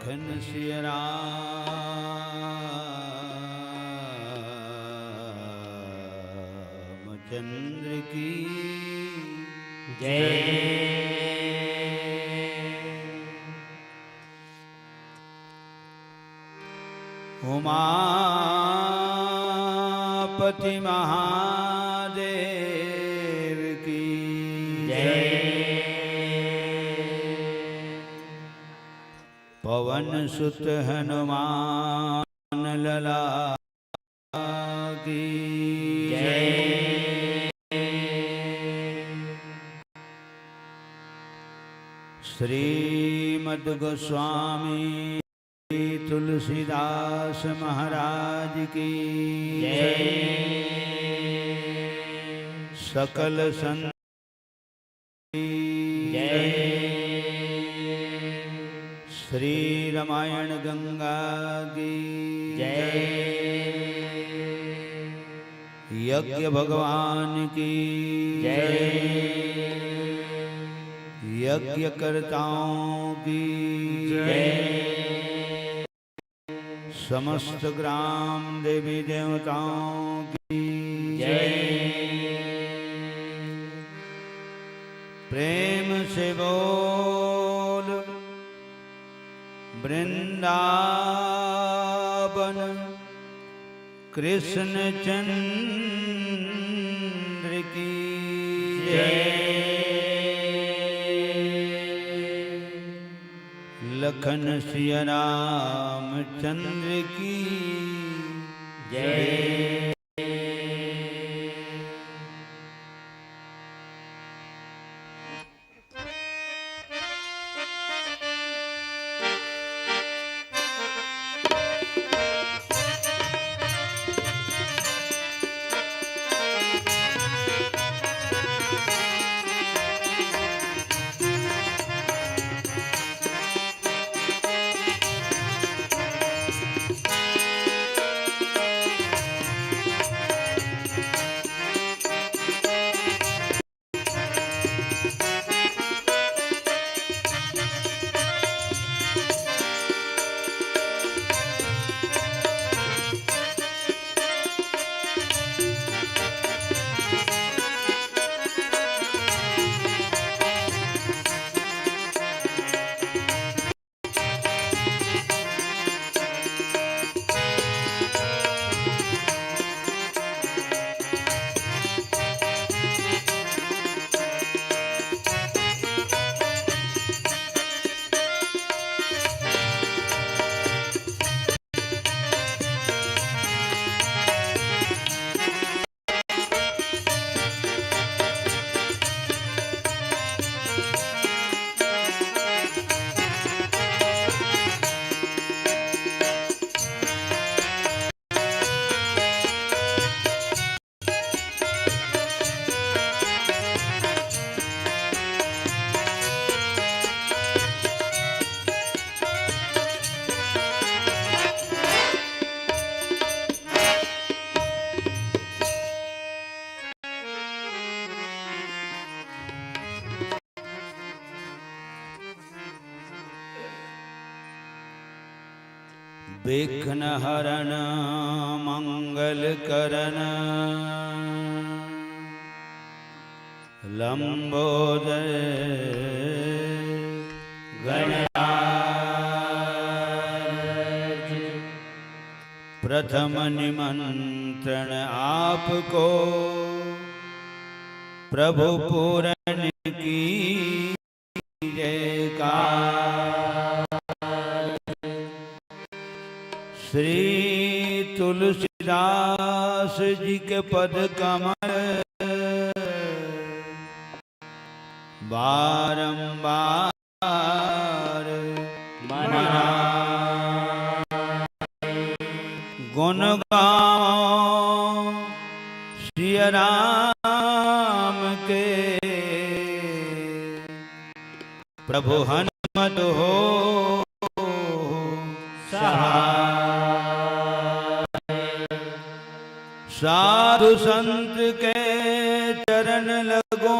लखन सिया रामचंद्र की जय। उमापति महादेव की जय। पवन सुत हनुमान लला की जय। श्रीमद् गोस्वामी तुलसीदास महाराज की जय। सकल संत जय। श्री रामायण गंगा की जय। यज्ञ भगवान की जय। यज्ञ कर्ताओं की जय। समस्त ग्राम देवी देवताओं की जय। प्रेम से बोल वृंदावन कृष्ण चंद्र की जय। लखन सिया रामचंद्र की जय। विघ्न हरण मंगल करण लंबोदर गणराज प्रथम निमंत्रण आपको प्रभु पूरन की जयकार। श्री तुलसीदास जी के पद कमल बारंबार मना गुण गाओ सिया राम के प्रभु हनुमत हो साधु संत के चरण लगो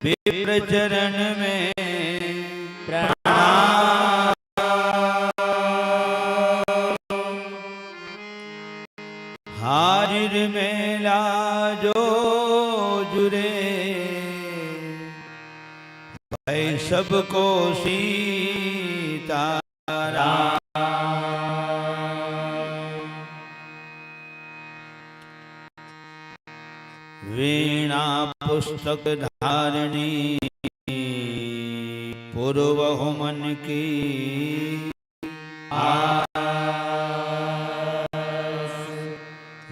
विप्र चरण में प्रणाम। निर्मेला जो जुरे भाई सबको सीताराम। वीणा पुस्तक धारणी पूर्व मन की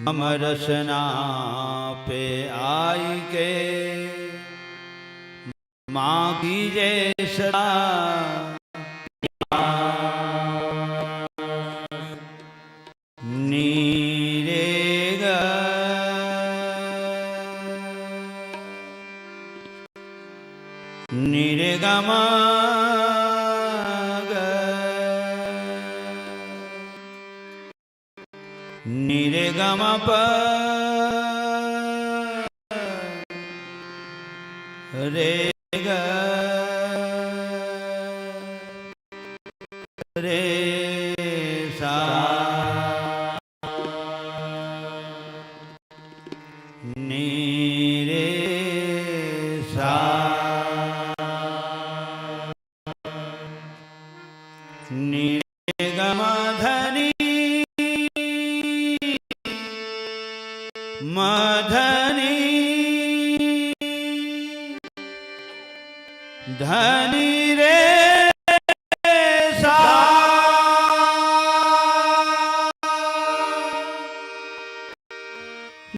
मम रसना पे आई के मागी जैसा नीरेगा निरेगमा निरेगमा प रे ग रे सा नी रे सा नी रे ग म धनी मधनी धनी रे सा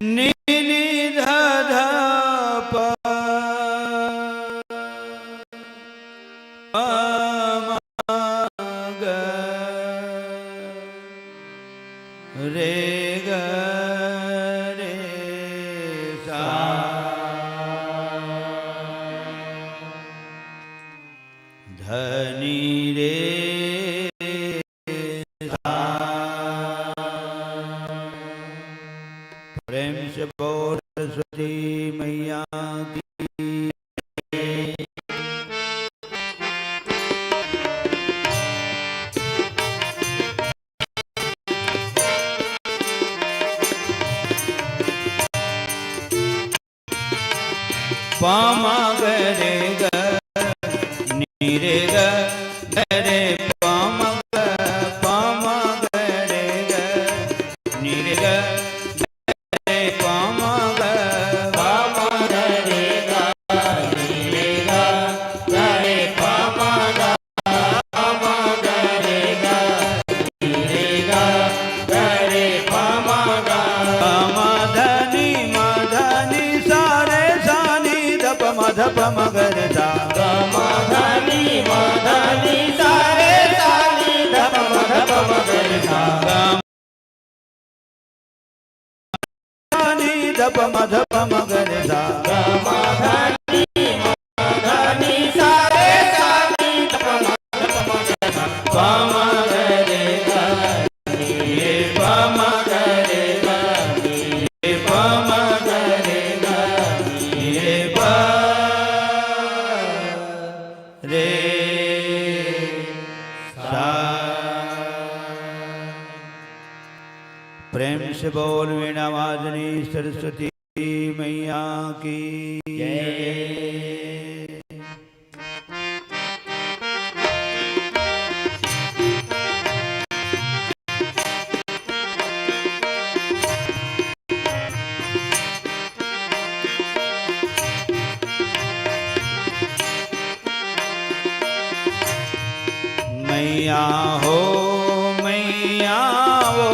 नी नी ध ध प म ग रे ग धनी रे प्रेम से बोल सरस्वती मैया की। पामा गरे ग नीरे ग गरे पामा ग पामा गरे ग नीरे ग गरे पामा ग पामा गरे ग नीरे ग गरे पामा ग पामा गरे ग नीरे ग गरे पामा ग पामा धनी मधनी सारे सानी धप मधप मगर सा मधनी मधनी सारे सानी धप मधप मगर सा मधनी धप मधप मगर सा मधनी मधनी सारे सानी धप मधप मगर सा पम गरे ग रे पम गरे ग रे पम गरे ग रे प रे सा। प्रेम से बोल वीणा वादनी सरस्वती मैया की जय। मैया हो मैया वो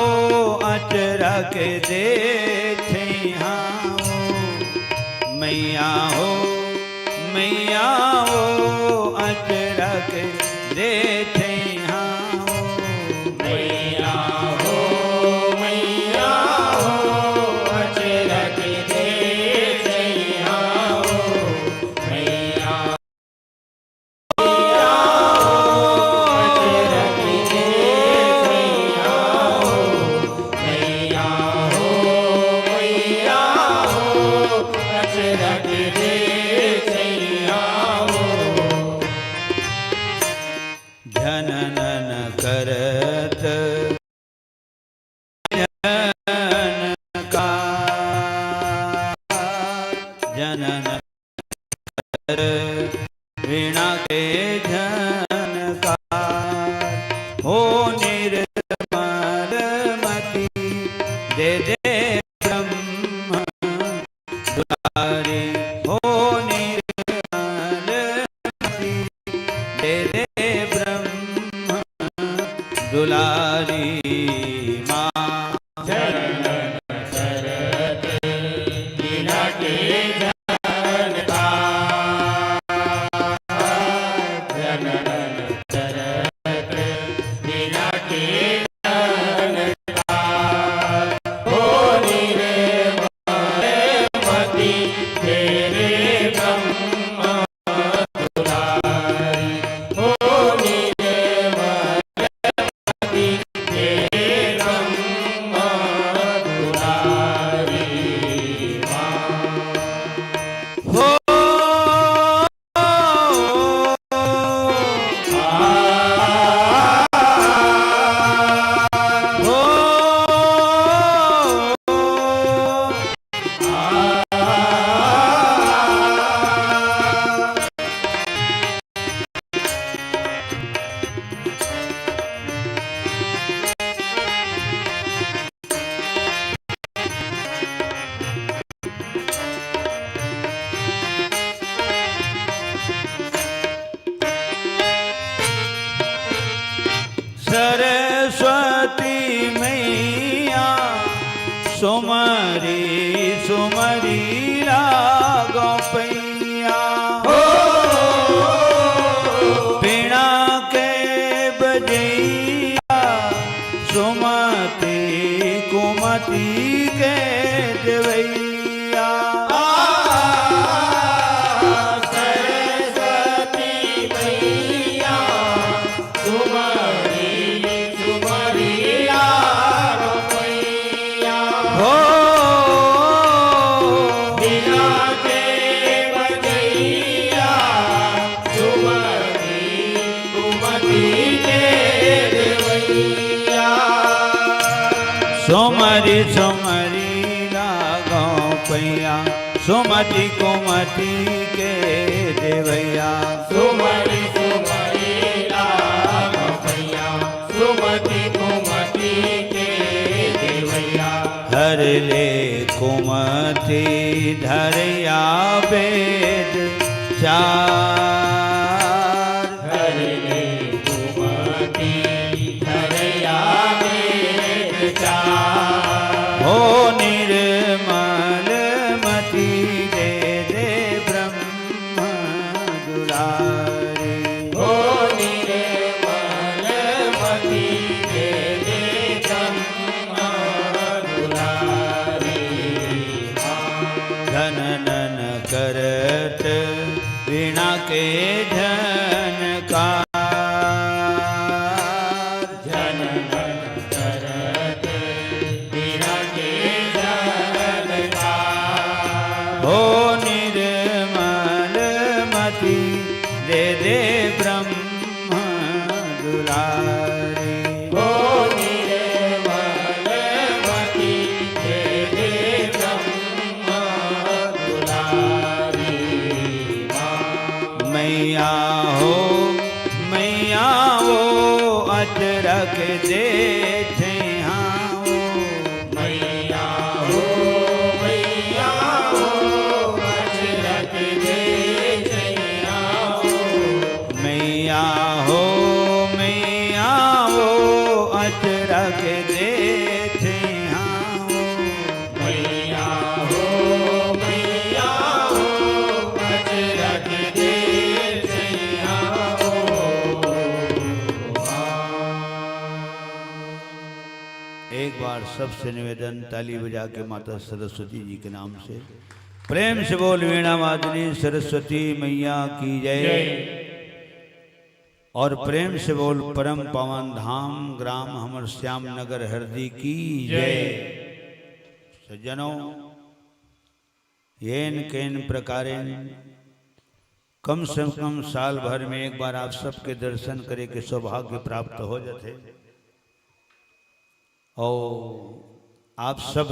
अचरा के देखे हाँ मैया हो मैया वो अचरा के देखे हाँ मैया हो मैया हो अचरा के देखे हाँ मैया जनन कर वीणा के झनकार हो निर्मल मति दे दे ब्रह्म दुलारी हो निर्मल मति दे दे ब्रह्म दुलारी माँ जनन करत वीणा के झनकार जनन करत वीणा के झनकार हो निर्मल मति तेरे ब्रह्म दुलारी हो निर्मल मति तेरे ब्रह्म दुलारी माँ हो हो सरस्वती मैया सुमरी सुमरी लागो पैया हो बिना के बजैया सुमति कुमति के देवैया सरस्वती मैया सुमरी सुमरी लागो पैया हो बिना के बजैया सुमति कुमति के देवैया सुमरी सुमरी लागो पैया सुमति कुमति के देवैया सुमरी सुमरी लागो पैया सुमति कुमति के देवैया हर ले कुमति धरया वेद चार हर ले कुमति धरया वेद चार हो निर्मल मति दे दे ब्रह्म दुलारी हो निर्मल मति दे दे ब्रह्म दुलारी धनन करत वीणा के झनकार जनन करत वीणा के झनकार हो निर्मल मति दे दे ब्रह्म दुलारी हो निर्मल मति दे दे ब्रह्म दुलारी माँ मैया हो अजरक दे हाँ मैया हो अजरक दे छैया हो मैया हो अजरक दे हाँ मैया हो अजरक दे छैया हो एक बार सबसे निवेदन ताली बजा के माता सरस्वती जी के नाम से प्रेम से बोल वीणा वादनी सरस्वती मैया की जय और प्रेम से बोल परम पावन धाम ग्राम हमर श्याम नगर हरदी की जय। सज्जनों येन केन प्रकारेण कम से कम साल भर में एक बार आप सबके दर्शन करे के सौभाग्य प्राप्त हो जाते और आप सब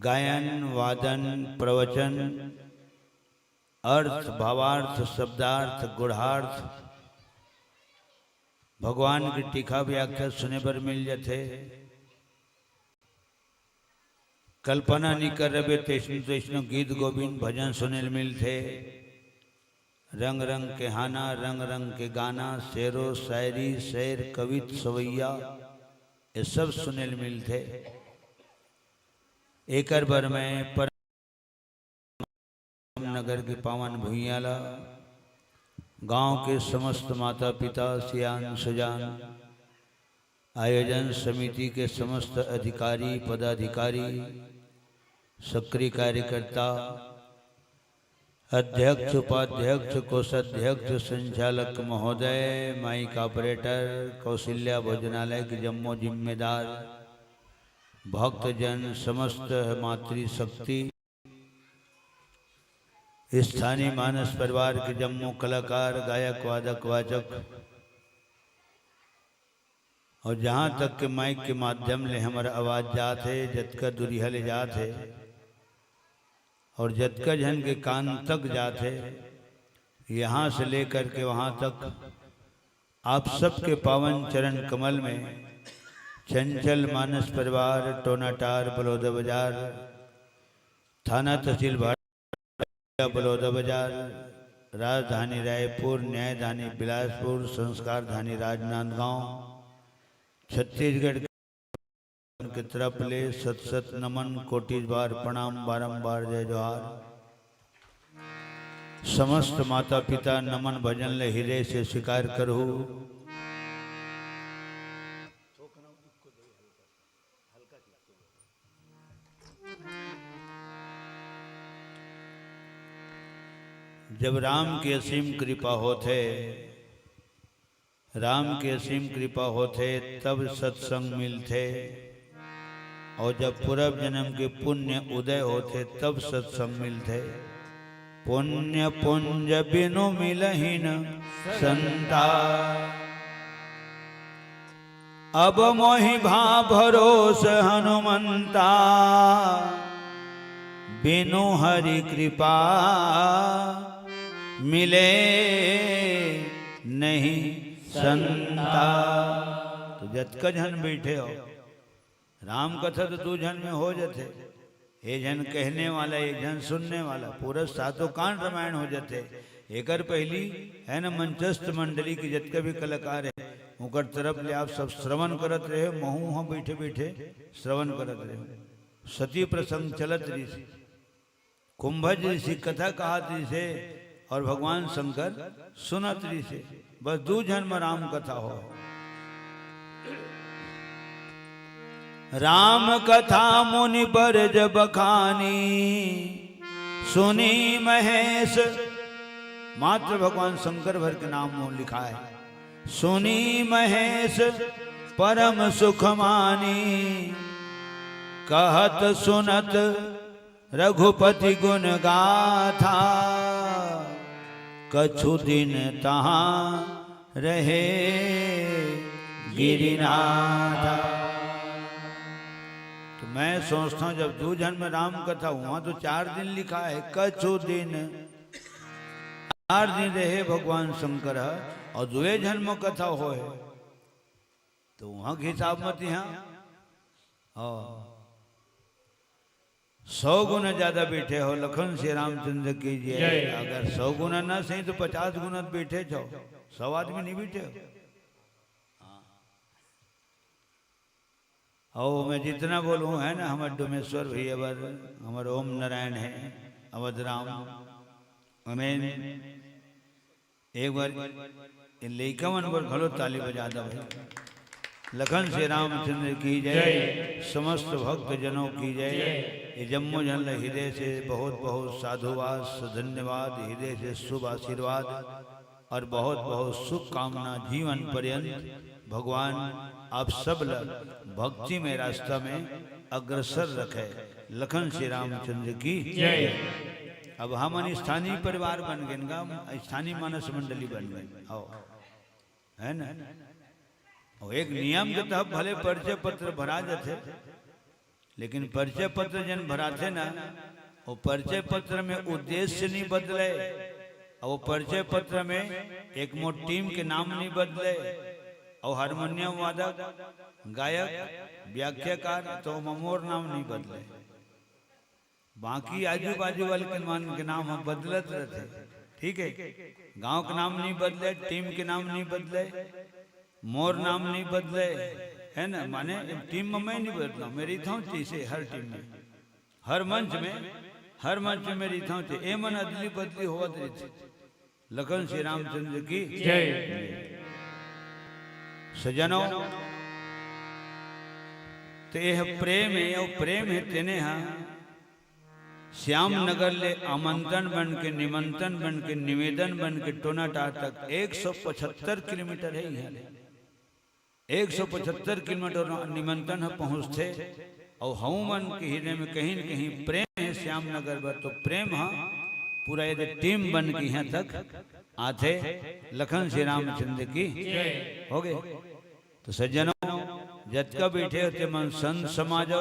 गायन वादन प्रवचन अर्थ भावार्थ शब्दार्थ गुढ़ार्थ भगवान की टीका व्याख्या सुने पर मिल जाते। कल्पना नहीं कर रहे तेष्णु गीत गोविंद भजन सुने मिलते। रंग रंग के हाना रंग रंग के गाना शेरो शायरी शेर कवित सवैया ये सब सुने मिलते। एकर भर में परम नगर की पावन भुइयाला गांव के समस्त माता पिता सियान सुजान आयोजन समिति के समस्त अधिकारी पदाधिकारी सक्रिय कार्यकर्ता अध्यक्ष उपाध्यक्ष कोषाध्यक्ष संचालक महोदय माइक ऑपरेटर कौशल्या भोजनालय के जम्मू जिम्मेदार भक्तजन समस्त मातृशक्ति स्थानीय मानस परिवार के जम्मू कलाकार गायक वादक वाचक और जहाँ तक के माइक के माध्यम ले हमारा आवाज जाते जतका दुरिया ले जाते और जतका जन के कान तक जाते यहाँ से लेकर के वहाँ तक आप सबके पावन चरण कमल में चंचल मानस परिवार टोनाटार बलौदा बाजार थाना तहसील बलौदा बाजार राजधानी रायपुर न्यायधानी बिलासपुर संस्कारधानी राजनांदगांव छत्तीसगढ़ की तरफ ले सत सत नमन कोटि बार प्रणाम बारंबार जय जोहार। समस्त माता पिता नमन भजन ले हृदय से स्वीकार करो। जब राम की असीम कृपा होते राम की असीम कृपा होते तब सत्संग मिलते और जब पूर्व जन्म के पुण्य उदय होते तब सत्संग मिलते। पुण्य पुंज बिनु मिलहि न संता अब मोहि भा भरोस हनुमंता बिनु हरि कृपा मिले नहीं संता। तो जतका जन बैठे हो राम कथा तो दो जन में हो जाते। एक जन कहने वाला एक जन सुनने वाला पूरा सातों कांड रामायण हो जाते। एकर पहली है ना मंचस्थ मंडली की जतका भी कलाकार है उनकर तरफ ले आप सब श्रवण करत रहे। महू वहाँ बैठे बैठे श्रवण करत रहे। सती प्रसंग चलत रही कुंभज ऋषि कथा कहत ऋषि और भगवान शंकर सुनत ऋषि। बस दो जन्म राम कथा हो। राम कथा मुनि पर जब खानी सुनी महेश मात्र भगवान शंकर भर के नाम लिखा है। सुनी महेश परम सुख मानी कहत सुनत रघुपति गुण गाथा कछु दिन तहाँ रहे गिरिनाथा। तो मैं सोचता हूँ जब दो जन्म राम कथा वहां तो 4 दिन लिखा है। कछु दिन 4 दिन रहे भगवान शंकर और 2 जन्म कथा हो है तो वहां के हिसाब मत यहाँ 100 गुना ज्यादा बैठे हो। लखन श्री रामचंद्र की जय। अगर 100 गुना ना सही तो 50 गुना बैठे जाओ। 100 आदमी नहीं बैठे हो। मैं जितना बोलूँ है ना हमारे डोमेश्वर भैया बर हमारे ओम नारायण है अवध राम अमेन एक बार लेका मन पर घलो ताली बजा दो भाई। लखन श्री रामचंद्र की जय। समस्त भक्त जनों की जय। ये जम्मू जन हृदय से बहुत बहुत साधुवाद धन्यवाद हृदय से शुभ आशीर्वाद और बहुत बहुत शुभकामना जीवन पर्यंत भगवान आप सब भक्ति में रास्ता में अग्रसर रखे। लखन श्री रामचंद्र की जय। अब हम स्थानीय परिवार बन गए स्थानीय मानस मंडली बन गए आओ है ना। और एक नियम के तहत भले परिचय पत्र भरा जाते लेकिन परिचय पत्र जन भराते ना, वो परिचय पत्र में उद्देश्य नहीं बदले, और वो परिचय पत्र में एक मोट टीम के नाम नहीं बदले, और हारमोनियम वादक, गायक, व्याख्याकार तो ममोर नाम नहीं बदले। बाकी आजू बाजू वाले के नाम हम बदलत रहते, ठीक है। गांव का नाम नहीं बदले, टीम के नाम नहीं बदले, मोर नाम नहीं बदले, है ना। माने टीम में मैं नहीं बदला, मेरी था से हर टीम में, हर मंच में मेरी था ए मन अदली बदली होत रही थी। लखन श्री रामचंद्र की जय। सजनों, तो यह प्रेम है, और प्रेम है तेने हाँ श्याम नगर ले आमंत्रण बन के, निमंत्रण बन के, निवेदन बन के टोनाटा तक 175 किलोमीटर है यहाँ, 175 किलोमीटर निमंत्रण है पहुँचते, और हूमन के हृदय में कहीं न कहीं प्रेम है श्याम नगर पर। तो प्रेम हाँ पूरा यदि टीम बन के यहाँ तक आते। लखन श्री रामचंद्र की हो गए। तो सज्जनों, जतका बैठे होते मन संत समाजो,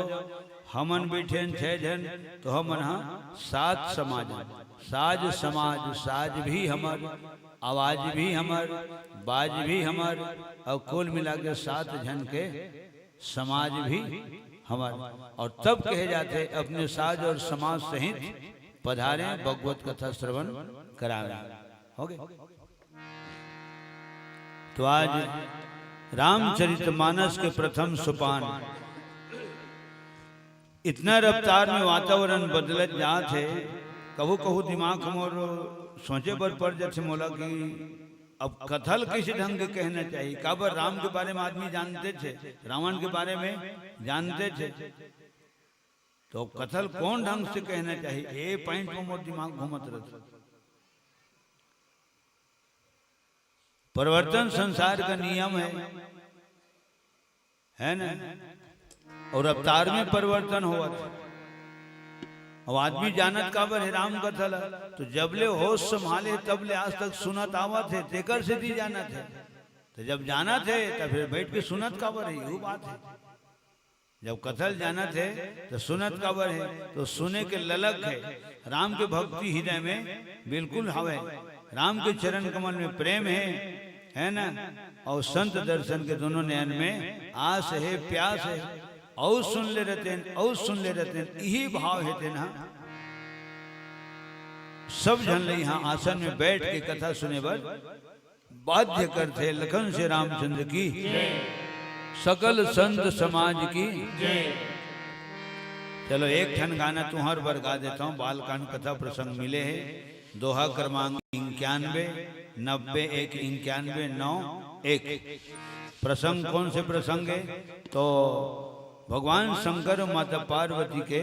हमन बैठे छह जन, तो हमन हाँ सात समाज, साज समाज, साज भी हमर, आवाज भी हमर, बाज भी हमर, और कुल मिला के 7 जन के समाज भी हमर। और तब कहे जाते अपने साज और समाज सहित पधारे, भगवत कथा श्रवण करावे। हो गए। तो आज रामचरितमानस के प्रथम सोपान, इतना रफ्तार में वातावरण बदलत जात है, कहू कहू दिमाग मोर सोचे पर पड़ जाते मोला कि अब कथल किस ढंग के कहना चाहिए। काबर राम के बारे में आदमी जानते थे, रावण के बारे में जानते थे, तो कथल कौन ढंग से कहना चाहिए, ये पॉइंट पर मोर दिमाग घूमत रहता। परिवर्तन संसार का नियम है ना, और अवतार में परिवर्तन हुआ था। अब आदमी जानत काबर है राम कथल, तो जबले होश संभाले तबले आज तक सुनत आवा थे, तेकर से दी जाना थे। तो जब जाना थे तो फिर बैठ के सुनत काबर है, वो बात है। जब कथल जाना थे तो सुनत काबर है, तो सुने के ललक है। राम के भक्ति हृदय में बिल्कुल हवे, राम के चरण कमल में प्रेम है ना, और संत दर्शन के दोनों नयन में आस है, प्यास है, और सुन ले रहते हैं, और सुन ले रहते हैं, यही भाव है ना। सब जन ले यहाँ आसन में बैठ के कथा सुने पर बाध्य करते। लखन श्री रामचंद्र की, सकल संत समाज की। चलो एक ठन गाना तुम्हार पर गा देता हूँ, बालकांड कथा प्रसंग मिले है। दोहा क्रमांक 91 90 1 91 9 1। प्रसंग कौन से प्रसंग है? तो भगवान शंकर और माता पार्वती के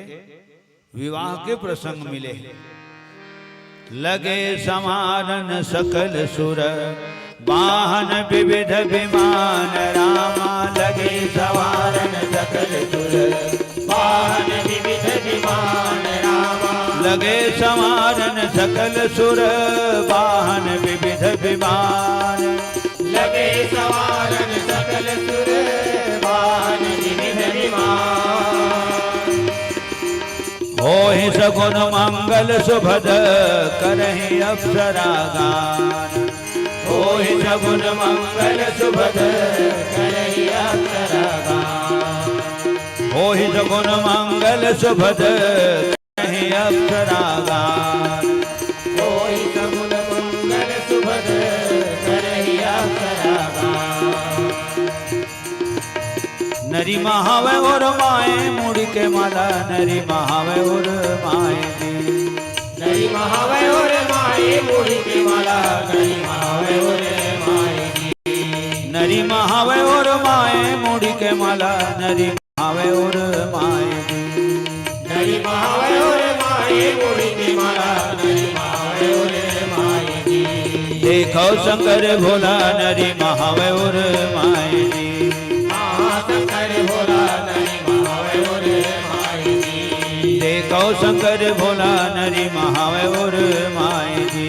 विवाह के प्रसंग मिले। लगे समारन सकल सुर, वाहन विविध विमान रामा। लगे सवारन सकल सुर, वाहन विविध विमान रामा। लगे सवारन सकल सुर, वाहन विविध विमान। लगे सवारन सकल सुर, वाहन विविध विमान। होहि सगुन मंगल सुभद, करहि अप्सरा गान। होहि सगुन मंगल सुभद, करहि अप्सरा गान। होहि सगुन मंगल सुभद, करहि अप्सरा गान। होहि सगुन मंगल सुभद, करहि अप्सरा गान। नरी महावे और माए मुड़ के माला, नरी महावे और माए दी। नरी महावे और माए मुड़ के माला, नरी महावे और माए दी। नरी महावे और माए मुड़ के माला, नरी महावे और माए दी। नरी महावे और माए मुड़ के माला, नरी महावे और माए दी। देखो शंकर भोला, नरी महावे और माए दी। शंकर भोला, नरी महावे और माए दी। देखो शंकर भोला, नरी महावे और माए दी।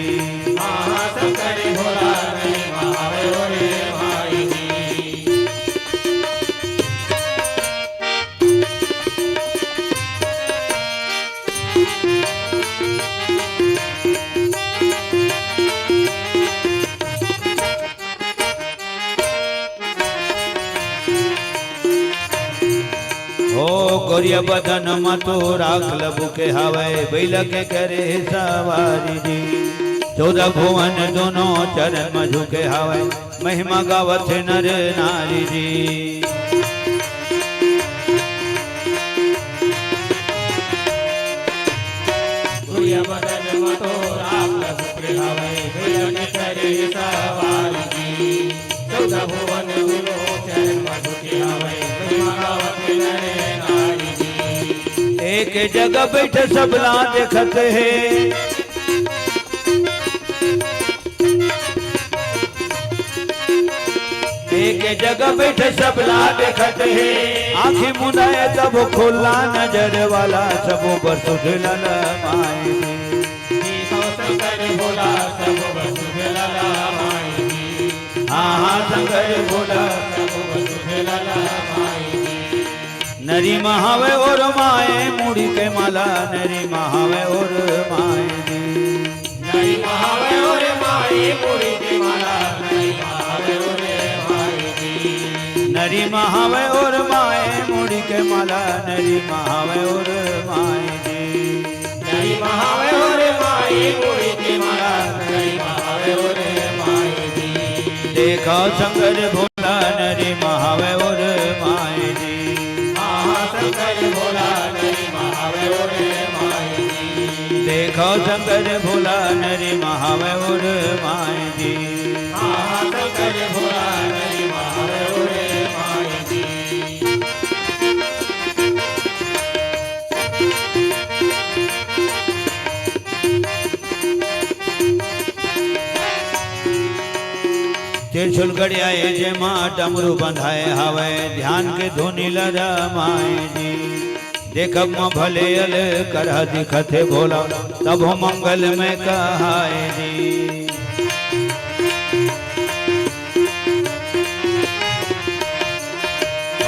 शंकर भोला, नरी महावे और माए दी। गोरिया बदन मतो राख लबु के हवे बैल के करे सवारी जी 14 भुवन दोनों चरण मधु के हवे महिमा गावत नर नारी जी गोरिया बदन मतो राख लबु के हवे बैल के करे सवारी जी 14 भुवन दोनों चरण मधु के हवे महिमा गावत नर नारी जी एक जगह बैठ सबला देखत है एक जगह बैठ सबला देखत है आँखें मुनाए तब खुला नजर वाला सब बसुधला माए शंकर भोला सब बसुधला माई हाँ शंकर भोला सब बसुधला माई नरी महावे और माए मुड़ी के माला नरी महावे और माए नरी महावे और माई मुड़ी के माला नरी महावे और नरी महावे और माए मुड़ी के माला नरी महावे और माए नरी महावे और माई मुड़ी के माला नरी महावे और माई देखा शंकर भोला नरी महावे और माए शंकर भोला नरी महावे और माई देखो शंकर भोला नरी महावे और माए जी शंकर भोला नरी महावे और माई त्रिशूल गड़ियाए जे माँ डमरू बंधाए हवे ध्यान के धुनी लरमाए जी देखब म भले अल करह दिखथे भोला तब हो मंगल में कहाए जी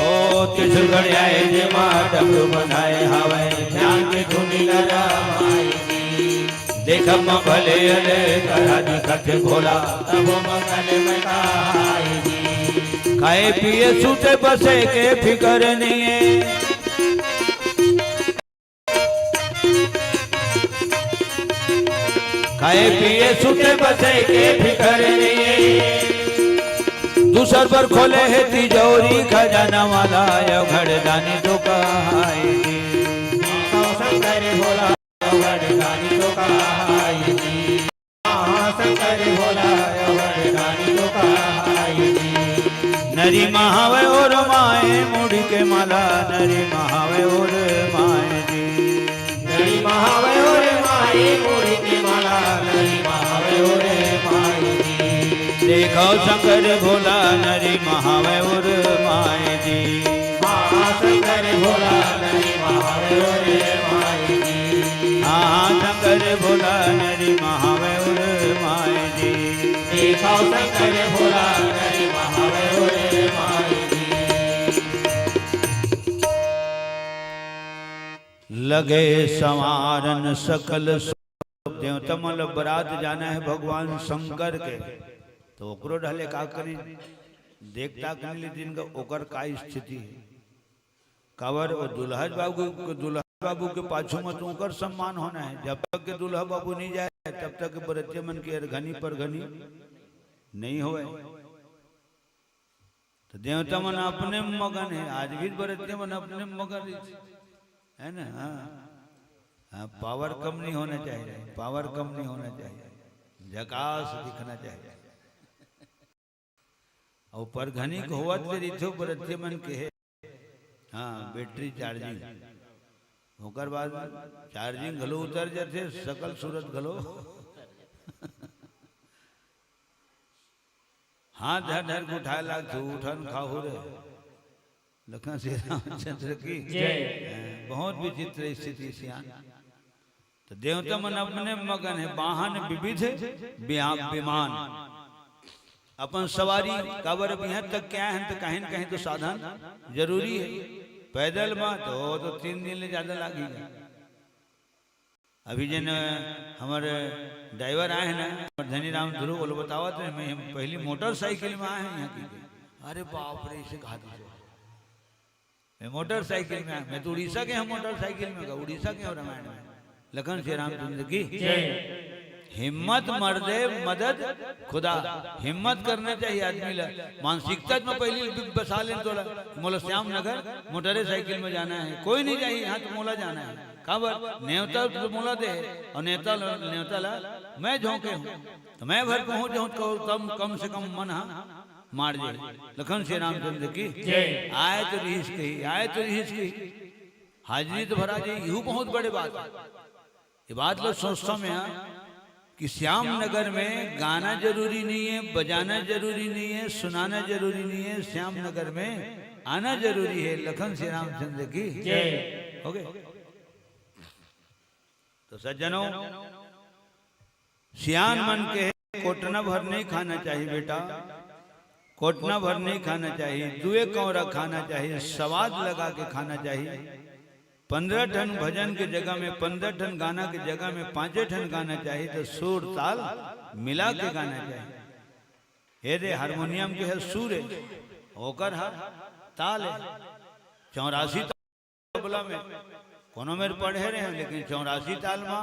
ओ त्रिशूल गड़ियाए जे माँ डमरू बंधाए हवे ध्यान के धुनी लरमाए देखब म भले अल करह दिखथे भोला तब मंगल में कहाई खाए पिए सूते बसे के फिकर नहीं है खाए पिए सूते बसे के फिकर नहीं है दूसर पर खोले है तिजोरी खजाना वाला या घड़दानी तो कहाए शंकर भोला घड़दानी तो कहाई शंकर भोला घड़दानी तो कहाई नरी महावे और माए मुड़ी के माला नरी महावे और माए जी नरी महावे और माई मुड़ी के माला नरी महावे और माई देखो शंकर भोला नरी महावे और माए जी शंकर भोला नरी महावे और माई हाँ शंकर भोला नरी महावे और माए जी देखो शंकर भोला नरी महावे और माई लगे संवारन सकल देवतमल बरात जाना है भगवान शंकर के तो ओकरो ढले का करी देखता कनी दिन का ओकर का स्थिति है कावर और दुल्हा बाबू के पाछू मत ओकर सम्मान होना है जब तक के दुल्हा बाबू नहीं जाए तब तक बरतिया मन के घनी पर घनी नहीं होए तो देवता मन अपने मगन है आज भी बरतिया मन अपने मगन है ना हाँ पावर कम नहीं होना चाहिए पावर कम नहीं होना चाहिए झकास दिखना चाहिए और पर घनी को होवत के रिथो बरतिया मन के है हाँ बैटरी चार्जिंग होकर बाद चार्जिंग घलो उतर जाते सकल सूरत घलो हाथ धर धर के उठाए लाग उठन खाओ रे लखन श्री रामचंद्र की बहुत विचित्र स्थिति सियान तो देवता मन अपने मगन है वाहन विविध विमान अपन सवारी काबर अब यहाँ तक क्या है तो कहीं कहीं तो साधन जरूरी है पैदल में तो 3 दिन ले ज्यादा लगेगा अभी जन हमारे ड्राइवर आए हैं ना धनी राम ध्रुव बोलो बतावा तो मैं हम पहली मोटरसाइकिल में आए हैं यहाँ की। अरे बाप रे इसे कहा दीजिए मैं मोटरसाइकिल में मैं तो उड़ीसा के हम मोटरसाइकिल में उड़ीसा के रामायण में लखन श्री रामचंद्र की हिम्मत मर्दे मदद खुदा। हिम्मत करना चाहिए आदमी ला मानसिकता में पहले बसा ले तो मोला श्याम नगर मोटरे साइकिल में जाना है कोई नहीं चाहिए यहाँ तो मोला जाना है खबर न्योता तो मोला दे और नेता न्योता ला मैं झोंके हूँ तो मैं भर पहुँच जाऊँ कम से कम मन मार जाए। लखन श्री रामचंद्र की आए तो रहीस कही आए तो रहीस कही हाजिरी तो भरा जाए। यू बहुत बड़े बात ये बात लोग सोचता में कि श्याम नगर में गाना जरूरी नहीं है बजाना जरूरी नहीं है सुनाना जरूरी नहीं है श्याम नगर में आना जरूरी है। लखन श्री रामचंद्र की हो गए। तो सज्जनों सियान मन के कोटना भर नहीं खाना चाहिए बेटा कोटना भर नहीं खाना चाहिए दुए कौरा खाना चाहिए स्वाद लगा के खाना चाहिए। 15 टन भजन के जगह में 15 टन गाना की जगह में 5 टन गाना चाहिए तो सुर ताल मिला के गाना चाहिए। हे रे हारमोनियम के है सुर है होकर हर ताल है 84 तबला में कोनो मेरे पढ़े रहे हैं लेकिन 84 ताल में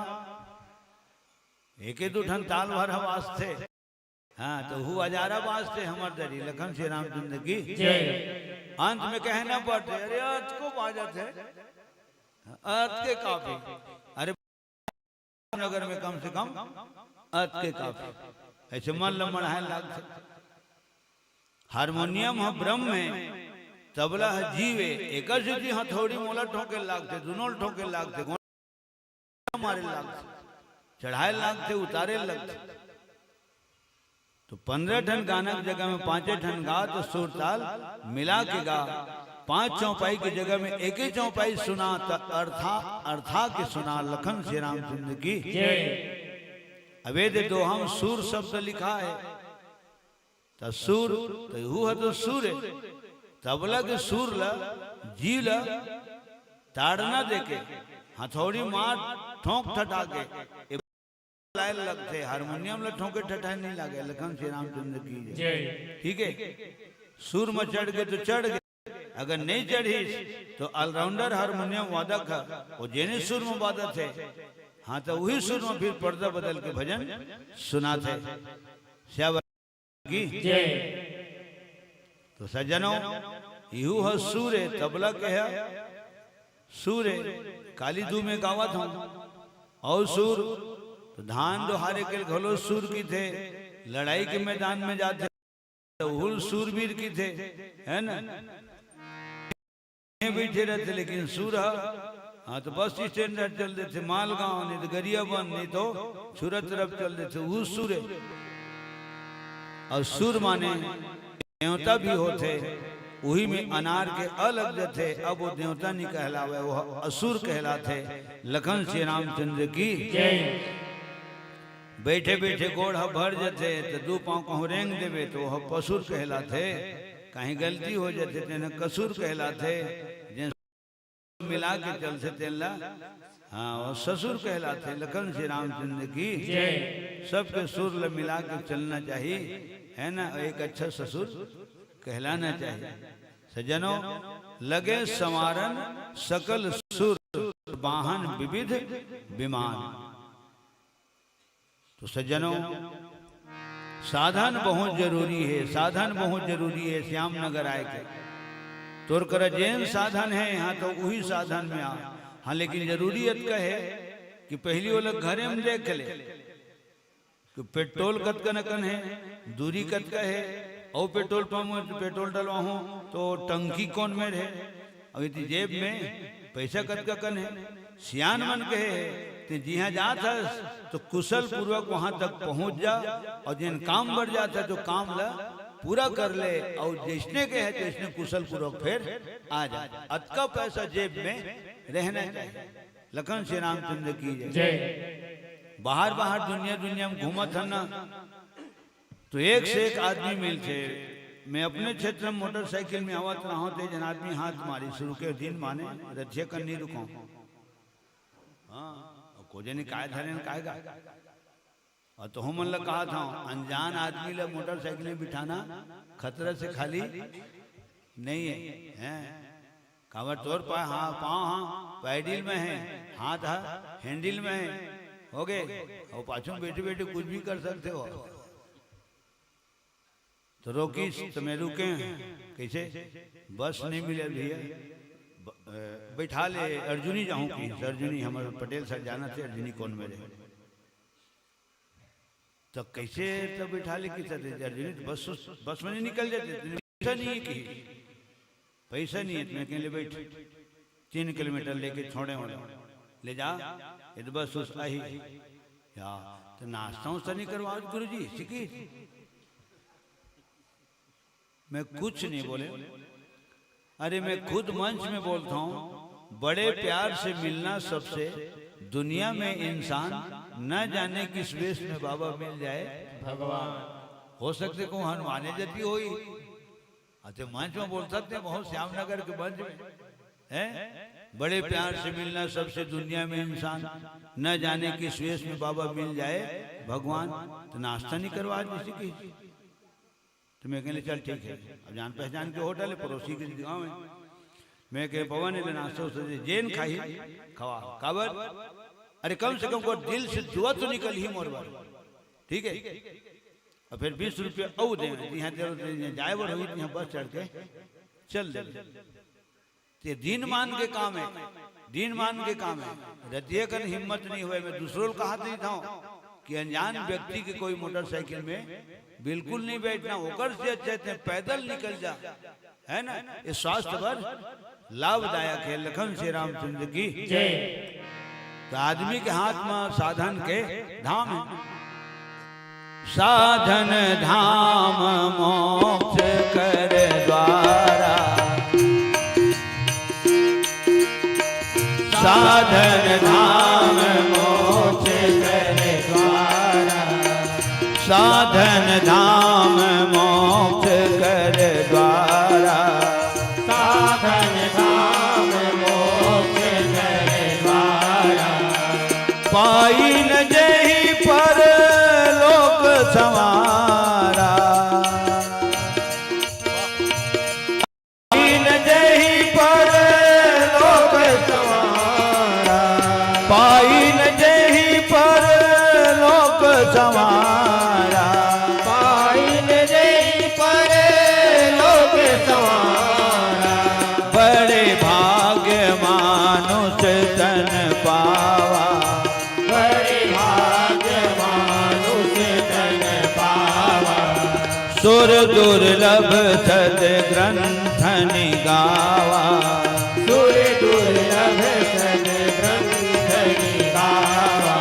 एक दो ठन ताल भर आवाज थे। हाँ तो हु हजारा बाज थे हमार दरी लखन श्री रामचंद्र की अंत में कहना पड़ते अरे आज को बाजत है अर्थ के काफी। अरे नगर में कम से कम अर्थ के काफी ऐसे मन लमड़ाए लगते। हारमोनियम है ब्रह्म है तबला है जीवे एक जी हथौड़ी मोला ठोके लागते दोनों ठोके लागते मारे लागते चढ़ाए लागते उतारे लगते। तो 15 टन गाना की जगह में 5 टन गा तो सुर ताल मिला के गा। 5 चौपाई की जगह में एक ही चौपाई सुना तो अर्था के सुना। लखन श्री रामचंद्र की अवेद दोहम सूर शब्द लिखा है तो सूर तो हु है तो सूर है तबला के सूर ला जी ला ताड़ना देके हथौड़ी मार ठोंक ठटा के लगते हारमोनियम ला ठोंके ठटाए नहीं लगे। लखन श्री रामचंद्र की ठीक है। सुर में चढ़ गए तो चढ़ गए अगर नहीं चढ़ी तो ऑलराउंडर हारमोनियम वादक है वो जेने सुर में वादक है। हाँ तो वही सुर में फिर पर्दा बदल के भजन सुनाते श्यावर की। तो सज्जनों यू है सूर है तबला के है सूर है काली दू में गावत हूँ और सुर तो धान दोहारे के घलो सूर की थे लड़ाई के मैदान में जाते तो हुल सूरवीर की थे है ना बैठे रहते लेकिन सूर हाँ तो बस स्टैंड चल देते मालगांव नहीं तो गरियाबंद नहीं तो सूरत तरफ चल देते वो सूर है। और सूर माने देवता भी होते वही में अनार के अलग थे अब वो देवता नहीं कहलावे वो असुर कहलाते। लखन श्री रामचंद्र की बैठे बैठे गोड़ भर जाते तो 2 पांव कहूँ रेंग देवे तो वह पसुर कहलाते। कहीं गलती हो जाते तेना कसूर कहलाते मिला के चलते तेला हाँ वो ससुर कहलाते। लखन श्री रामचंद्र की सबके सुर ल मिला के चलना चाहिए है ना एक अच्छा ससुर कहलाना चाहिए। सज्जनों लगे समारन सकल सुर वाहन विविध विमान। तो सज्जनों साधन बहुत जरूरी है साधन बहुत जरूरी है। श्याम नगर आए के तोर कर जैन साधन है यहाँ तो वही साधन में आ। हाँ लेकिन जरूरियत का है कि पहली वो लोग घरे में देख ले कि पेट्रोल कत का नकन है दूरी कत का है और पेट्रोल पंप पेट्रोल डलवाऊँ तो टंकी कौन में है अभी जेब में पैसा कत का कन है। सियान मन कहे तो जिहाँ जात है तो कुशल पूर्वक वहां तक पहुंच जा और जिन काम बढ़ जाता है तो काम ला पूरा कर ले और जिसने के है तो इसने कुशल पूर्वक फिर आ जाए। अतका पैसा जेब में रहना चाहिए। लखन श्री रामचंद्र की जय। बाहर बाहर दुनिया में घूमत है ना तो एक से एक आदमी मिलते। मैं अपने क्षेत्र में मोटरसाइकिल में आवत रहा हूँ तो जन आदमी हाथ मारी शुरू के दिन माने रथिया कर नहीं रुका हाँ खोजे नहीं काय धरे न काय गा। और तो हम मतलब कहा था अनजान आदमी ले मोटरसाइकिल में बिठाना खतरे से खाली नहीं है, हैं कावर तोर पा हाँ पाँव हाँ पैडिल में है, हाथ हाँ हैंडल में है, हो गए और पाछों बैठे बैठे कुछ भी कर सकते हो। तो रोकी तो मैं रुके कैसे बस नहीं मिले भैया बैठा ले अर्जुनी जाऊं कहीं अर्जुनी हमारे पटेल सर जाना थे अर्जुनी कौन मेरे तो कैसे तो बैठा ले किस अर्जुनी बस में नहीं निकल जाते पैसा नहीं है कि पैसा नहीं है तुम्हें कहीं ले बैठ 3 किलोमीटर लेके छोड़े वाले ले जा ये तो बस उस आई या तो नाश्ता उस्ता नहीं करवा गुरु जी सीखी मैं कुछ नहीं बोले। अरे मैं खुद मंच में बोलता हूँ बड़े प्यार से मिलना सबसे दुनिया में इंसान न जाने किस वेश में बाबा मिल जाए भगवान हो सकते को हनुमाने जती हो अच्छा मंच में बोल सकते बहुत श्यामनगर के मंच में है बड़े प्यार से मिलना सबसे दुनिया में इंसान न जाने किस वेश में बाबा मिल जाए भगवान तो नाश्ता नहीं करवा किसी की तो मैं कहले चल ठीक है अब जान पहचान के होटल है पड़ोसी के गाँव में मैं कह पवन ने नाश्ता जेन खाई खवा काबर अरे कम से कम को दिल से दुआ तो निकल ही मोर बार ठीक है और फिर 20 रुपये औ दे यहाँ जाए बड़ हुई यहाँ बस चढ़ के चल दे ते दिन मान के काम है दिन मान के काम है रतिये कर हिम्मत नहीं हुए मैं दूसरों को हाथ नहीं था कि अनजान व्यक्ति के कोई मोटरसाइकिल में बिल्कुल नहीं बैठना होकर से अच्छे पैदल निकल जा है ना ये स्वास्थ्य पर लाभदायक है। लखन श्री रामचंद्र की जय। तो आदमी के हाथ में साधन के धाम है साधन धाम मोक्ष कर द्वारा साधन धाम मोक्ष कर द्वारा साधन धाम मोक्ष कर द्वारा साधन धाम मोक्ष कर द्वारा पाई न जही पर लोक संवारा पाई न जही पर लोक संवारा पाई न जही पर लोक संवारा पाई न जही पर लोक संवारा बड़े भाग्य मानुष तन पावा बड़े भाग्य मानुष तन पावा सुर दुर्लभ सद ग्रंथ निगावा सुर दुर्लभ सद ग्रंथ निगावा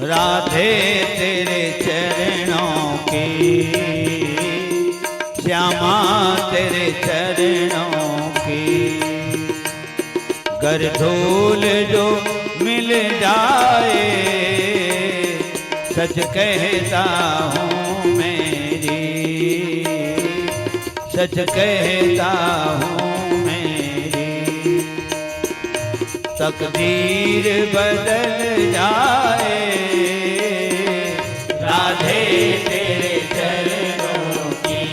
राधे तेरे चरणों की श्यामा तेरे चरणों की कर धूल जो मिल जाए सच कहता हूँ मेरी सच कहता हूँ मेरी तकदीर बदल जाए राधे तेरे चरणों की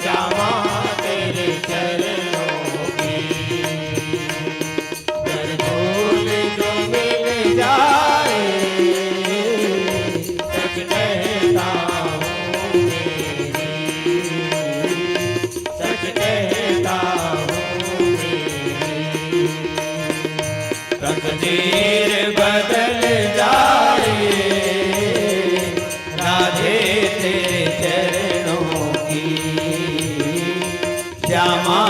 श्यामा तेरे चरणों की कर धूल जो मिल जाए सच कहता हूँ मेरी सच कहता हूँ मेरी तकदीर बदल जाए राधे तेरे चरणों की श्यामा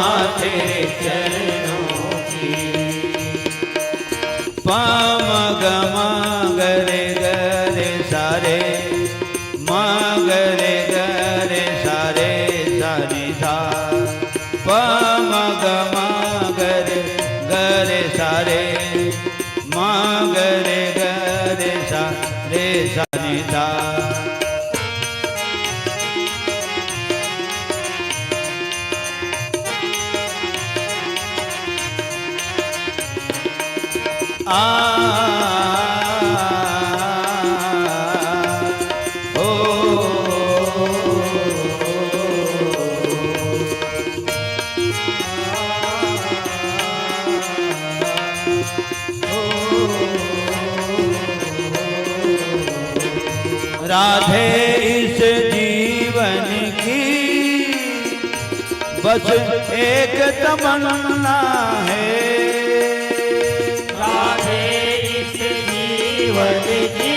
तेरे चरणों की पम गम गरे गरे सारे मगरे गरे सारे सारे सा पम गम गरे गरे सारे मगरे गरे सारे सारे सा राधे इस जीवन की बस एक तमन्ना है, राधे इस जीवन की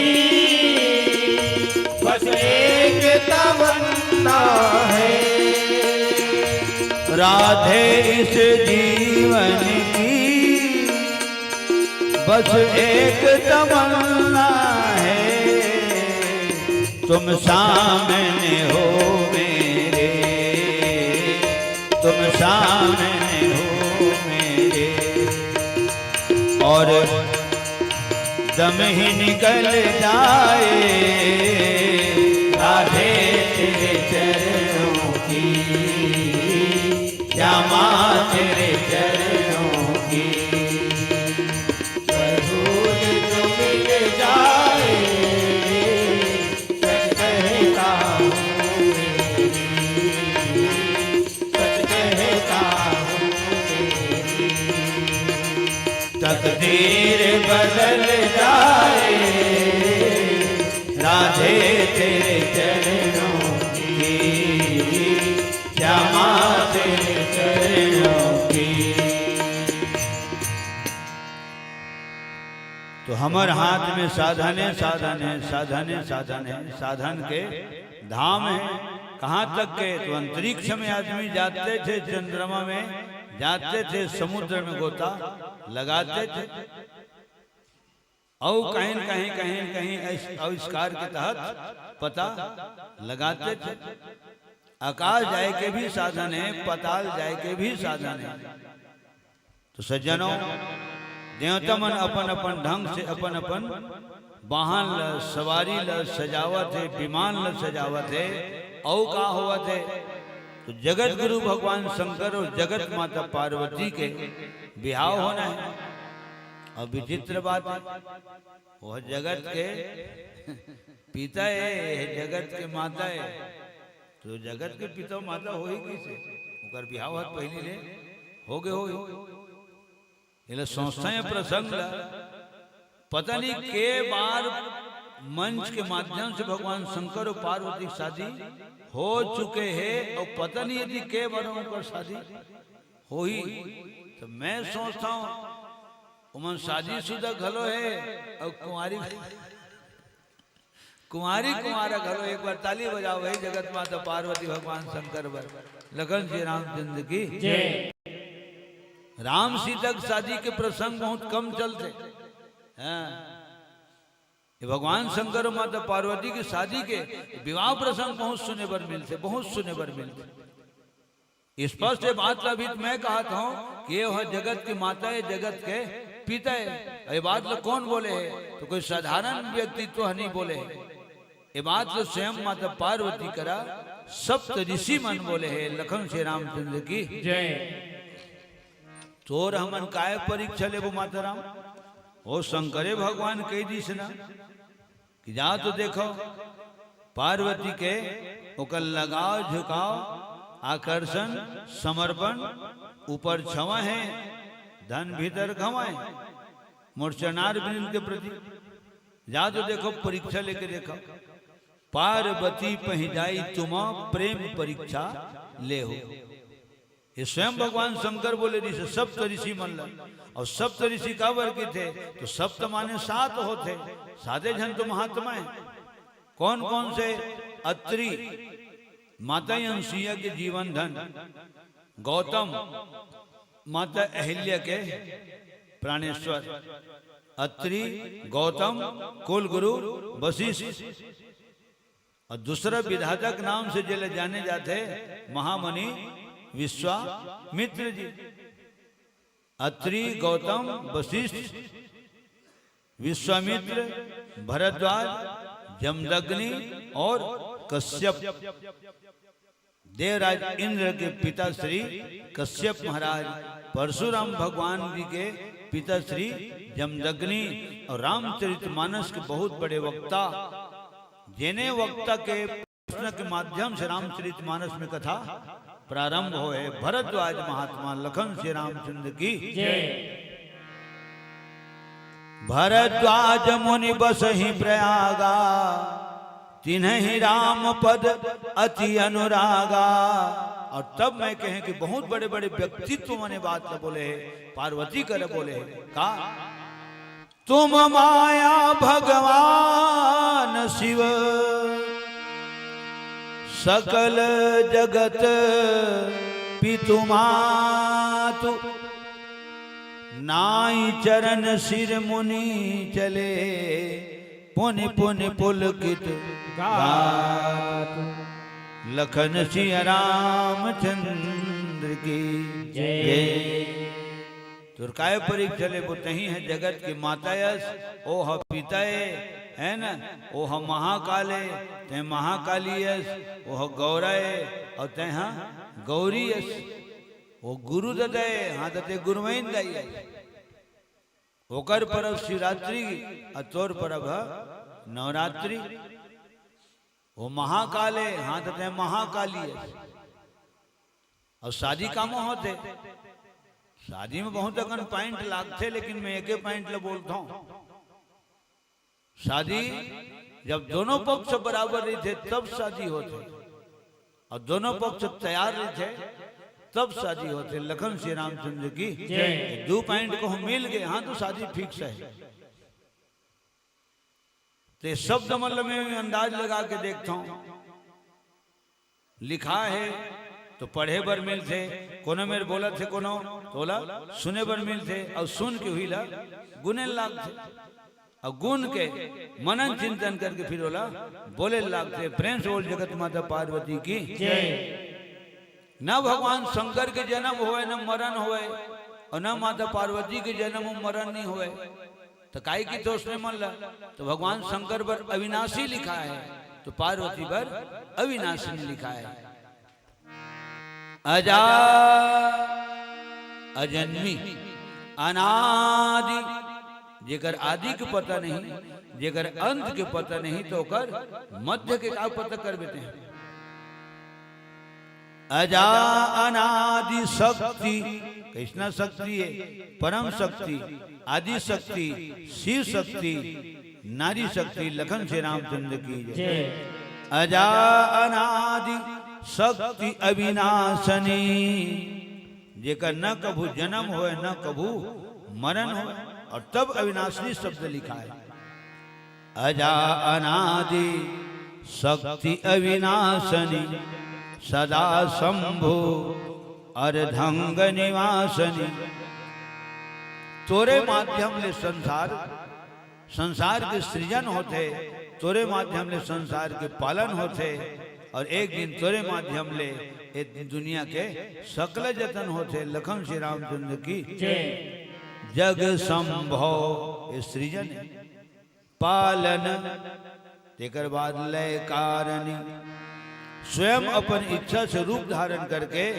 बस एक तमन्ना है, राधे इस जीवन की बस एक तमन्ना है, तुम सामने हो मेरे, तुम सामने हो मेरे, और दम ही निकल जाए राधे तेरे चरणों की, श्यामा तेरे चरणों की, जरूर जो मिल जाए सच कहता हूँ मेरी, सच कहता हूँ मेरी, तकदीर बदल जाए राधे तेरे चरणों की, श्यामा तेरे चरणों की। तो हमार हाथ में साधन है, साधन है, साधन है, साधन है, साधन के धाम है। कहाँ तक के? तो अंतरिक्ष में आदमी जाते थे, चंद्रमा में जाते थे, समुद्र में गोता लगाते थे, और कहीं कहीं कहीं कहीं आविष्कार के तहत पता लगाते थे। आकाश जाए के भी साधन है, पताल जाए के भी साधन है। तो सज्जनों, देवतमन अपन अपन ढंग से अपन अपन वाहन ल सवारी ल सजावत है, विमान ल सजावत है, और का हुआ थे तो जगत गुरु भगवान शंकर और जगत माता पार्वती के बिहाव होना है। और विचित्र बात है, वह जगत के पिता है, जगत के माता है, तो जगत के पिता माता हो ही किसे, ओकर बिहाव हाथ पहले ले हो गए हो। ये संस्थाएं प्रसंग पता नहीं के बार मंच के माध्यम से भगवान शंकर और पार्वती की शादी हो चुके हैं, और पता नहीं यदि के बार उनका शादी हो ही। तो मैं सोचता हूँ उमन शादी शुदा घलो है, और कुंवारी कुंवारी कुंवारा घलो। एक बार ताली बजाओ भाई जगत माता पार्वती भगवान शंकर बर, लखन श्री रामचंद्र की जय। राम सीता की शादी के प्रसंग बहुत कम चलते हैं, ये भगवान शंकर और माता पार्वती की शादी के विवाह प्रसंग बहुत सुने पर मिलते, बहुत सुने पर मिलते। स्पष्ट बात अभी मैं कहता हूँ कि ये वह जगत की माता है, जगत के पिता है। ये बात लोग कौन बोले है? तो कोई साधारण व्यक्तित्व नहीं बोले है। ये बात तो स्वयं माता पार्वती करा सप्त ऋषि मन बोले है, लखन श्री रामचंद्र की जय। तोर हमन काय परीक्षा ले वो माता राम हो शंकरे भगवान कह दी से ना कि जा तो देखो पार्वती के ओकर लगाव झुकाव आकर्षण समर्पण ऊपर छवा है, धन भीतर खवाए मूर्छनार बिन के प्रति। जा तो देखो परीक्षा लेके देखो, पार्वती पही जाई तुम प्रेम परीक्षा ले हो। ये स्वयं भगवान शंकर बोले ऋषि सप्त ऋषि मन ला, और सप्त ऋषि का वर्ग थे तो सप्त माने 7 होते, 7 जन तो महात्मा है। कौन कौन से? अत्रि माता अंसुईया के जीवन धन, गौतम माता अहिल्या के प्राणेश्वर, अत्रि गौतम कुल गुरु वशिष्ठ, और दूसरा विधाता के नाम से जिले जाने जाते महामणि विश्वामित्र जी। अत्रि गौतम वशिष्ठ विश्वामित्र भरद्वाज जमदग्नि और कश्यप। देवराज इंद्र के पिता श्री कश्यप महाराज परशुराम भगवान जी के पिताश्री जमदग्नि और रामचरितमानस के बहुत बड़े वक्ता, जिन्हें वक्ता के प्रश्न के माध्यम से रामचरितमानस में कथा प्रारंभ होए। भरद्वाज महात्मा लखन श्री रामचंद्र की जय। भरद्वाज मुनि बसहि प्रयागा, तिन्हि राम पद अति अनुरागा। और तब मैं कहें कि बहुत बड़े बड़े व्यक्तित्व मैंने बात न बोले, पार्वती कर बोले का तुम माया भगवान शिव, सकल जगत पितु मातु, नाई चरण सिर मुनि चले, पुनि पुनि पुलकित गात। लखन सिया रामचंद्र की जय। तुरकाय परिक चले वो तही है जगत की मातायस, ओह पिताए है न, ओह महाकाले ते महाकालीयस, ओह गौराए और ते हाँ गौरीयस, वो गुरु ददय हाँ दते गुरुमैन दाई। ओकर परब शिवरात्रि और तोर परब नवरात्रि। वो महाकाले हाँ दते महाकालीयस। और शादी कामों होते, शादी में बहुत अगन पॉइंट लागते, लेकिन मैं एक पॉइंट ले बोलता हूँ। शादी जब दोनों पक्ष बराबर रहे थे तब शादी होते, और दोनों पक्ष तैयार रहे थे तब शादी होते। लखन श्री रामचंद्र की दो पॉइंट को हम मिल गए, हाँ तो शादी फिक्स है। तो शब्द मतलब में अंदाज लगा के देखता हूँ, लिखा है तो पढ़े बर मिल थे, कोनो मेरे बोला थे, कोनो तोला सुने बर मिल थे, और सुन के हुई ला गुने लाग थे, और गुण के मनन चिंतन करके फिर बोला बोले लाग थे। प्रेम से बोल जगत माता पार्वती की जय। न भगवान शंकर के जन्म होए न मरण होए, और न माता पार्वती के जन्म मरण नहीं होए, तो काई की तो उसने मन ला। तो भगवान शंकर पर अविनाशी लिखा है, तो पार्वती पर अविनाशी लिखा है। अजा अजन्मी अनादि, जेकर आदि के पता नहीं, जेकर अंत के पता नहीं, तो कर मध्य के का पता कर देते हैं। अजा अनादि शक्ति, कृष्णा शक्ति है, परम शक्ति, आदि शक्ति, शिव शक्ति, नारी शक्ति, लखन श्री रामचंद्र की जय। अजा अनादि शक्ति अविनाशनी, जेकर न कभू जन्म होए न कभू मरण हो, और तब अविनाशी शब्द लिखा है। अजा अनादि शक्ति अविनाशनी, सदा शंभु अर्धंग निवासनी। तोरे माध्यम ले संसार के सृजन होते, तोरे माध्यम ले संसार के पालन होते, और एक दिन तोरे माध्यम ले दुनिया के सकल जतन होते। लखन श्री रामचंद्र की जय। जग संभव सृजन पालन, तेकर बाद लय कारणी, स्वयं अपन इच्छा से रूप धारण करके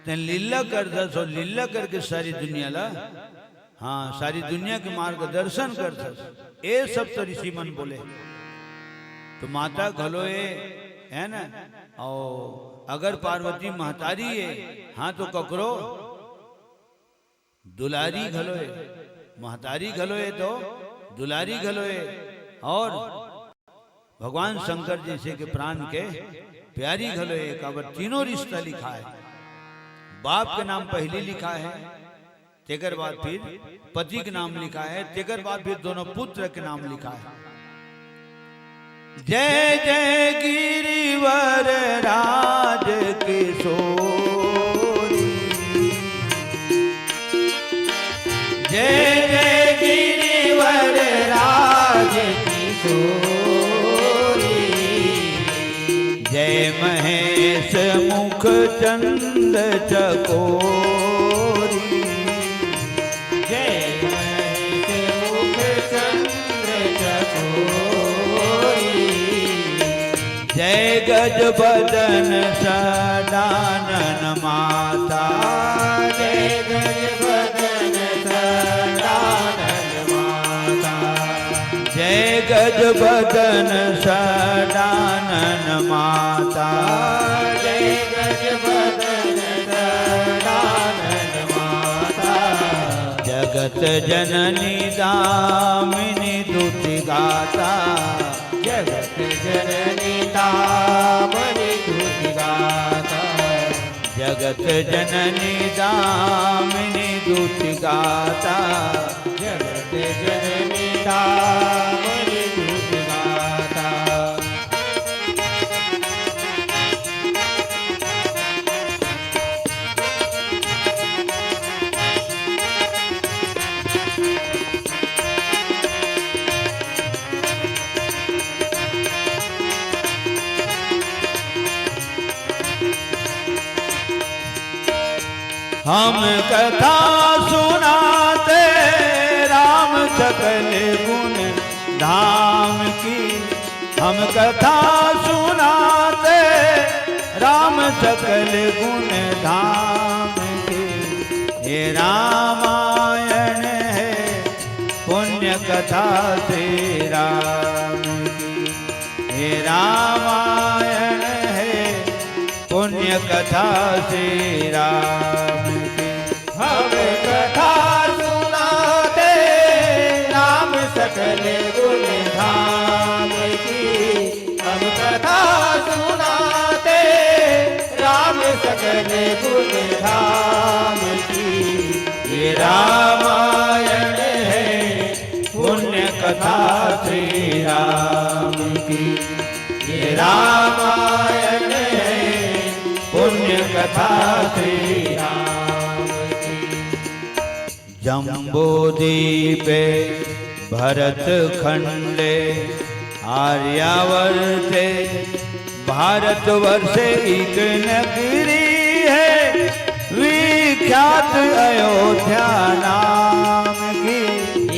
लीला कर दस, और लीला करके सारी दुनिया ला, हाँ सारी दुनिया के मार्गदर्शन कर दस। ये सब तो ऋषि मन बोले। तो माता घलोए है ना, और अगर पार्वती महतारी है, हाँ तो ककरो दुलारी घलोए, महतारी घलोए तो दुलारी घलोए, और भगवान शंकर जैसे के प्राण के प्यारी घलोए। काबर तीनों रिश्ता लिखा है। बाप के नाम पहले लिखा है, तेकर बाद फिर पति के नाम लिखा है, तेकर बाद फिर दोनों पुत्र के नाम लिखा है। जय जय गिरिवर राज किशोरी, जय जय गिरिवर राज किशोरी, जय महेश मुख चंद चकोरी, जय महेश मुख चंद्र चकोरी, जय गज बदन सदानन माता, जय गज गज बदन सदानन माता, जय गज बदन सदानन माता, जगत जननी दामिनी दुति गाता, जगत जननी दामिनी दुति गाता, जगत जननी दामिनी दुति गाता, जगत जननी दामिनी दुति गाता। हम कथा सुनाते राम सकल गुण धाम की, हम कथा सुनाते राम सकल गुण धाम की। ये रामायण है पुण्य कथा श्री राम की, ये रामायण है पुण्य कथा श्री राम की। हम कथा सुनाते राम सकल गुण धाम की, हम कथा सुनाते राम सकल गुण धाम की। ये रामायण है पुण्य कथा श्री राम की, ये रामायण है पुण्य कथा श्री राम की। जम्बूद्वीपे भरत खंडे आर्यावर्ते भारतवर्षे एक नगरी है विख्यात अयोध्या नाम की।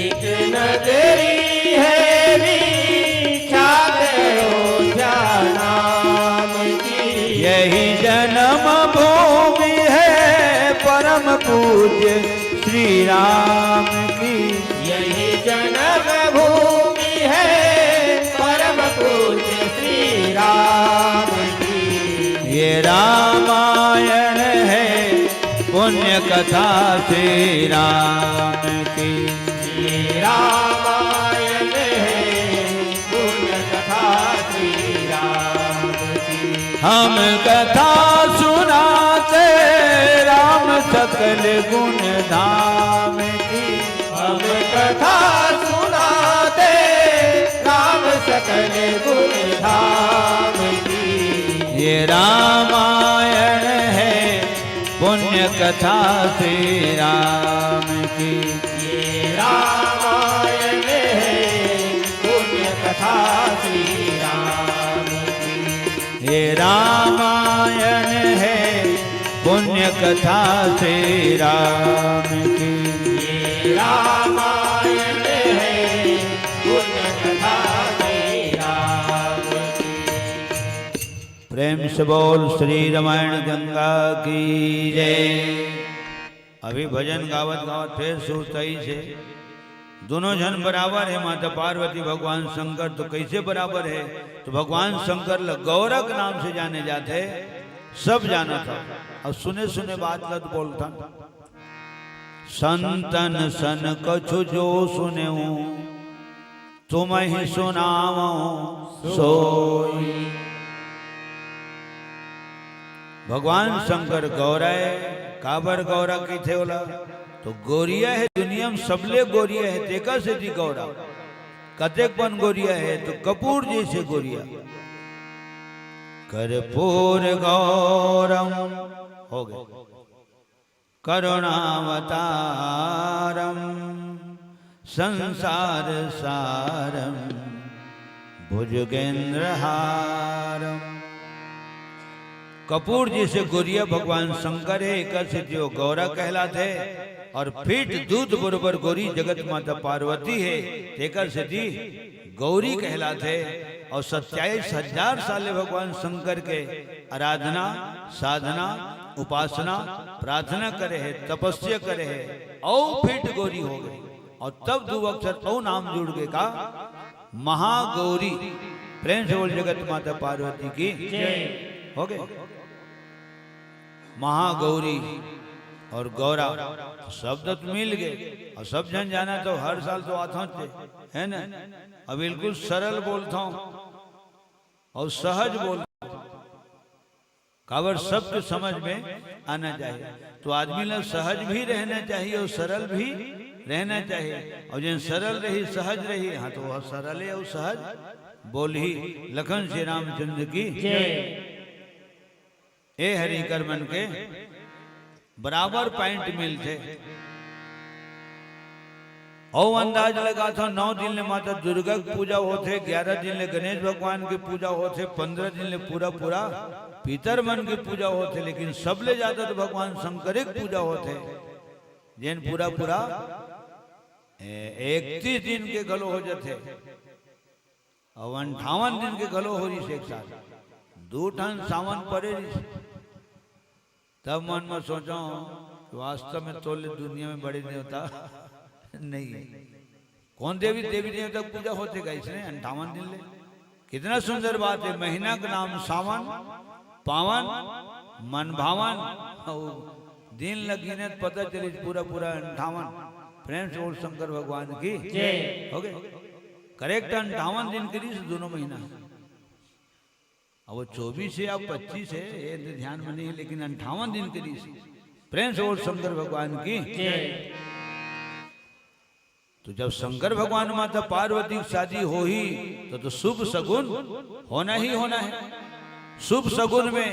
एक नगरी है विख्यात अयोध्या नाम की। यही जन्म भूमि है परम पूज्य श्री राम की। यही जन्म भूमि है परम पूज्य श्री राम की। ये रामायण है पुण्य कथा श्री राम की। ये रामायण है पुण्य कथा श्री राम की। हम कथा सुनाते राम सकल गुण धाम की। हम कथा सुनाते राम सकल गुण धाम की। ये रामायण है पुण्य कथा श्री राम की। ये रामायण है पुण्य कथा श्री राम की। ये रामायण है पुण्य कथा श्री राम की। ये रामायण है पुण्य कथा श्री राम की। प्रेम से बोल श्री रामायण गंगा की जय। अभी भजन गावत गावत फिर सुरतई से दोनों जन बराबर है। माता पार्वती भगवान शंकर तो कैसे बराबर है? तो भगवान शंकर गौरक नाम से जाने जाते, सब जाना था। और सुने सुने बात लत बोलता, संतन सन कछु जो सुने तुम ही सुनाओ सोई। भगवान शंकर गौरा है। काबर गौरा की थे बोला तो गोरिया है दुनिया में सबले गोरिया है। देखा से थी गौरा कतेक पन गोरिया है तो कपूर जैसे गोरिया। कर्पूर गौरम हो गए करुणावतारम संसार सारम भुजगेंद्र हारम। कपूर जैसे गोरिया भगवान शंकर है। एक से जो गौरा कहलाते और फिट दूध बरोबर गोरी जगत माता पार्वती है। एक से दी गौरी कहलाते और 27,000 साले भगवान शंकर के आराधना साधना उपासना प्रार्थना करे है, तपस्या करे है और फिट गोरी हो गई। और तब दो अक्षर तो नाम जुड़ गए का महागौरी। प्रेम से बोल जगत माता पार्वती की जय। हो गए। महागौरी और गौरा शब्द तो मिल गए और सब जन जाना तो हर साल तो आता थे, है ना। अब बिल्कुल सरल बोलता हूँ और सहज बोलता हूँ, काबर सबके समझ में आना चाहिए। तो आदमी लोग सहज भी रहना चाहिए और सरल भी रहना चाहिए। और जिन सरल रही सहज रही, हाँ तो वह सरल है और सहज बोल ही। लखन श्री रामचंद्र की जय। ए हरि कर मन के बराबर पॉइंट मिलते। ओ अंदाज लगा था 9 दिन ले माता दुर्गा की पूजा होते, 11 दिन ले गणेश भगवान की पूजा होते, 15 दिन ले पूरा पूरा पितर मन की पूजा होते। लेकिन सबले ज्यादा तो भगवान शंकर की पूजा होते, जिन पूरा पूरा 31 दिन के गलो हो जाते और 58 दिन के गलो हो रही से एक साथ 2 टन सावन पड़े। तब मन में सोचा वास्तव में तो दुनिया में बड़े देवता नहीं है। कौन देवी देवता पूजा होते का इसने 58 दिन ले। कितना सुंदर बात है। महीना का नाम सावन, पावन मन भावन, दिन लगी पता चले पूरा पूरा 58। प्रेम से बोल शंकर भगवान की जय। हो गए। करेक्ट 58 दिन के लिए दोनों महीना। अब वो 24 है या 25 है ये तो ध्यान में नहीं, लेकिन 58 दिन के लिए। प्रेम से बोल शंकर भगवान की जय। तो जब शंकर भगवान माता पार्वती की शादी हो ही तो शुभ सगुन होना ही होना है। शुभ सगुन में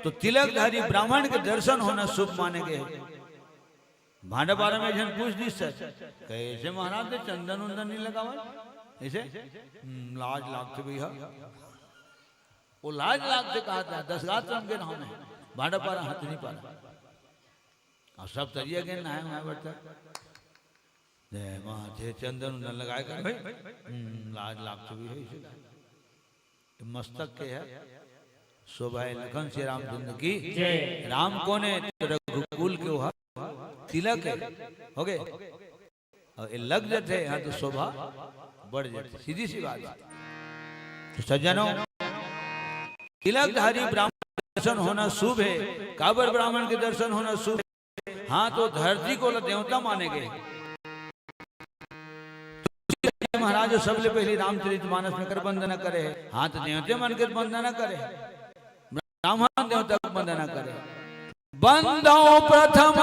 तो तिलकधारी ब्राह्मण के दर्शन होना शुभ माने गए। भांडापारा में जन पूछ दी सर कैसे महाराज ने चंदन उंदन नहीं लगावा ऐसे लाज लागते भैया। वो लाज लागते कहा था 10 गात्रम के नाम है भांडापारा हाथ नहीं पारा और सब तरिया के ना है वहां बैठा माथे चंदन उंदन लगाए कर भाई लाज लागते भी है इसे। मस्तक के है शोभा लखन श्री रामचंद्र की जय। राम कौन है? रघुकुल के वह तिलक है। हो गए और ये लग जाते हैं तो शोभा बढ़ जाती, सीधी सी बात है। तो सज्जनों तिलकधारी ब्राह्मण के दर्शन होना शुभ है। काबर ब्राह्मण के दर्शन होना शुभ है। हाँ तो धरती को देवता माने गए। महाराज सबले पहले रामचरितमानस में कर वंदना करे। हाँ तो देवते मन के वंदना करे, ब्राह्मण देवता को वंदना करे। बंदो प्रथम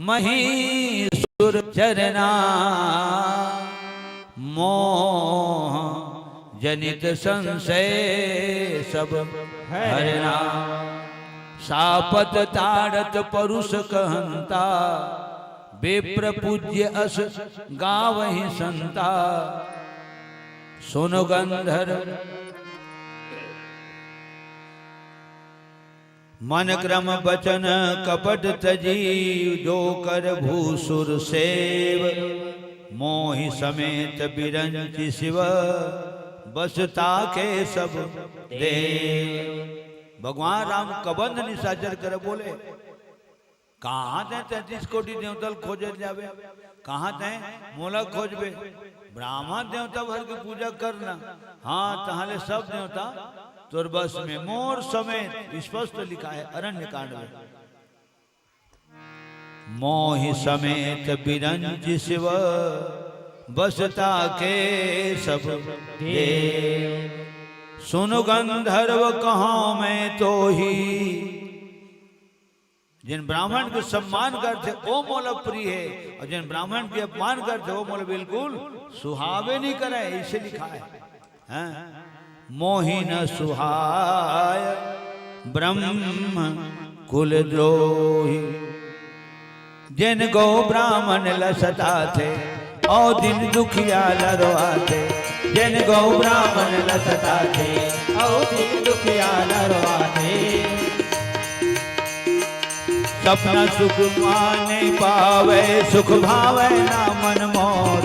महीसुर चरना मोह जनित संशय सब हरना। सापत ताड़त परुष कहंता बेप्र पूज्य अस गावहि संता। सुन गंधर्व मन क्रम बचन कपट तजीव जो कर भूसुर सेव। मोहि समेत बिरंचि शिव बसता के सब देव। भगवान राम कबंध निशाचर कर बोले कहाँ थे 33 कोटि देवता खोजे जावे, कहाँ थे मोला खोजबे। ब्राह्मण देवता भर की पूजा करना। हाँ तहाले सब देवता तोर बस में मोर समेत स्पष्ट लिखा है अरण्य कांड में। मोहि समेत बिरंज शिव बसता के सब देव। सुन गंधर्व कहाँ मैं तो ही। जिन ब्राह्मण के सम्मान करते वो मोल प्रिय है और जिन ब्राह्मण के अपमान करते वो मोल बिल्कुल सुहावे नहीं करे, इसे लिखा है। हाँ? मोहिन सुहाय ब्रह्म कुल द्रोही। जिन गो ब्राह्मण लसता थे और दिन दुखिया लरवाते। जिन गो ब्राह्मण लसता थे और दिन दुखिया लरवाते। सपना सुख माने पावे सुख भावे ना मन मोर।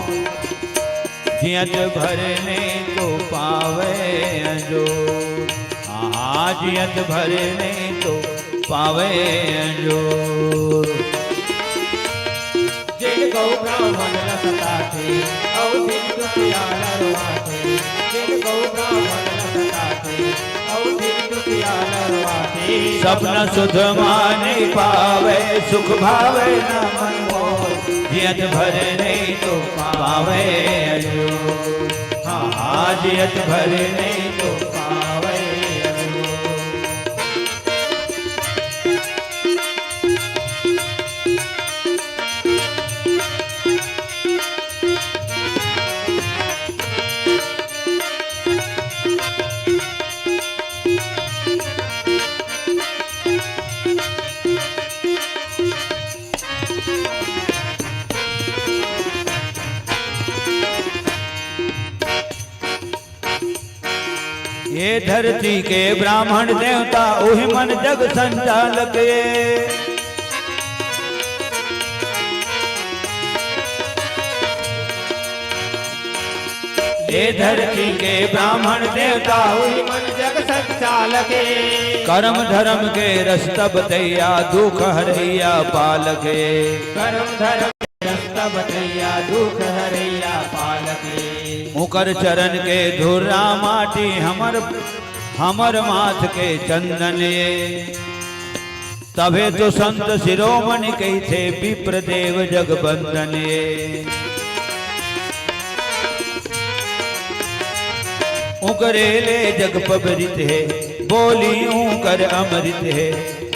जियत भरने तो पावे अंजोर। जियत भरने तो पावे अंजोर। जिन गौ ब्राह्मण लसताथे औधिक दुखिया नरवाथे जिन गौ ब्राह्मण लसताथे औधिक दुखिया नरवाथे सपन सुध माने पावे सुख भावे न मन मोर जियत भर नहीं तो पावे अजो हाँ जियत भर नहीं तो पावे अजो ये धरती के ब्राह्मण देवता उहि मन जग संचालक ये धरती के ब्राह्मण देवता उहि मन जग संचालक कर्म धर्म के रस्त बतैया दुख हरैया पालक कर्म धर्म रस्ता बतैया दुख हरैया पालके मुकर चरण के धुरा माटी हमर माथ के चंदन ये तबे तो संत शिरोमणि कही थे विप्र देव जगबंदन ये उकरेले जग पबरित है बोली ऊकर अमृत है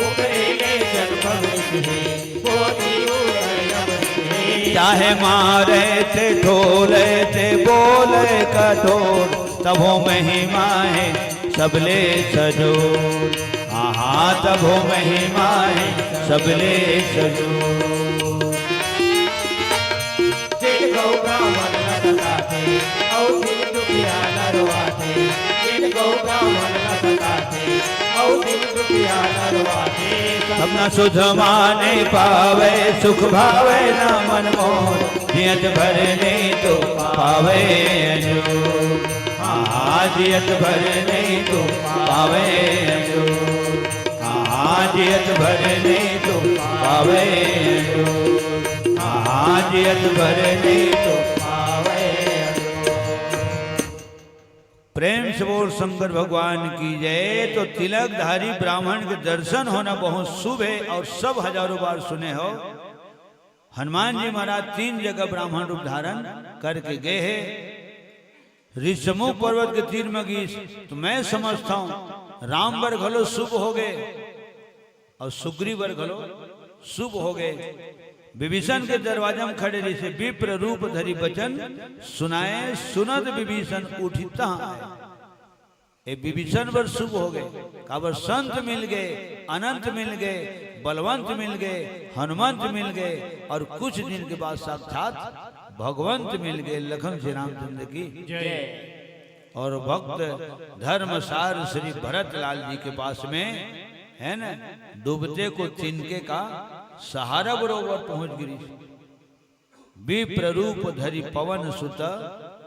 उकरेले जग पबरित है बोली ऊकर अमृत है चाहे मारे थे ढोले थे बोले कठोर तबो महिमा है सबले सजोर हाँ तबो महिमा है सबले सजोर जिन गौ ब्राह्मण लसताथे औधिक दुखिया नरवाथे जिन गौ ब्राह्मण लसताथे औधिक दुखिया नरवाथे अपना सुध माने पावे सुख भावे न मन मोर जियत भर नहीं तो पावे अजो हाँ जियत भर नहीं तो पावे अजो हाँ जियत भर नहीं तो पावे अजो हाँ जियत भर नहीं तो पावे अजो। प्रेम से बोल शंकर भगवान की जय। तो तिलकधारी ब्राह्मण के दर्शन होना बहुत शुभ है और सब हजारों बार सुने हो। हनुमान जी महाराज 3 जगह ब्राह्मण रूप धारण करके गए हैं। ऋषमुख पर्वत के तीर में गई तो मैं समझता हूं राम वर घलो शुभ हो गए और सुग्रीव वर घलो शुभ हो गए। विभीषण के दरवाजा में खड़े रही से विप्र रूप धरी वचन सुनाए सुनत विभीषण उठिता ये विभीषण वर शुभ हो गए। काबर संत मिल गए, अनंत मिल गए, बलवंत मिल गए, हनुमंत मिल गए और कुछ दिन के बाद साक्षात भगवंत मिल गए। लखन श्री रामचंद्र की जय। और भक्त धर्मसार श्री भरत लाल जी के पास में है ना डूबते को तिनके का सहारा बरोबर पहुंच गिरी। विप्र रूप धरी पवन सुत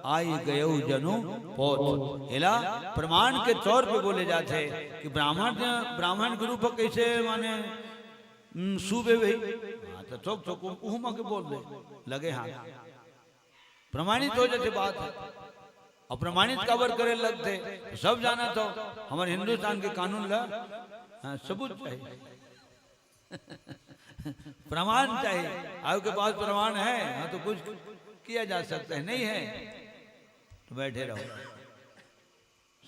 आई गयो जनु पोत। एला प्रमाण के तौर पे बोले जाते हैं कि ब्राह्मण के रूप कैसे माने सूबे भाई तो चौक उहुमा के बोल दे लगे हाथ प्रमाणित हो जाते बात है। और प्रमाणित काबर करे लगते सब जाना तो हमारे हिंदुस्तान के कानून ला सबूत चाहिए प्रमाण चाहिए। आपके पास प्रमाण है हाँ तो कुछ किया जा सकता है, नहीं है तो बैठे रहो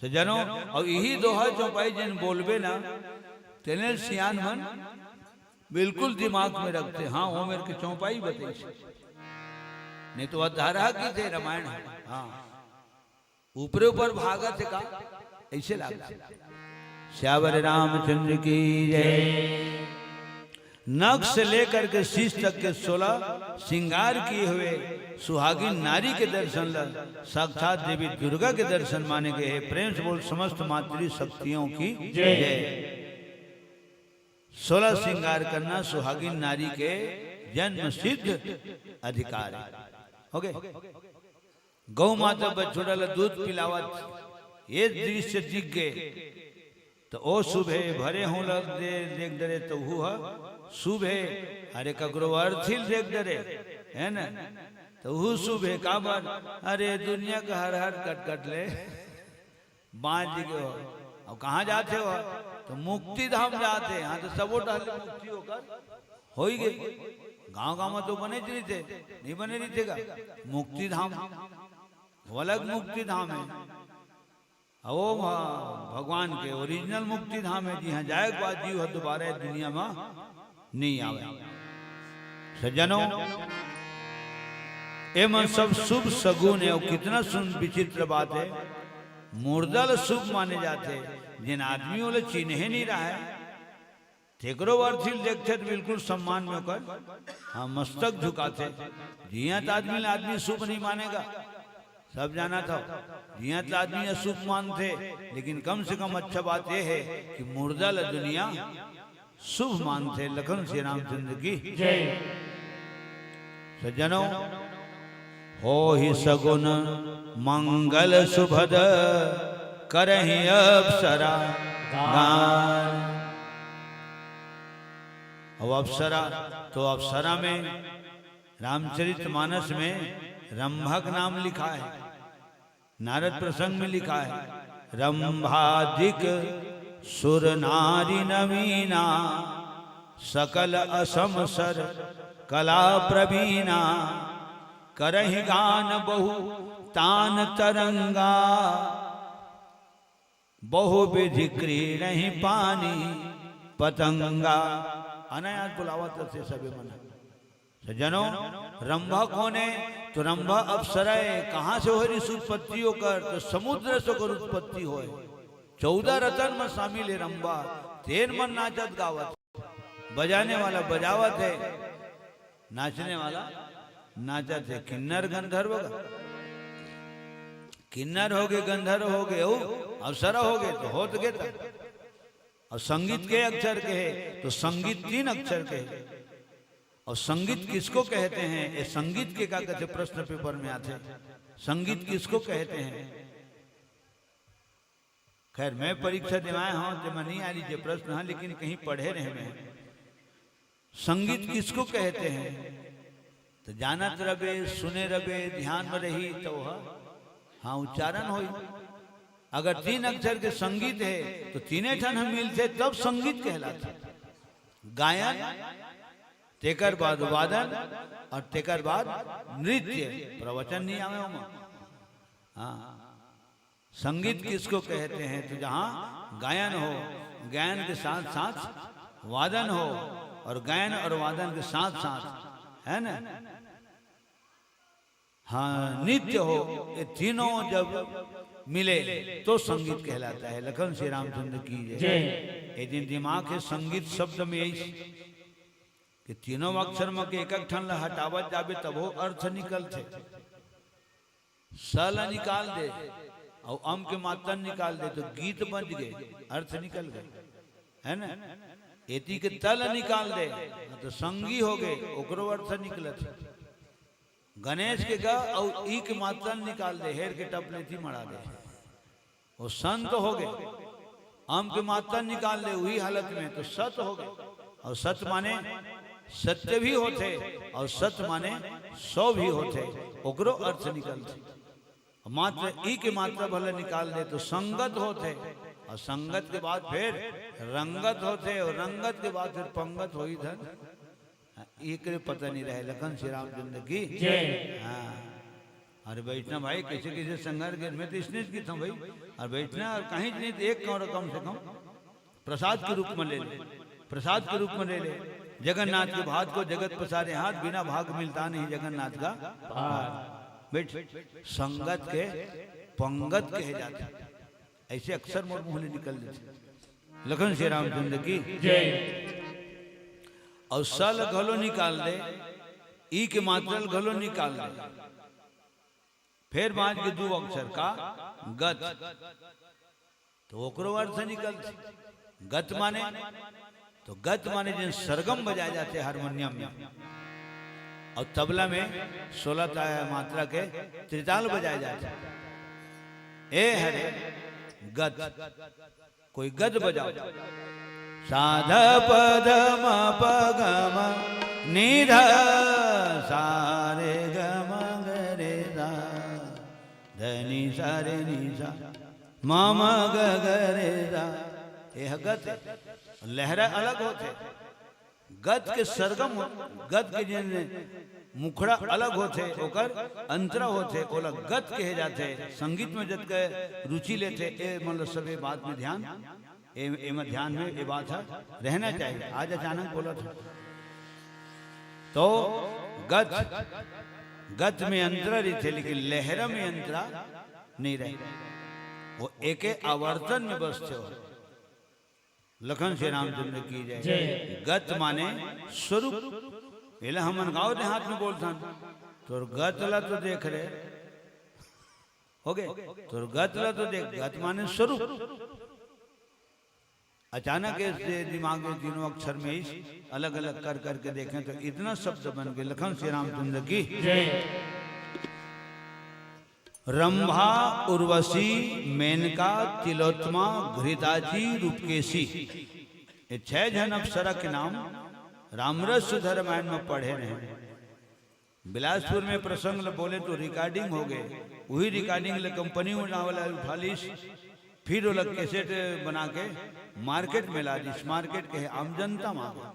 सजनों। और यही दोहा चौपाई जिन बोलबे ना तेने सियान मन बिल्कुल दिमाग में रखते हाँ वो मेरे के चौपाई बताई नहीं तो अधारा की थे रामायण हाँ ऊपर ऊपर भागत का ऐसे लगता। श्यावर रामचंद्र की जय। नख से लेकर के शीश तक के 16 श्रृंगार किए हुए सुहागिन नारी के दर्शन ला साक्षात देवी दुर्गा के दर्शन माने गए हैं। प्रेम से बोल समस्त मातृ शक्तियों की जय। 16 श्रृंगार करना सुहागिन नारी के जन्म सिद्ध अधिकार है। ओके गौ माता बछड़ा दूध पिलावत ये दृश्य दिख गए तो ओ सुबह भरे हों लग देख डरे तो हुआ सुबह अरे ककरो अर्थिल देख डरे है ना। तो वो सुबह का बार अरे दुनिया का हर हर कट कट ले बांध के हो। अब कहाँ जाते हो? तो मुक्ति धाम जाते हैं। हाँ तो सबो टहले मुक्ति होकर हो ही गई। गांव गांव में तो बने नहीं थे, नहीं बने नहीं थे का मुक्ति धाम, वो अलग मुक्ति धाम है। वो भगवान के ओरिजिनल मुक्ति धाम है। जी हाँ, जाए के बाद जीव दोबारा दुनिया में नहीं आवे। सज्जनों, एवं सब शुभ सगुन है। और कितना सुन विचित्र बात है, मुर्दल शुभ माने जाते। जिन आदमियों ले चिन्ह नहीं रहा है, ठेकरो अर्थी देखते तो बिल्कुल सम्मान में होकर हाँ मस्तक झुकाते। जियात आदमी आदमी शुभ नहीं मानेगा, सब जाना था। जियात आदमी अशुभ मानते, लेकिन कम से कम अच्छा बात यह है कि मुर्दल दुनिया शुभ मानते। लखन श्री रामचंद्र की जय। सज्जनों, हो ही सगुन मंगल सुभद करहि अप्सरा गान। अब अप्सरा तो अप्सरा में रामचरितमानस में रंभक नाम लिखा है, नारद प्रसंग में लिखा है रंभादिक सुर नारी नवीना सकल असम सर कला प्रवीणा करहि गान बहु तान तरंगा बहु विधि क्रीडहि पानी पतंगा। अनायास बुलावत से सभी मना। सज्जनों, रंभा कौन है? तो रंभा अप्सरा है। कहाँ से हो इस उत्पत्ति होकर? तो समुद्र से कर उत्पत्ति हो। 14 रतन में शामिल है रंभा। 13 मन नाचत गावत, बजाने वाला बजावत है, नाचने वाला नाचत है। किन्नर गंधर्व, किन्नर हो गए, गंधर्व हो गए, अप्सरा हो गए तो हो तो गए। और संगीत के अक्षर के है तो संगीत 3 अक्षर के है। और संगीत किसको कहते हैं? ये संगीत के क्या कहते? प्रश्न पेपर में आते। संगीत किसको कहते हैं? खैर मैं परीक्षा दिवाए हूं तो मैं नहीं आ लीजिए प्रश्न, हाँ लेकिन कहीं पढ़े रहे मैं। संगीत किसको कहते हैं? तो जानत रबे, सुने रबे, ध्यान में रही तो हाँ उच्चारण हो। अगर 3 अक्षर के संगीत है तो 3 ठन हम मिलते तब संगीत कहलाते। गायन, तेकर बाद वादन और तेकर बाद नृत्य। प्रवचन नहीं आवे होगा। हाँ, संगीत किसको कहते हैं? तो जहाँ गायन हो, गायन के साथ साथ वादन हो, और गायन और वादन के साथ साथ है ना हाँ नृत्य हो, ये तीनों जब मिले तो संगीत कहलाता है। लखन श्री रामचंद्र की जय। ये दिन दिमाग है संगीत शब्द में यही कि तीनों अक्षर में के एक ठन हटावत जाबे तब वो अर्थ निकलते। सल निकाल दे और अम के मातन निकाल दे तो गीत बन गए, अर्थ निकल गए, है ना। एती के तल निकाल दे तो संगी हो गए, ओकरो अर्थ निकलत। गणेश के ग और ई के मातन निकाल दे, हेर के टपलेती मरा दे, वो संत हो गए। अम के मातन निकाल दे वही हालत में तो सत हो गए। और सत माने सत्य भी होते और सत माने 100 भी होते, ओकरो अर्थ निकलते। मात्र ई के मात्रा भले निकाल दे तो संगत होते, और संगत के बाद फिर रंगत होते, और रंगत के बाद फिर पंगत हो धन। एक पता नहीं रहे। लखन श्री रामचंद्र की हाँ। अरे बैठना भाई, किसी किसी संघर्ष में तो इसने की था भाई, और बैठना और कहीं नहीं तो एक कौर कम से कम प्रसाद के रूप में ले ले, प्रसाद के रूप में ले ले। जगन्नाथ के भात को जगत पसारे हाथ, बिना भाग मिलता नहीं जगन्नाथ का बैठ। संगत के पंगत कहे जाते, ऐसे अक्सर मोर मुंह निकल देते। लखन श्री रामचंद्र की जय। और सल घलो निकाल दे, ई के मात्रल घलो निकाल दे, फिर बाज के 2 अक्षर का गत तो ओकरो अर्थ निकलते। गत माने तो गत माने जिन सरगम बजाए जाते हारमोनियम में, और तबला में 16 मात्रा के त्रिताल बजाए जाते। ए हरे गत, कोई गद बजाओ। साध पद म प ग म निध सारे गम गरे दा धनी सारे निशा मम गरे दा। यह गत लहरा अलग होते, गत के सरगम गत के जिन मुखड़ा अलग होते ओकर अंतरा होते ओला गत कहे जाते। संगीत में जत के रुचि लेते ए मतलब सब ये बात में ध्यान ए में ध्यान में ये बात है रहना चाहिए। आज अचानक बोला था तो गत में अंतरा रही थे लेकिन लहरा में अंतरा नहीं रहे, वो एक आवर्तन में बसते हो। लखन श्री रामचंद्र की जय। गत माने स्वरूप, पहले हम गाँव देहात में बोलता तो गतला तो देख रहे हो गए, तो गतला तो देख, गत माने स्वरूप। अचानक ऐसे दिमाग में तीनों अक्षर में ही अलग अलग कर करके देखें तो इतना शब्द बन गए। लखन श्री रामचंद्र की रंभा उर्वशी मेनका तिलोत्तमा घृताची रूपकेशी, ये 6 जन अप्सरा के नाम रामरस सुधर रामायण में पढ़े रहे। बिलासपुर में प्रसंग बोले तो रिकॉर्डिंग हो गए, वही रिकॉर्डिंग ले कंपनी वाला उठा ली, फिर वो लोग कैसेट बना के मार्केट में ला दी। मार्केट के आम जनता मांगे,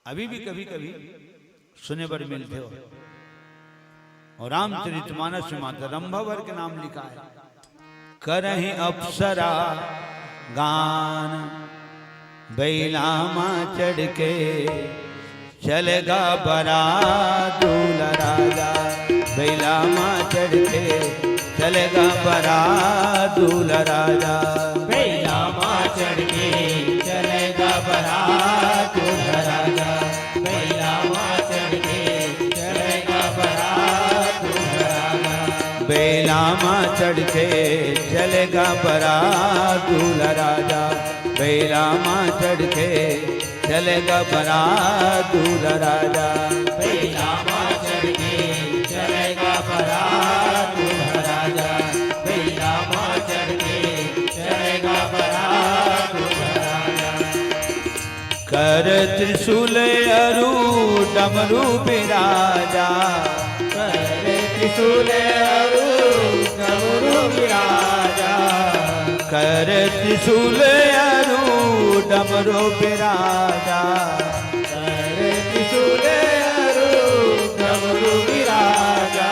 अभी भी कभी कभी सुने पर मिलते हो। और रामचरितमानस में माता रंभावर के नाम लिखा है, करहि अप्सरा गान बैलामा चढ़ के चलेगा बरा दूल्हा राजा, बैलामा चढ़ के चलेगा बरा दूल्हा राजा, बैलामा चढ़ के चलेगा बरा दूल्हा राजा, बैलामा चढ़ के चलेगा बरा दूल्हा राजा, बैलामा चढ़ के चलेगा बरा दूल्हा राजा, बैलामा चढ़ के चलेगा बरा दूल्हा राजा, बैलामा चढ़ के चलेगा बरा दूल्हा राजा, बैलामा चढ़ के चलेगा बरा दूल्हा राजा। कर त्रिशूल अरु डमरू बिराजा, कर त्रिशूल अरु डमरू बिराजा, कर त्रिशूल अरु डमरू बिराजा, कर त्रिशूल अरु डमरू बिराजा,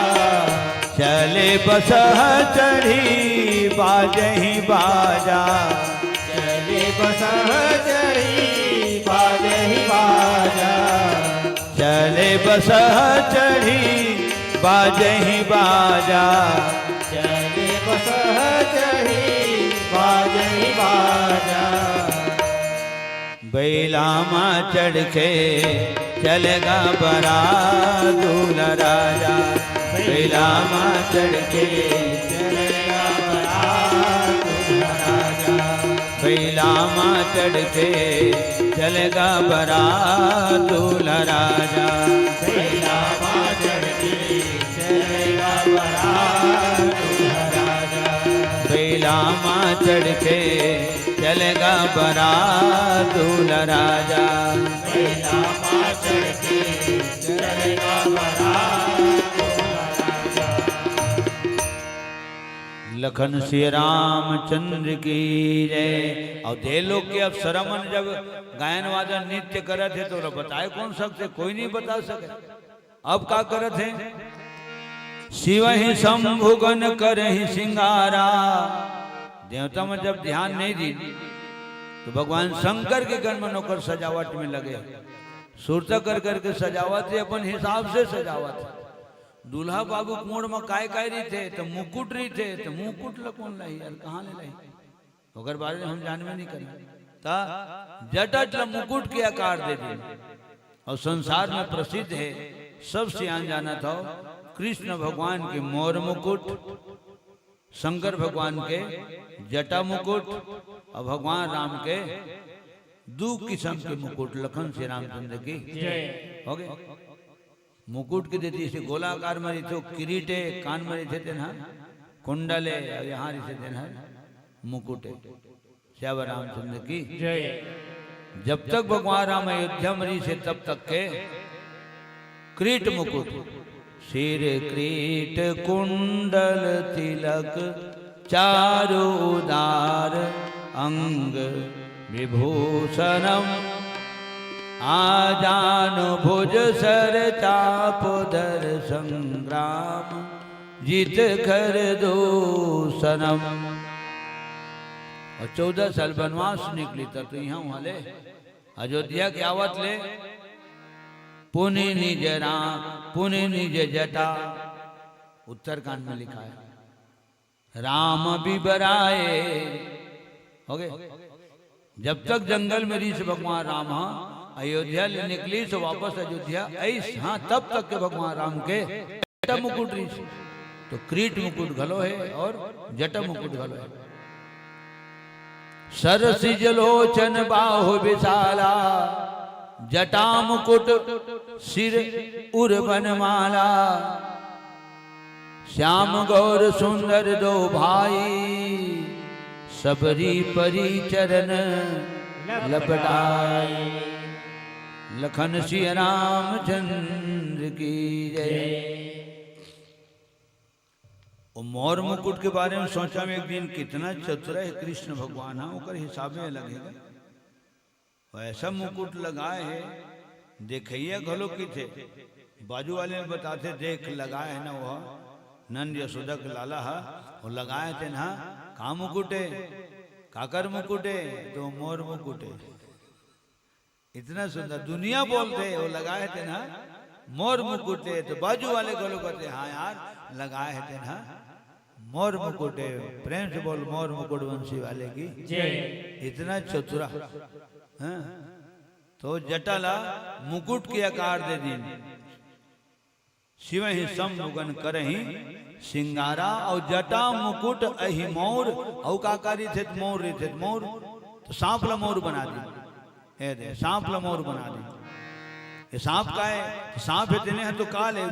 चले बसह चढ़ी बाजही बाजा, चले बसह चढ़ी बाजही बाजा, चले बसह चढ़ी बाजही बाजा, चले बसह चढ़ी बाजही बाजा, बैलामा चढ़ के चलेगा बरा दूल्हा राजा, बैलामा चढ़ के चलेगा बरा दूल्हा राजा, बैलामा चढ़ के चलेगा बरा दूल्हा राजा, बैलामा चढ़ के चलेगा बरा दूल्हा राजा, बैलामा चढ़ के चलेगा बरा दूल्हा राजा, बैलामा चढ़ के चलेगा बरा दूल्हा राजा। लखन श्री रामचंद्र की जय। और दे लोग के अब सरमन जब गायन वादन नृत्य करे थे तो बताए कौन सकते, कोई नहीं बता सके। अब का करे थे, शिव ही शंभुगन करहि सिंगारा। देवता में जब ध्यान नहीं दी तो भगवान शंकर के गण में नौकर सजावट में लगे, सुरता कर करके सजावट है, अपन हिसाब से सजावट है। दूल्हा बाबू कुंवर में काय रही थे तो मुकुट रही थे, तो मुकुट लकोन लाई यार, कहाँ ले लाई अगर बारे में हम जानवे नहीं करें ता जटट मुकुट के आकार दे दिए। और संसार में प्रसिद्ध है, सबसे आन जाना था कृष्ण भगवान के मोर मुकुट, शंकर भगवान के जटा मुकुट और भगवान राम के 2 किस्म के मुकुट। लखन श्री रामचंद्र की हो गए। मुकुट की देती से गोलाकार में रही थे, किरीटे कान में रही थे ना, कुंडले यहाँ रही थे ना, मुकुट श्याम रामचंद्र की जय। जब तक भगवान राम अयोध्या में रही से तब तक के क्रीट मुकुट, सिर क्रीट कुंडल तिलक, चारु उदार अंग विभूषणम, आजानु भुज सर चाप दर संग्राम, जीत कर दूषणम। और 14 साल वनवास निकली तब तो यहाँ वाले अयोध्या के आवत ले पुनि निज राम पुनि निज जटा, उत्तरकांड में लिखा है राम बिबराए। हो गए जब तक जंगल में ऋषि भगवान राम अयोध्या ले निकली तो वापस अयोध्या ऐस हाँ तब तक के भगवान राम के जटा मुकुट ऋषि तो क्रीट मुकुट घलो है और जटा मुकुट घलो है। सरसिज लोचन बाहु विशाला, जटा मुकुट सिर उर बनमाला, श्याम गौर सुंदर दो भाई, सबरी परी चरण लपटाई। लखन सिंह रामचंद्र की जय। और मोर मुकुट के बारे में सोचा में एक दिन कितना चतुर है कृष्ण भगवान है ओकर हिसाब में लगेगा। ऐसा मुकुट लगाए है देखिए घलो की थे बाजू वाले में बताते देख लगाए है ना वह नंद यशोदा के लाला है वो लगाए थे ना का मुकुटे काकर मुकुटे तो मोर मुकुटे। इतना सुंदर दुनिया बोलते वो लगाए थे ना मोर मुकुटे तो बाजू वाले को लोग कहते हाँ यार लगाए थे ना मोर मुकुटे। प्रेम से बोल मोर मुकुट वंशी वाले की जय। इतना चतुरा हाँ? तो जटाला मुकुट के आकार दे दी शिव ही समुगन करही सिंगारा और जटा मुकुट अहि मोर औ काकारी थे मोर रे थे मोर तो सांप ला मोर बना दी है सांप ला मोर बना दी। ये सांप का है सांप इतने हैं तो काल है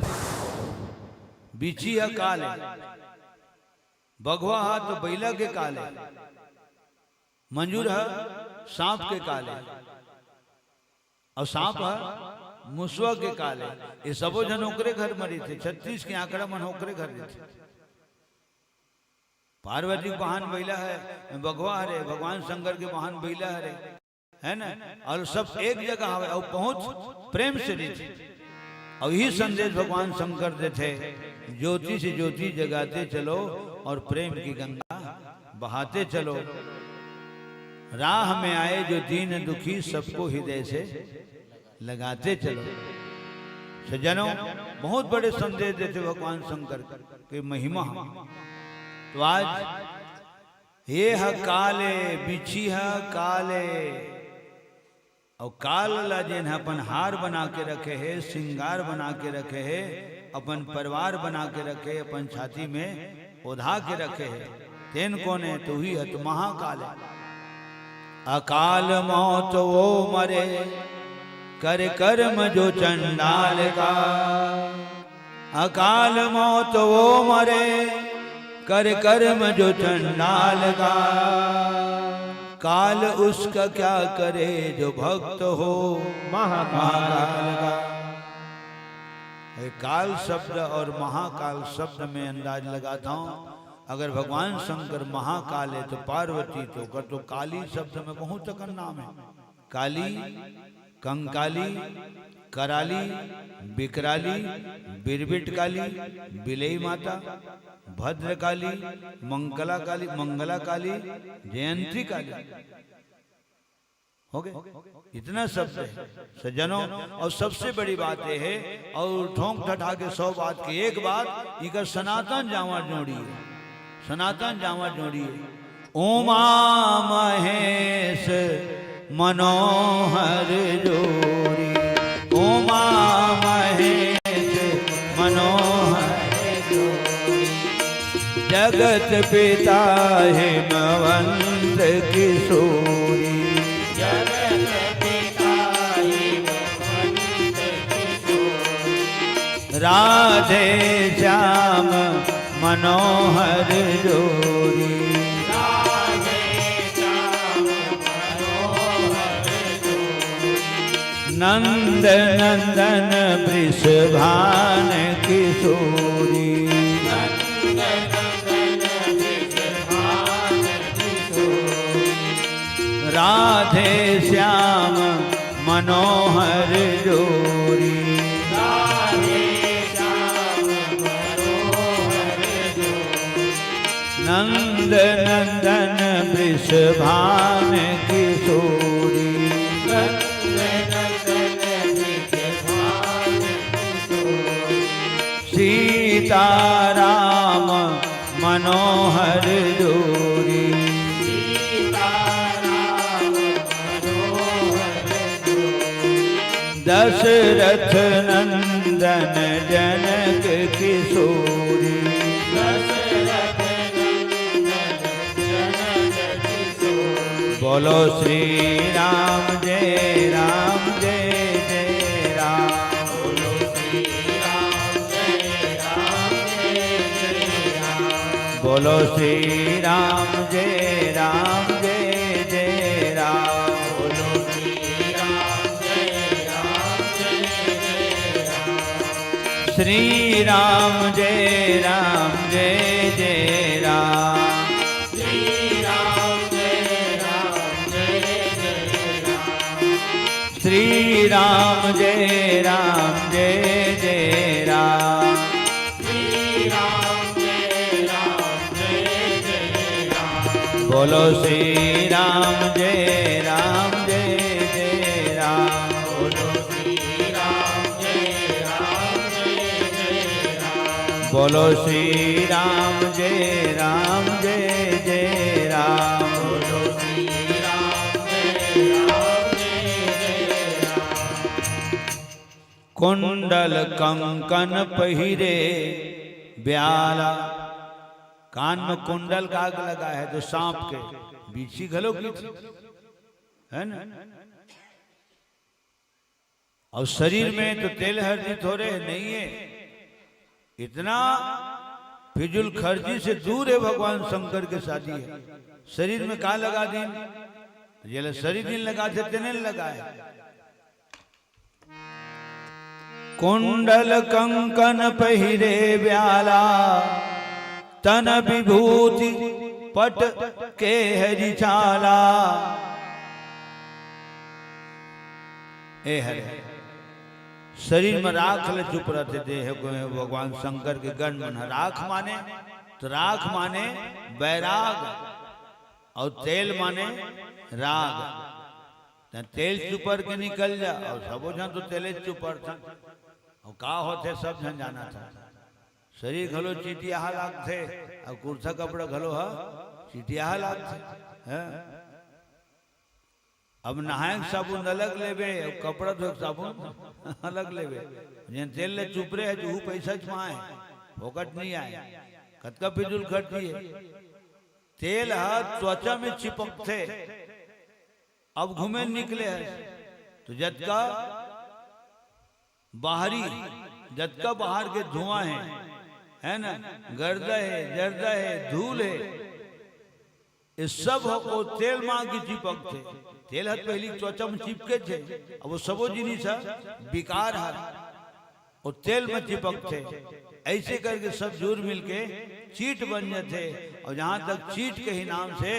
बिछी है काल है बघवा है तो बैला के काल है मंजूर है सांप के काल है और सांप है मुसवा के काल है। ये सबो जन ओकरे घर मरी थे 36 के आंकड़ा मन ओकरे घर थे। पार्वती बहन बैला है बघवा हरे भगवान शंकर के बहन बैला हरे है ना और सब एक जगह आवे और पहुंच प्रेम से दी थी। और यही संदेश भगवान शंकर दे थे ज्योति से ज्योति जगाते चलो और प्रेम की गंगा बहाते चलो। राह में आए जो दीन दुखी सबको हृदय से लगाते चलो। सज्जनों बहुत बड़े संदेश देते भगवान शंकर के महिमा। तो आज ये है काले बिछी है काले और काल ला जिन अपन हार बना के रखे है श्रृंगार बना के रखे है अपन परिवार बना के रखे अपन छाती में ओढ़ा के रखे है तेन कोने तो ही है तो महाकाल है। अकाल मौत वो मरे कर कर्म जो चंडाल का। अकाल मौत वो मरे कर कर्म जो चंडाल का। काल उसका क्या करे जो भक्त हो महाकाल का। काल शब्द और महाकाल शब्द में अंदाज लगाता हूं अगर भगवान शंकर महाकाल है तो पार्वती तो कर तो काली शब्द में बहुत तक नाम है। काली कंकाली कराली बिकराली बिरबिट काली बिलई माता भद्रकाली मंगला काली जयंती काली हो गए। इतना शब्द है सज्जनों। और सबसे बड़ी बात यह है और ठोंक ठठा के 100 बात की एक बात इनका सनातन जावा जोड़ी है सनातन जावा जोड़ी है। उमा महेश मनोहर जोड़ी उमा महेश मनोहर जोड़ी जगत पिता हिमवंत किशोरी जगत पिता हिमवंत किशोरी राधे श्याम मनोहर जोड़ी नंद नंदन वृषभान किशोरी राधे श्याम मनोहर जोरी नंद नंदन वृषभान किशोरी सीताराम मनोहर जोरी दशरथ नंदन जनक किशोरी बोलो श्री राम जय राम जय जय राम बोलो श्री राम जय राम जय जय राम बोलो श्री राम जय राम जय जय राम बोलो श्री राम जय राम जय जय राम श्री राम जय राम जय जय राम श्री राम जय राम जय जय राम श्री राम जय राम जय जय राम बोलो श्री राम जय राम जय जय राम बोलो श्री राम जय राम जय जय राम बोलो श्री राम जय राम जय जय राम बोलो श्री राम जय राम कुंडल कंकन पहिरे ब्याला कान में कुंडल काग लगा है तो सांप के बीछी घलो की थी है ना और शरीर में तो तेल हल्दी थोड़े नहीं है इतना फिजुल खर्ची से दूर है भगवान शंकर के शादी है शरीर में का लगा दिन ये शरीर नहीं लगा थे नहीं लगा है कुंडल कंकन पहिरे ब्याला तन विभूति पट के हरि चाला ए हरे शरीर में राख ले चुप रहते देह को भगवान शंकर के गण मन राख माने तो राख माने बैराग और तेल माने राग तेल चुपर के निकल जा और सबो जन तो तेले चुपर था और का होते सब जन जाना था शरीर घलो चीटिया लाग थे और कुर्ता कपड़ा घलो हा चीटिया लाग थे अब नहायक साबुन अलग लेबे और कपड़ा धोक साबुन अलग लेबे जन तेल ले चुपरे है जो पैसा छमाए फोकट नहीं आए कतका फिजूल खर्ची है तेल हा त्वचा में चिपक थे अब घूमे निकले है तो जद का बाहरी जद का बाहर के धुआं है ना गर्दा है जर्दा है धूल है इस सब को तेल मां की चिपक थे तेल हथ पहली त्वचा में चिपके थे अब वो सबो जिनिस बिकार है और तेल में चिपक थे ऐसे करके सब जोर मिलके चीट बन जाते और जहां तक चीट के ही नाम से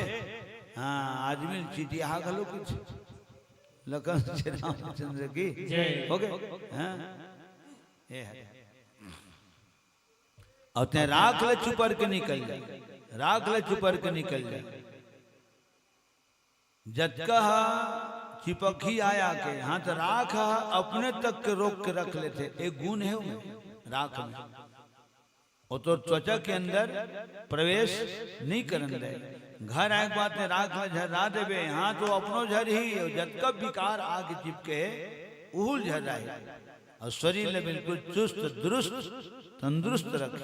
हाँ आदमी चीटिया घलो कुछ लखन श्री रामचंद्र की हो गए हाँ और ते राख ले चुपर के निकल जाए राख ले चुपर के निकल जाए जतका चिपक ही आया के हाँ तो राख अपने तक के रोक के रख लेते एक गुण है राख में वो तो त्वचा के अंदर प्रवेश नहीं करने दे घर आए बात ने राख में झर्रा देवे हाँ तो अपनो झर ही जब कब विकार आगे चिपके उहुल झर रहे और शरीर ने बिल्कुल चुस्त दुरुस्त तंदुरुस्त रख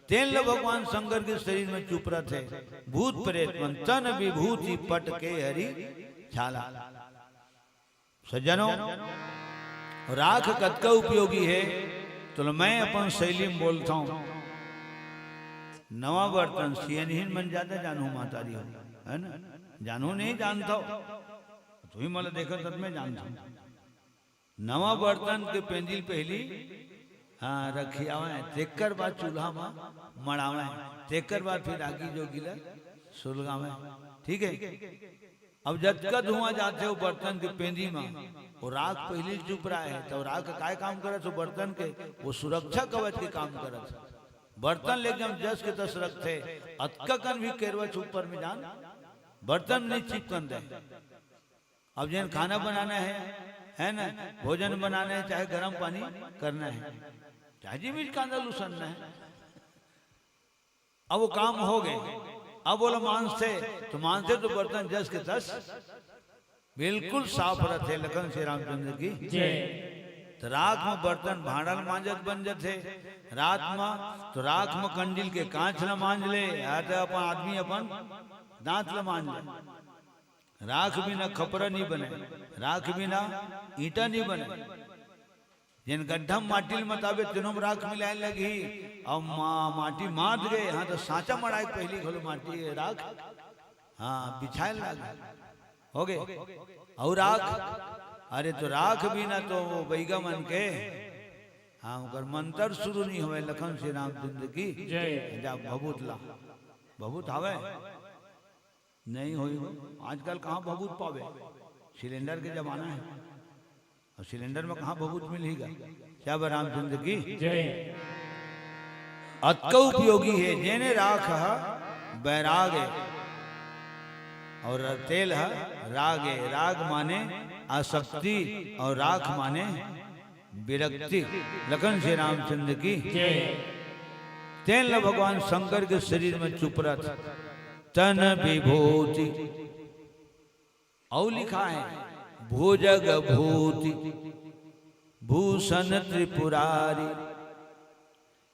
तेल भगवान शंकर के शरीर में चुप रहे भूत प्रेत मन तन विभूति पट के हरि छाला सज्जनों राख कद का उपयोगी है तो मैं अपन शैली में बोलता हूं नवा बर्तन सियनहीन बन जाता जानू मातारी है ना जानू नहीं जानता तो ही मतलब देखो तब मैं जानता हूं नवा बर्तन के पेंजिल पहली हाँ रखी आवे तेकर बाद चूल्हा में मड़ावे तेकर बाद फिर आगी जो गिला सुलगावे ठीक है। अब जब का धुआं जाते हो बर्तन के पेंदी में वो राख पहले चुप रहा है तो राख काय काम करत हो बर्तन के वो सुरक्षा कवच के काम करत बर्तन लेकिन जस के तस रखते अतका कन भी केरवा ऊपर में जान बर्तन नहीं चिपकन दे। अब जिन खाना बनाना है ना भोजन बनाना है चाहे गर्म पानी करना है चाहे भी कांदा लुसनना है अब वो काम हो गए। अब बोला मांस थे तो मांस थे तो बर्तन जस के तस बिल्कुल साफ रहते लखन श्री रामचंद्र की तो राख में बर्तन भाड़ल मांजत बन जाते रात में तो राख में कंडिल के कांच न मांज ले या तो अपन आदमी अपन दांत ल मांज ले। राख बिना खपरा नहीं बने राख बिना ईटा नहीं बने जिन गड्ढा माटी मताबे तीनों राख मिलाए लगी अब माटी मात गए हाँ तो सांचा मड़ाई पहली खोलो माटी राख हाँ बिछाए लगे हो गए और राख अरे तो राख भी ना तो वो बैगा मन के हाँ उनकर मंत्र शुरू नहीं हुए लखन श्री रामचंद्र की जा भभूत ला भभूत आवे नहीं हुई आजकल कहाँ भभूत पावे सिलेंडर के जमाना है और सिलेंडर में कहाँ भभूत मिलेगा क्या रामचंद्र की अतका उपयोगी है जेने राख बैराग और तेल है राग है राग माने आसक्ति और राख माने विरक्ति। लखन श्री रामचंद्र की तेल भगवान शंकर के शरीर में चुपरत तन विभूति और लिखा है भुजग भूति भूषण त्रिपुरारी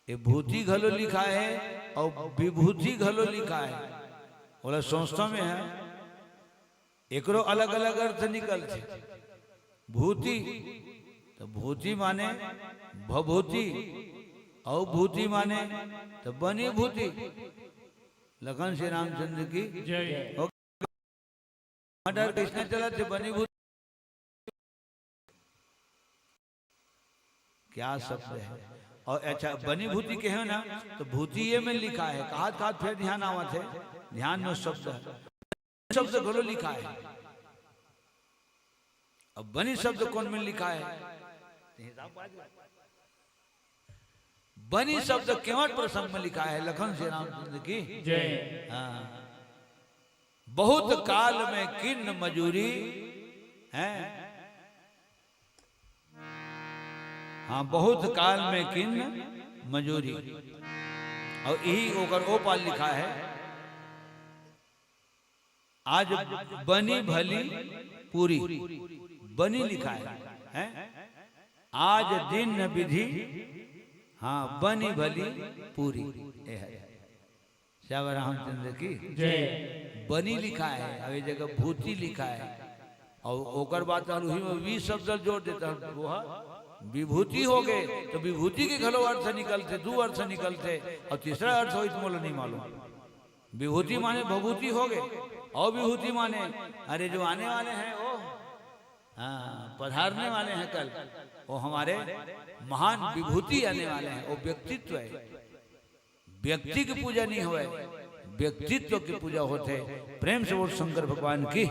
ये भूति घलो लिखा है और विभूति घलो लिखा है बोला संस्था में है एकरो अलग अलग अर्थ निकलते भूति तो भूति माने भभूति और भूति माने तो बनी भूति। लखन श्री रामचंद्र की डर किसने चला थे बनी भूति क्या शब्द है और अच्छा बनी भूति के है ना तो भूति ये में लिखा है कहा कहा फिर ध्यान आवा थे ध्यान में शब्द है शब्द घलो लिखा है। अब बनी शब्द कौन में लिखा है बनी शब्द केवट प्रसंग में लिखा है लखन श्री रामचंद्र की हाँ बहुत काल में किन्न मजूरी है हाँ बहुत काल में किन्न मजूरी और यही ओकर ओपाल लिखा है आज बनी भली पूरी बनी लिखा है आज दिन विधि हाँ बनी भली पूरी श्याम रामचंद्र की बनी लिखा है अब ये जगह भूति लिखा है और ओकर बात वी शब्द जोड़ देता वो विभूति हो गए तो विभूति के घलो अर्थ निकलते दो अर्थ निकलते और तीसरा अर्थ हो तो मोला नहीं मालूम। विभूति माने भभूति हो गए और विभूति माने अरे जो आने वाले हैं वो हाँ पधारने वाले हैं कल वो हमारे महान विभूति आने वाले हैं वो व्यक्तित्व है व्यक्ति की पूजा नहीं हुए व्यक्तित्व की पूजा होते प्रेम से बोल शंकर भगवान की।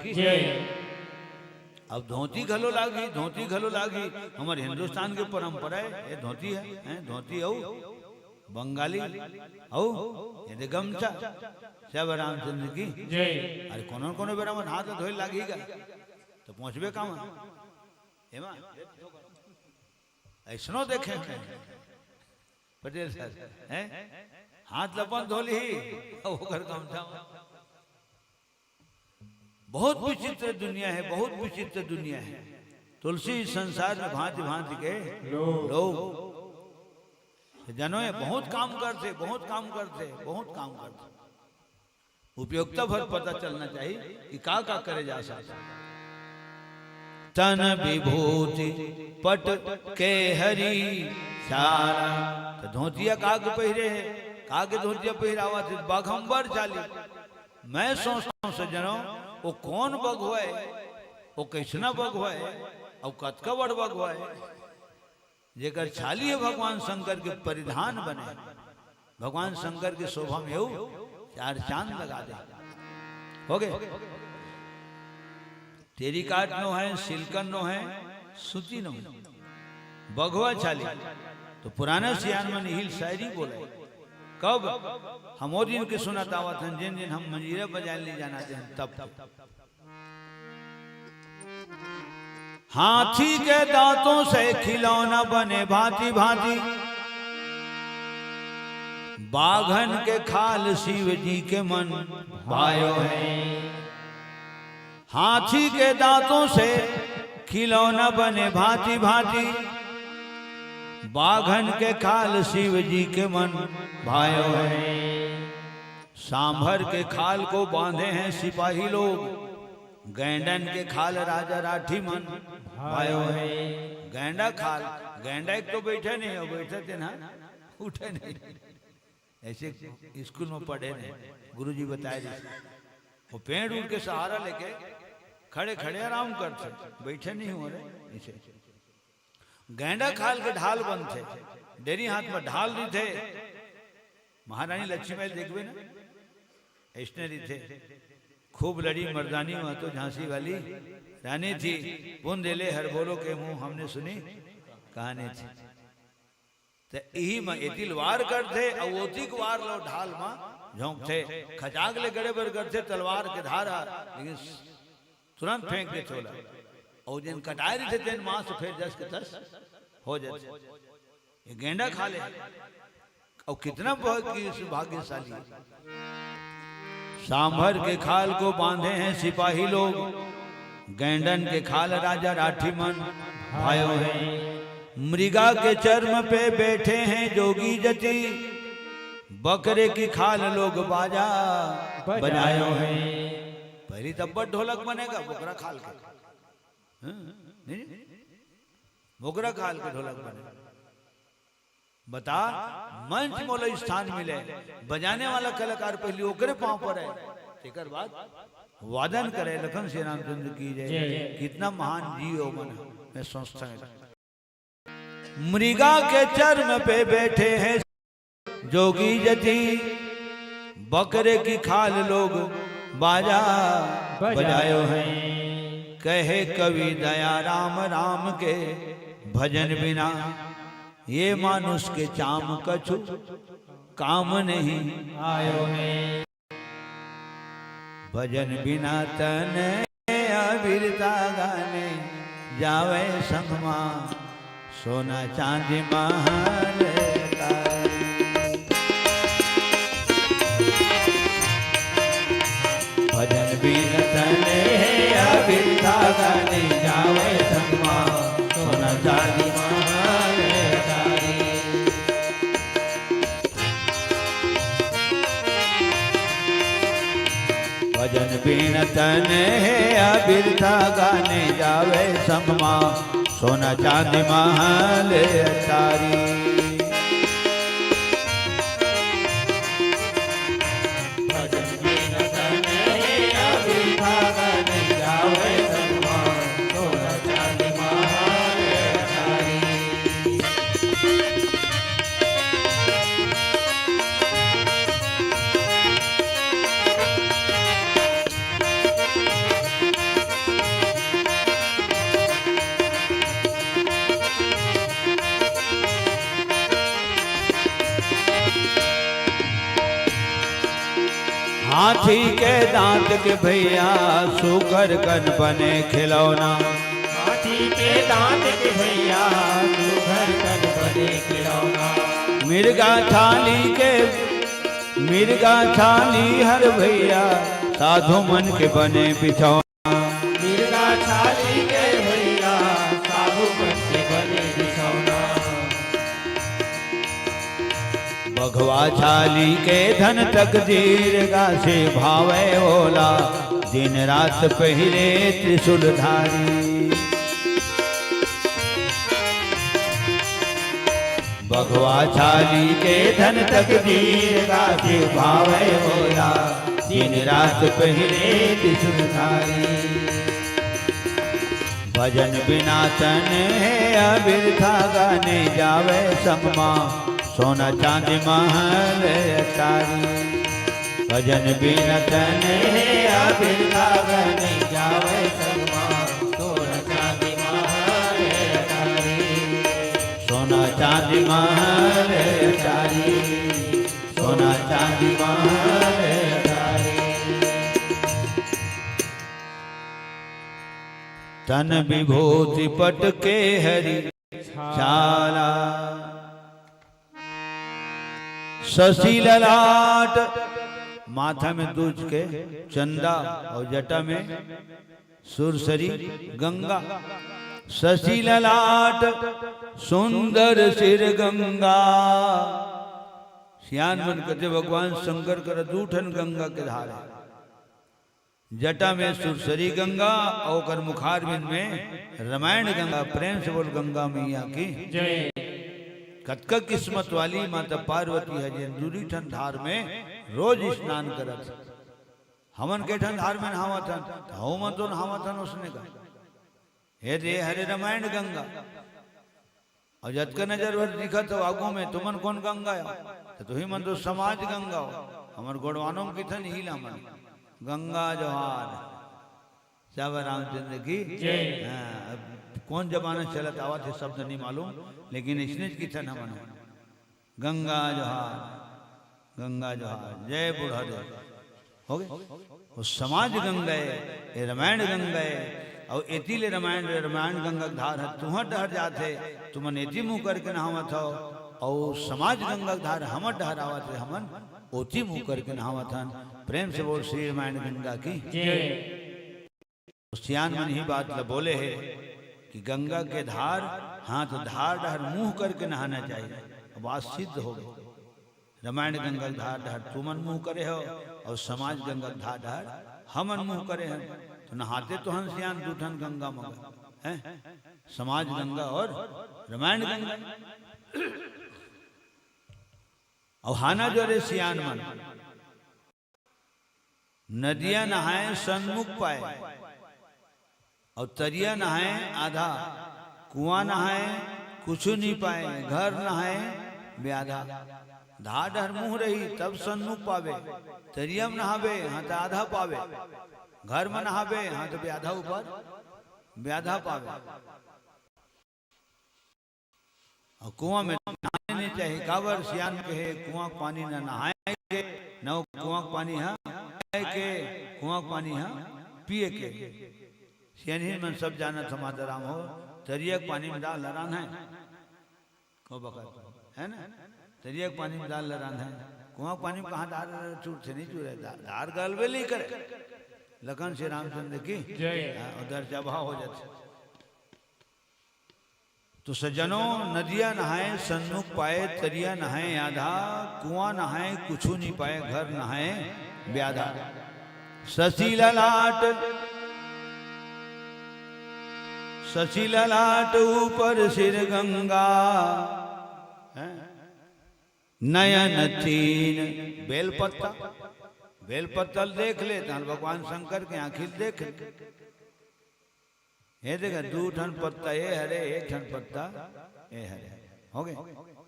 अब धोती घलो लागी हमारे हिंदुस्तान की परंपरा है ये धोती है धोती हो बंगाली हो ये गमछा श्याम रामचंद्र की अरे कोनो कोनो बेरा मन हाथ धोए लागेगा तो पहुंचबे काम एमा ऐसनो देखे पटेल सर हैं हाथ लपन धोली ओकर गमछा बहुत विचित्र दुनिया है बहुत विचित्र दुनिया है। तुलसी संसार में भांति भांति के लोग जनो ये बहुत काम करते उपयोगिता भर पता चलना चाहिए कि का करे जा सकता। तन विभूति पट के हरी सारा तो धोतिया काग पहिरे है काग धोतिया पहिरावा थे बाघंबर चाली। मैं सोचता हूँ सज्जनों वो कौन बग हुआ वो कैसना बग हुआ अब कतका बड़ बगवा है जेकर छाली है भगवान शंकर के परिधान बने, भगवान शंकर की शोभा में हो 4 चांद लगा दे। हो गए तेरी काट नो है, सिल्कन नो है, सूती नो बगवा छाली। तो पुराना सियान में नील शायरी बोले कब हम और दिन के सुनाता हुआ था, जिन दिन हम मंजीरा बजाने ले जाना थे तब हाथी के दांतों से खिलौना बने भांति भांति, बाघन के खाल शिव जी के मन भायो है। हाथी के दांतों से खिलौना बने भांति भांति, बाघन के खाल शिव जी के मन भायो है। सांभर के खाल को बांधे हैं सिपाही लोग, गैंडन के खाल राजा राठी मन भायो है। गैंडा खाल, गैंडा एक तो बैठे नहीं हो, बैठे थे ना उठे नहीं, ऐसे स्कूल में पढ़े नहीं, गुरुजी बताए थे। वो पेड़ उड़ के सहारा लेके खड़े खड़े आराम करते, बैठे नहीं हो रहे ऐसे। गैंडा खाल के ढाल बंद थे, डेरी हाथ में ढाल भी थे। महारानी लक्ष्मीबाई देखबे ना ऐसने थे, खूब लड़ी मर्दानी वहां तो झांसी वाली रानी थी। बुंदेले हर बोलो के मुंह हमने सुनी कहानी थी। तो यही में एतिल वार करते और ओतिक वार लो ढाल में झोंकते, खचाक ले गड़े बर करते तलवार के धारा, लेकिन तुरंत फेंक दे छोला। और जिन कटाए थे तेन मां से फिर 10 के 10 हो जाते। ये गेंडा खा ले और कितना भाग्यशाली। सांभर के खाल को बांधे हैं सिपाही लोग, गैंडन के खाल राजा राठी मन भायो है। मृगा के चर्म पे बैठे हैं जोगी जति, बकरे की खाल लोग बाजा बजायो है। पहली तब ढोलक बनेगा बकरा खाल के, नहीं बोगरा खाल के ढोलक बने। बता मंच मोल स्थान मिले, बजाने वाला कलाकार पहले ओकरे पांव पर है, तेकर बाद वादन करे। लखन श्री रामचंद्र की जय। कितना महान जीव मन मैं सोचता है। मृगा के चर्म पे बैठे हैं जोगी जति, बकरे की खाल लोग बाजा बजायो है। कहे कवि दया राम राम के भजन बिना, ये मानुष के चाम कछु काम नहीं आयो है। भजन बिना तन अविरता गाने, जावे संगमा सोना चांदी महल का। भजन बिना तन अविरता गाने, जावे संगमा सोना चांदी महल का। भजन बिन तन अबिरथा गाने, जावे संगमा सोना चांदी महल अटारी। भजन बिन तन अबिरथा गाने, जावे संगमा सोना चांदी महल अटारी। हाथी के दांत के भैया सुकर कन बने खिलौना। हाथी के दांत के भैया सुकर कन बने खिलौना। मिर्गा छाली हर भैया साधु मन के बने बिछौना। मिर्गा छाली के भैया साधु मन के बने बिछौना। बघवा छाली के धन तकदीर गासे भावे ओला, दिन रात पहरे त्रिशूलधारी। बघवा छाली के धन तकदीर गासे भावे ओला, दिन रात पहरे त्रिशूलधारी। भजन बिना तन है अबिरथा गाने जावे संगमा सोना चांदी महल अटारी भजन बिना तन है अबिरथा गाने जावे संगमा सोना चांदी महल अटारी सोना चांदी महल अटारी सोना चांदी महल अटारी तन विभूति पट के हरि छाला शशि ललाट माथा में दूज के चंदा और जटा में सुरसरी गंगा शशि ललाट सुंदर सिर गंगा सियान मन कहते भगवान शंकर कर दूठन गंगा के धार है जटा में सुरसरी गंगा और मुखारविंद में रामायण गंगा प्रेम से बोल गंगा मैया की जय। कतक किस्मत वाली माता पार्वती है जिन दूरी ठन धार में रोज स्नान करत हमन के ठन धार में नहावा थन हऊ मन तो नहावा थन उसने का हे रे हरे रामायण गंगा और जत का नजर भर दिखत हो आगू में तुमन कौन गंगा है तो ही मन तो समाज गंगा हो हमर गोड़वानों की थन हीला मन गंगा जोहार सब रामचंद्र की हाँ, कौन जमाना चला आवा थे शब्द नहीं मालूम लेकिन इसने की था मन गंगा जोहार जय बुढ़ा हो गए वो समाज गंगा है रामायण गंगा है और एतिले रामायण गंगा धार है तुह डहर जाते तुमन एति मुँह करके नहावत हो और समाज गंगा धार हमर डहर आवत है हमन ओती मुँह करके नहावत हन प्रेम से बोल श्री रामायण गंगा की सियान मन ही बात बोले है कि गंगा के धार हाथ धार डहर मुंह करके नहाना चाहिए बात सिद्ध हो गई रामायण गंगा धार डहर तुमन मुंह करे हो और समाज गंगा धार डहर हमन मुंह करे हैं तो नहाते तो हम सियान दूठन गंगा मगा है समाज गंगा और रामायण गंगा और हाना जो रे सियान मन नदियां नहाए सन्मुख पाए और तरिया नहाए आधा कुआं नहाए कुछ नहीं पाए घर नहाए ब्याधा धार डहर मुंह रही तब सन्मुख पावे तरिया में नहावे हाँ तो आधा पावे घर में नहावे हाँ तो ब्याधा ऊपर ब्याधा पावे और कुआं में नहाने नहीं चाहिए कावर सियान कहे कुआं पानी न नहाए के न कुआं पानी हाँ के कुआं पानी हाँ पिए के सियान ही मन सब जाना समाता राम हो तरिया पानी में डाल लरान है को बकर है ना तरिया पानी में डाल लरान है कुआं पानी में कहाँ धार चूर से नहीं चूरे धार गलबे नहीं करे लखन श्री रामचंद्र की उधर जबा हो जाते तो सज्जनों नदियां नहाए सन्मुख पाए तरिया नहाए आधा कुआं नहाए कुछ नहीं पाए घर नहाए ब्याधा शशि ललाट ऊपर सिर गंगा नयन तीन बेलपत्ता देख ले भगवान शंकर के आखिर देख ये देखा दू ठन पत्ता ये हरे एक ठन पत्ता ये हरे हो गए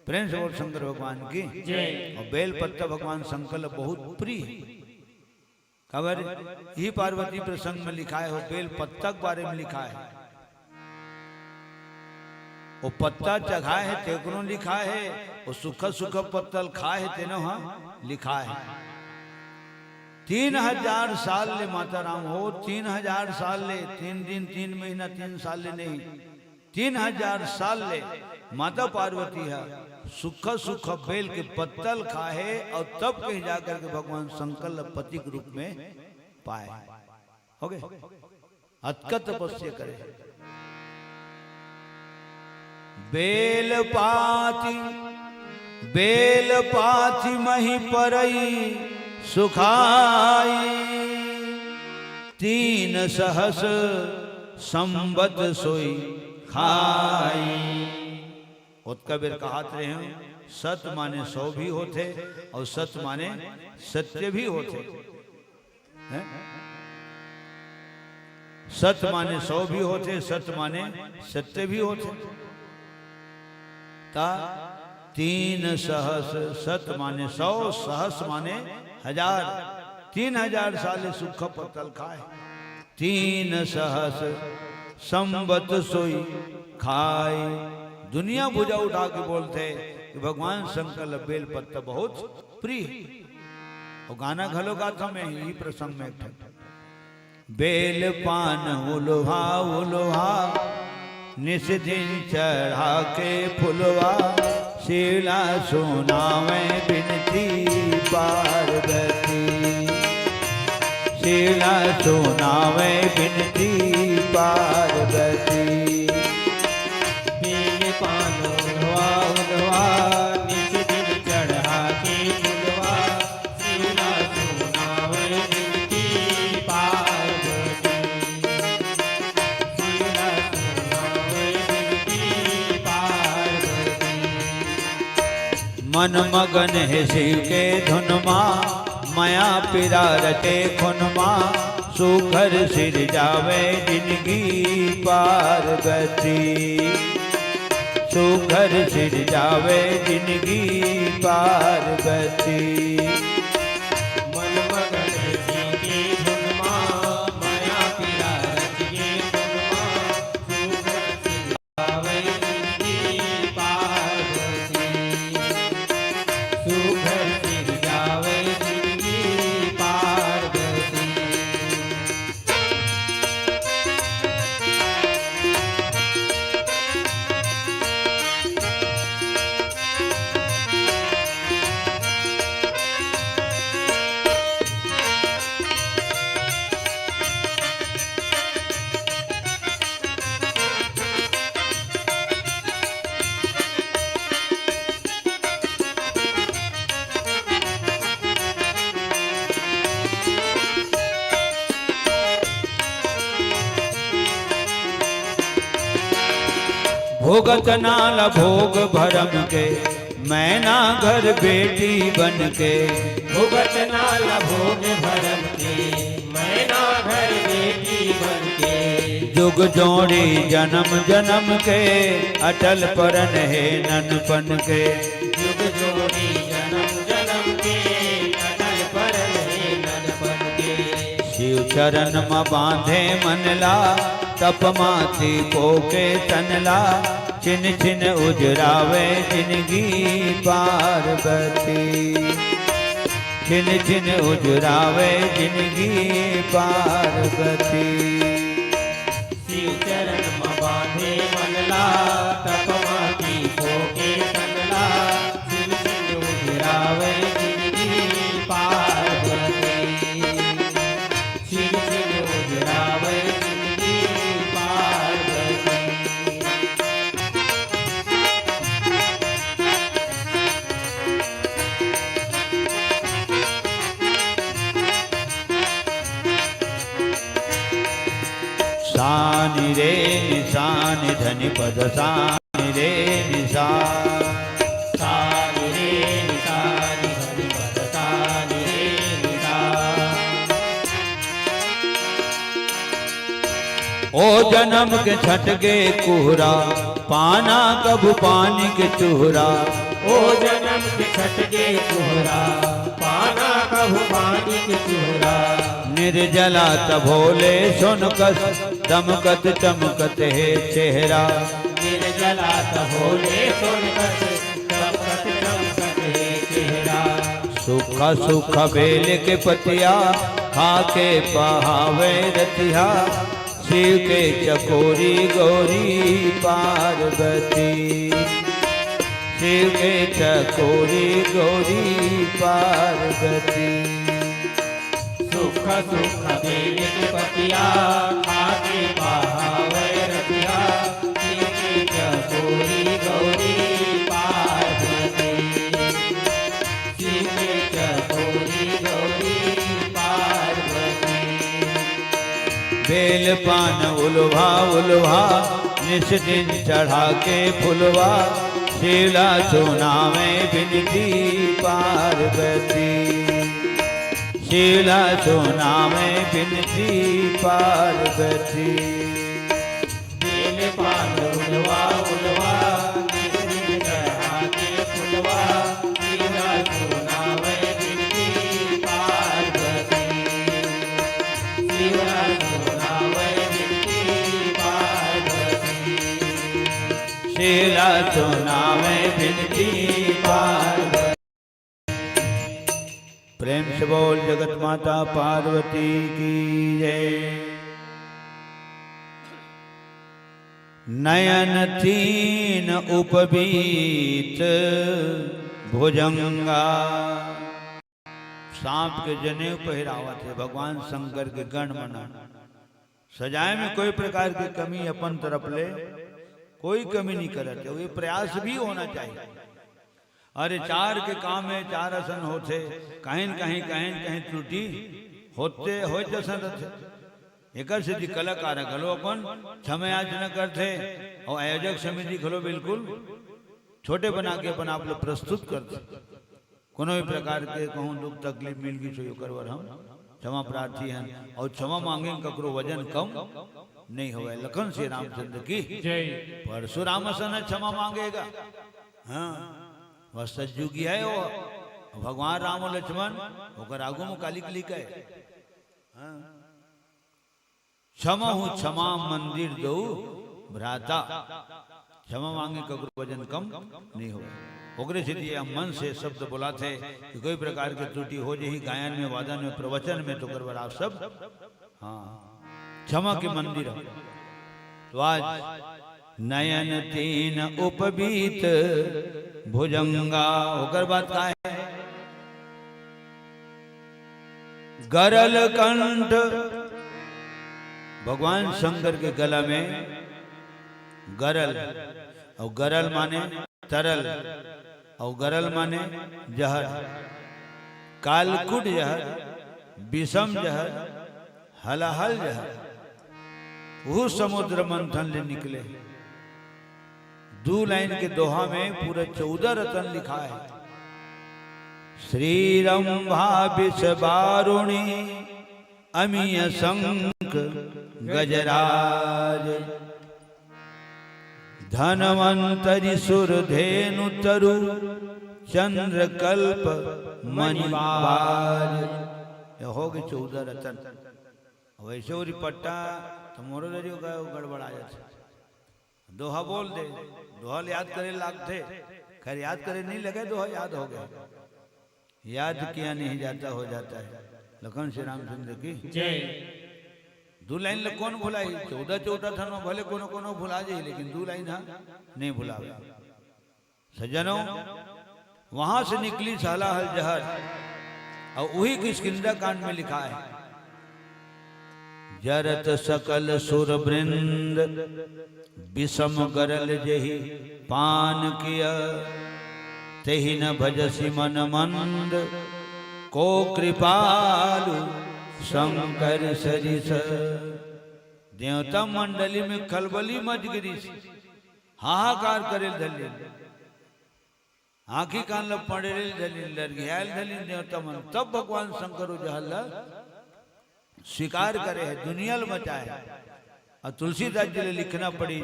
प्रेम से बोल शंकर भगवान की और बेल पत्ता भगवान शंकर बहुत प्रिय है खबर ही पार्वती प्रसंग में लिखा है वो बेल पत्ता के बारे में लिखा है वो पत्ता चघाए है तेकनो लिखा है वो सूखा सूखा पत्तल खाए है तेनो हाँ लिखा है 3000 साल ले माता राम हो 3000 साल ले 3 दिन 3 महीना 3 साल ले नहीं 3000 साल ले माता पार्वती है सूखा सूखा बेल के पत्तल खाए और तब कहीं जाकर के भगवान शंकर पति के रूप में पाए हो गए अतक तपस्या करे बेल पाती मही परई सुखाई 3 सहस संबत सोई खाई उत्कबीर कहते हैं सत माने 100 भी होते और सत माने सत्य भी होते हैं सत माने 100 भी होते, सत माने सत्य भी होते। ता 3 सहस, सत माने 100, सहस माने 1000, 3000 साल सुख पतल खाए। 3 सहस संबत सोई खाए। दुनिया भुजा उठा के बोलते कि भगवान शंकर बेल पत्ता बहुत प्रिय। और गाना घलो गाथा में ही प्रसंग में बेल पान उल्हा उल्हा निस दिन चढ़ा के फुलवा शीला सुनावे बिनती पार्वती। शीला सुनावे बिनती पार्वती। बेल पान उल्हा उल्हा निस दिन चढ़ा के फुलवा शीला सुनावे बिनती पार्वती। शीला सुनावे बिनती पार्वती। मन मगन है शिव के धुनमा माया पिरा रटे खुनमा सुखर सिर जावे जिंदगी पार्वती। सुखर सिर जावे जिंदगी पार्वती। मन मगन शिव के धुनमा माया पिरा रटे खुनमा सुखर सिर जावे जिंदगी पार्वती। सुखर सिर जावे जिंदगी पार्वती। भोगत नाल भोग भरम के मैना घर बेटी बन के। भुगत नाल भोग भरम के मैना घर बेटी बन के। जुग जोड़ी जन्म जन्म के अटल परन है ननपन के। जुग जोड़ी जन्म जन्म के अटल परन है ननपन के। शिव चरण में बांधे मनला तप माथी पोके तनला। छिन छिन उजरावे जिंदगी पार्वती। छिन छिन उजरावे जिंदगी पार्वती। शिव चरण में बांधे मनला तप माथी पोके तनला। छिन छिन उजरावे जिंदगी पार्वती। छिन छिन उजरावे जिंदगी पार्वती। सानि रे निशानि धनि पद सानि रे निशा। सानि रे निशानि धनि पद सानि रे निशा। ओ जन्म के छटके कुहरा पाना कबू पानी के चूहरा। ओ जन्म के छटके कोहरा पाना कहु पानी के चूहरा। निर्जला तभोले सुनकस दमकत चमकत है चेहरा। निर्जला तभोले सोनकस चमकत चमकत है चेहरा। सूखा सूखा बेल के पतिया खाके पहावे रतिया। शिव के चकोरी गौरी पार्वती। शिव के चकोरी गौरी पार्वती। सुख सुख बेल के पतिया खाके बहावे रतिया। शिव के चकोरी गौरी पार्वती। शिव के चकोरी गौरी पार्वती। बेल पान उल्हा उल्हा निस दिन चढ़ा के फुलवा। शीला सुनावे बिनती पार्वती। शीला सुनावे बिनती पार्वती। बेल पान उलवा उलवा निसरी चढ़ाते फुलवा शीला सुनावे बिनती पार्वती। शीला सुनावे बिनती पार्वती। शीला सुनावे बिनती पार्वती। प्रेम से बोल जगत माता पार्वती की जय। नयन तीन उपबीत भुजंगा। सांप के जनेऊ पहरावत है भगवान शंकर के गण मना। सजाए में कोई प्रकार की कमी अपन तरफ ले कोई कमी नहीं करते, ये प्रयास भी होना चाहिए। अरे चार के काम में चार असन होते, कहीं कहीं त्रुटि होते हो जसन रथे। एक सिद्धि कलाकार खलो अपन क्षमा याचना करते और आयोजक समिति खलो बिल्कुल छोटे बना के अपन आप लोग प्रस्तुत करते। कोनो भी प्रकार के कहूँ दुख तकलीफ मिल गई सो करवर हम क्षमा प्रार्थी हैं और क्षमा मांगे ककरो वजन कम नहीं होगा। लखन श्री रामचंद्र की जय। परशुराम असन क्षमा मांगेगा। हाँ वह सज्जुगी है वो भगवान राम और लक्ष्मण होकर आगू में काली कली का क्षमा हूं क्षमा मंदिर दो भ्राता। क्षमा मांगे ककरो वजन कम नहीं हो। ओकरे से हम मन से शब्द बुलाते कि कोई प्रकार की त्रुटि हो जाए गायन में वादन में प्रवचन में तो करवर आप सब हाँ क्षमा के मंदिर हो। तो आज नयन तीन उपबीत भुजंगा होकर बात का है। गरल कंठ भगवान शंकर के गला में गरल और गरल माने तरल और गरल माने जहर। कालकुट जहर, विषम जहर, हलाहल जहर वो समुद्र मंथन ले निकले। दो लाइन के दोहा में पूरा 14 रतन लिखा है। श्री रंभा विष बारुणी अमीय शंख गजराज। धनवंतरि सुर धेनु तरु चंद्र कल्प मणिबाज। ये हो गए 14 रतन। वैसे वो रिपट्टा तो मोरो गड़बड़ा जाते। दोहा बोल दे, दोहा याद करे लागते, खैर याद करे नहीं लगे दोहा याद हो गए। याद किया नहीं जाता हो जाता है। लखन श्री रामचंद्र की जय। दो लाइन ले कौन भुलाई। 14 थन में भले कोनो कोनो भुला जाए लेकिन दो लाइन हाँ नहीं भुलावे। सज्जनों वहां से निकली हलाहल जहर और वही किष्किंधा कांड में लिखा है। जरत सकल सुर वृंद विषम गरल जही पान किया। तेहि न भजसी मन मंद को कृपालु शंकर सरिस। देवता मंडली में खलबली मच गिरी, हाहाकार करे धली, आंखी कान ल पड़े धली, लड़घियाल धली देवता मन। तब भगवान शंकर जहल्ला स्वीकार करे है, दुनिया मचाए। और तुलसीदास जी ने लिखना पड़ी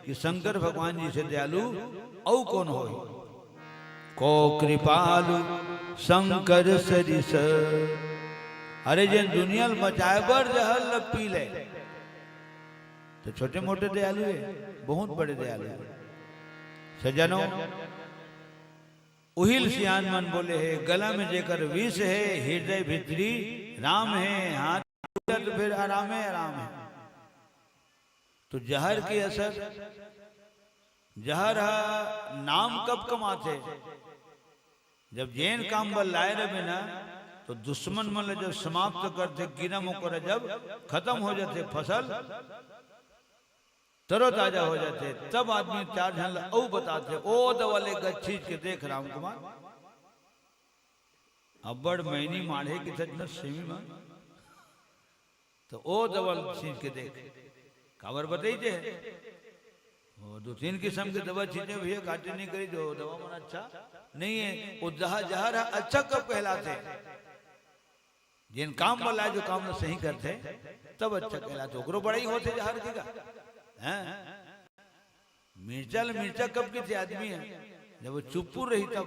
कि शंकर भगवान जी से दयालु औ कौन हो। को कृपालु शंकर सरिस। अरे जिन दुनिया मचाए बर जहल पी ले तो छोटे मोटे दयालु है, बहुत बड़े दयालु है। सज्जनों उहिल सियान मन बोले है गला में जेकर विष है हृदय भितरी राम है। हाथ तो फिर आराम है आराम है। तो जहर की असर जहर नाम कब कमाते जब जैन काम बल लाए रहे ना तो दुश्मन मन जब समाप्त करते गिना मुकर जब खत्म हो जाते फसल तरोताजा हो जाते तब आदमी चार झन औ बताते ओ दवाले गच्छी के देख राम कुमार अब्बड़ महीनी माढ़े की सजना सेमी में तो ओ दवल चीज के देख खबर बताइए। वो 2-3 किस्म के दवा चीजें भैया काटे नहीं करी जो दवा मन अच्छा नहीं है। वो जहर अच्छा कब कहलाते जिन काम वाला जो काम सही करते तब अच्छा कहलाते ओकरो बड़ा ही होते जहर की का हैं। मिर्चा कब की थी आदमी है जब वो चुप्पू रही तब।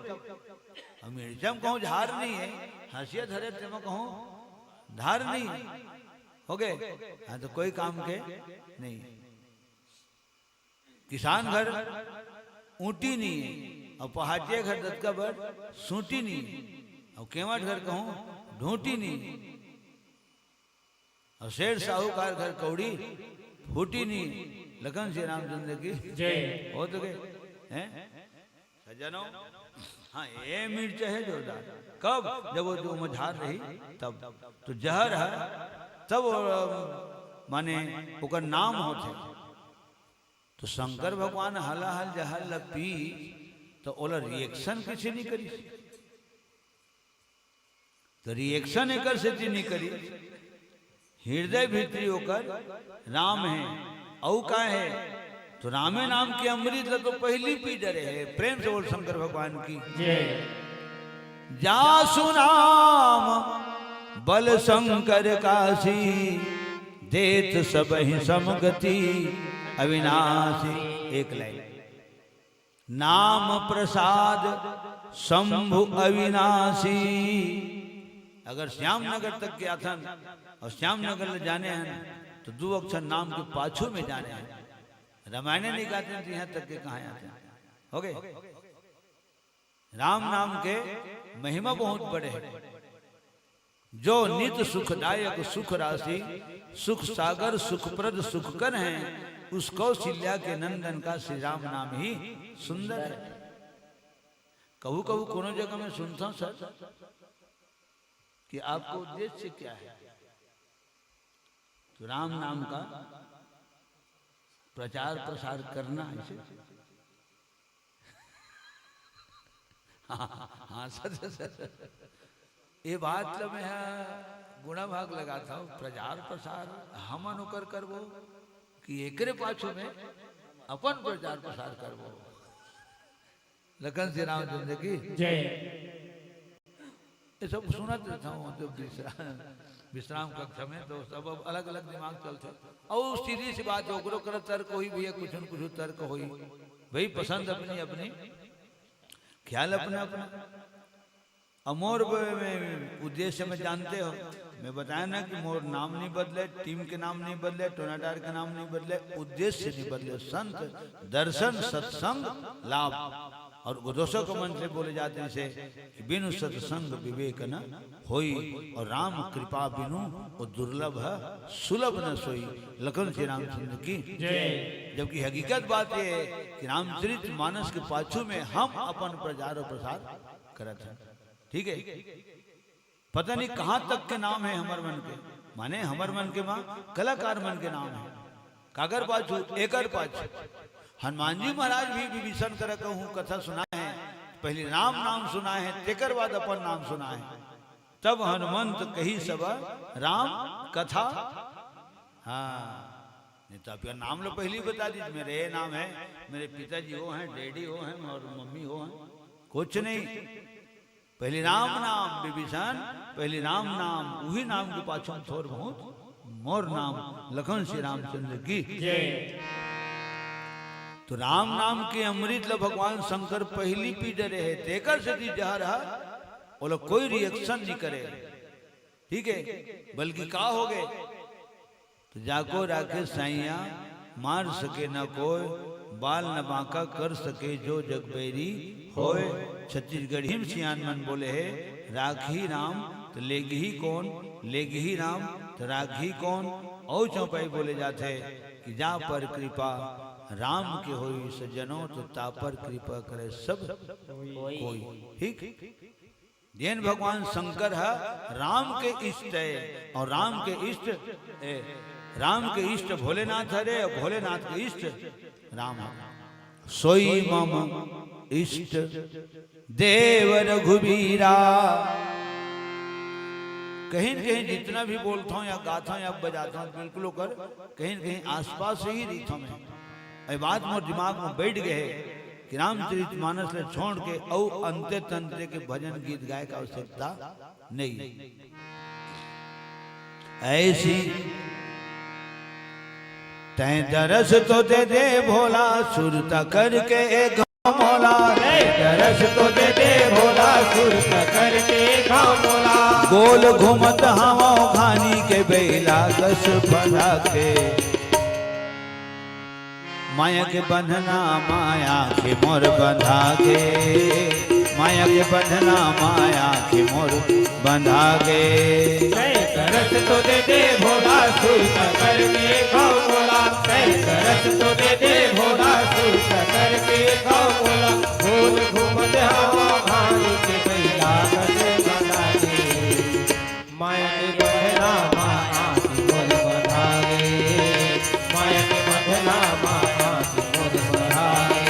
अब मिर्चा में कहूँ झार नहीं है, हंसिया धरे थे मैं कहूँ धार नहीं हो गए। हाँ तो कोई काम के नहीं। किसान घर ऊंटी नहीं है और पहाड़िया घर दत्का भर सूटी नहीं है और केवट घर कहूँ ढूंटी नहीं और शेर साहूकार घर कौड़ी फूटी नहीं। लखन श्री रामचंद्र की जय हो तो गए हैं सज्जनों। हाँ ये मिर्च है जोरदार। कब जब वो जो मझार रही तब तो जहर है तब माने ओकर नाम होते। तो शंकर भगवान हला हल जहर लग पी तो ओला रिएक्शन किसी नहीं करी। तो रिएक्शन एक से नहीं करी। हृदय भीतरी होकर राम है औ का है तो रामे नाम के अमृत तो पहली पी डरे है। प्रेम से बोल शंकर भगवान की जय। जासु नाम बल शंकर काशी देत सब ही समगति अविनाशी। एक लाइन नाम प्रसाद शंभु अविनाशी। अगर श्यामनगर तक के आथन और श्यामनगर ले जाने हैं तो 2 अक्षर नाम के पाछू में जाने हैं। रामायण नहीं गाते हैं तो यहाँ तक के कहाँ आते हैं हो गए। राम नाम के महिमा बहुत बड़े हैं। जो नित्य सुखदायक सुख राशि सुख सागर सुखप्रद सुखकर हैं उस कौशल्या के नंदन का श्री राम नाम ही सुंदर है। कहू कहू कोनो जगह में सुनता हूं सर कि आपको उद्देश्य क्या है। तो राम नाम का प्रचार प्रसार करना है। हाँ सर ये बात तो मैं गुणा भाग लगाता हूँ। प्रचार प्रसार हम अनुकर करबो कि एकरे पाछू में अपन प्रचार प्रसार करबो। लखन श्री रामचंद्र की जय। ये सब सुनत रहता हूँ जब विश्राम कक्षा में तो सब अलग अलग दिमाग चलते और सीधी सी बात ओकरो कर तर्क होई भैया कुछ न कुछ तर्क होई भाई पसंद अपनी अपनी ख्याल अपना अपना। अमोर में उद्देश्य में जानते हो मैं बताया ना कि मोर नाम नहीं बदले टीम के नाम नहीं बदले टोनाटार के नाम नहीं बदले उद्देश्य नहीं बदले। संत दर्शन सत्संग लाभ और दोषों को मन से बोले जाते हैं से बिनु सत्संग विवेक न होई और राम कृपा बिनु वो दुर्लभ है सुलभ न सोई। लखन श्री रामचंद्र की जय। जबकि हकीकत बात यह है कि रामचरित मानस के पाछू में हम अपन प्रचार और प्रसार करते हैं। ठीक है पता नहीं कहां तक के नाम है हमर मन के माने हमर मन के मां कलाकार मन के नाम है। कागर पाछू एकर पाछू हनुमान जी महाराज भी विभीषण कर कहूँ कथा सुना है। पहले राम नाम सुना है तेकर बाद अपन नाम सुना है। तब हनुमंत कही सब राम कथा। हाँ नहीं तो आपका नाम लो पहले बता दीजिए मेरे ये नाम है मेरे पिताजी वो हैं डैडी वो हैं और मम्मी वो हैं कुछ नहीं। पहले राम नाम विभीषण पहले राम नाम वही नाम के पाछू थोड़ बहुत मोर नाम लखन श्री रामचंद्र की जय। तो राम नाम के अमृत ल भगवान शंकर पहली पी डरे है तेकर से जहर है वो लोग कोई रिएक्शन नहीं करे। ठीक है बल्कि का हो गए तो जाको राखे साइया मार सके न कोई बाल न बांका कर सके जो जगबैरी होए। छत्तीसगढ़ी में सियान मन बोले है राखी राम तो लेगी ही कौन लेगी ही राम तो राखी कौन। और चौपाई बोले जाते कि जा पर कृपा राम के होई सज्जनों तो तापर कृपा करे सब कोई। ठीक जैन भगवान शंकर है राम के इष्ट है और राम के इष्ट भोलेनाथ हरे और भोलेनाथ के इष्ट राम है। सोई मम इष्ट देव रघुबीरा। कहीं न कहीं जितना भी बोलता हूँ या गाता हूँ या बजाता हूँ बिल्कुल होकर कहीं न कहीं आसपास से ही रहता हूँ। ये बात मोर दिमाग में बैठ गए कि रामचरित मानस ने छोड़ के औ अंते तंत्रे के भजन गीत गाय का आवश्यकता नहीं। ऐसी तैं दरस तो दे दे भोला सुरता करके एक मौला दरस तो दे दे भोला सुरत करके गाँव मोला गोल घूमत हवा खानी के बेला कस फरा के माया के बंधना माया के मोर बंधा के माया के बंधना माया के मोर बंधा के दरस तो दे दे भोला सुरत करके गाँव मोला दरस तो दे दे भोला सुरत करके गाँव मोला गोल घूमत हवा खानी के बैला कसे बना के माया के बंधना माया की मोर बंधा गे माया के बंधना माया की मोर बंधा गे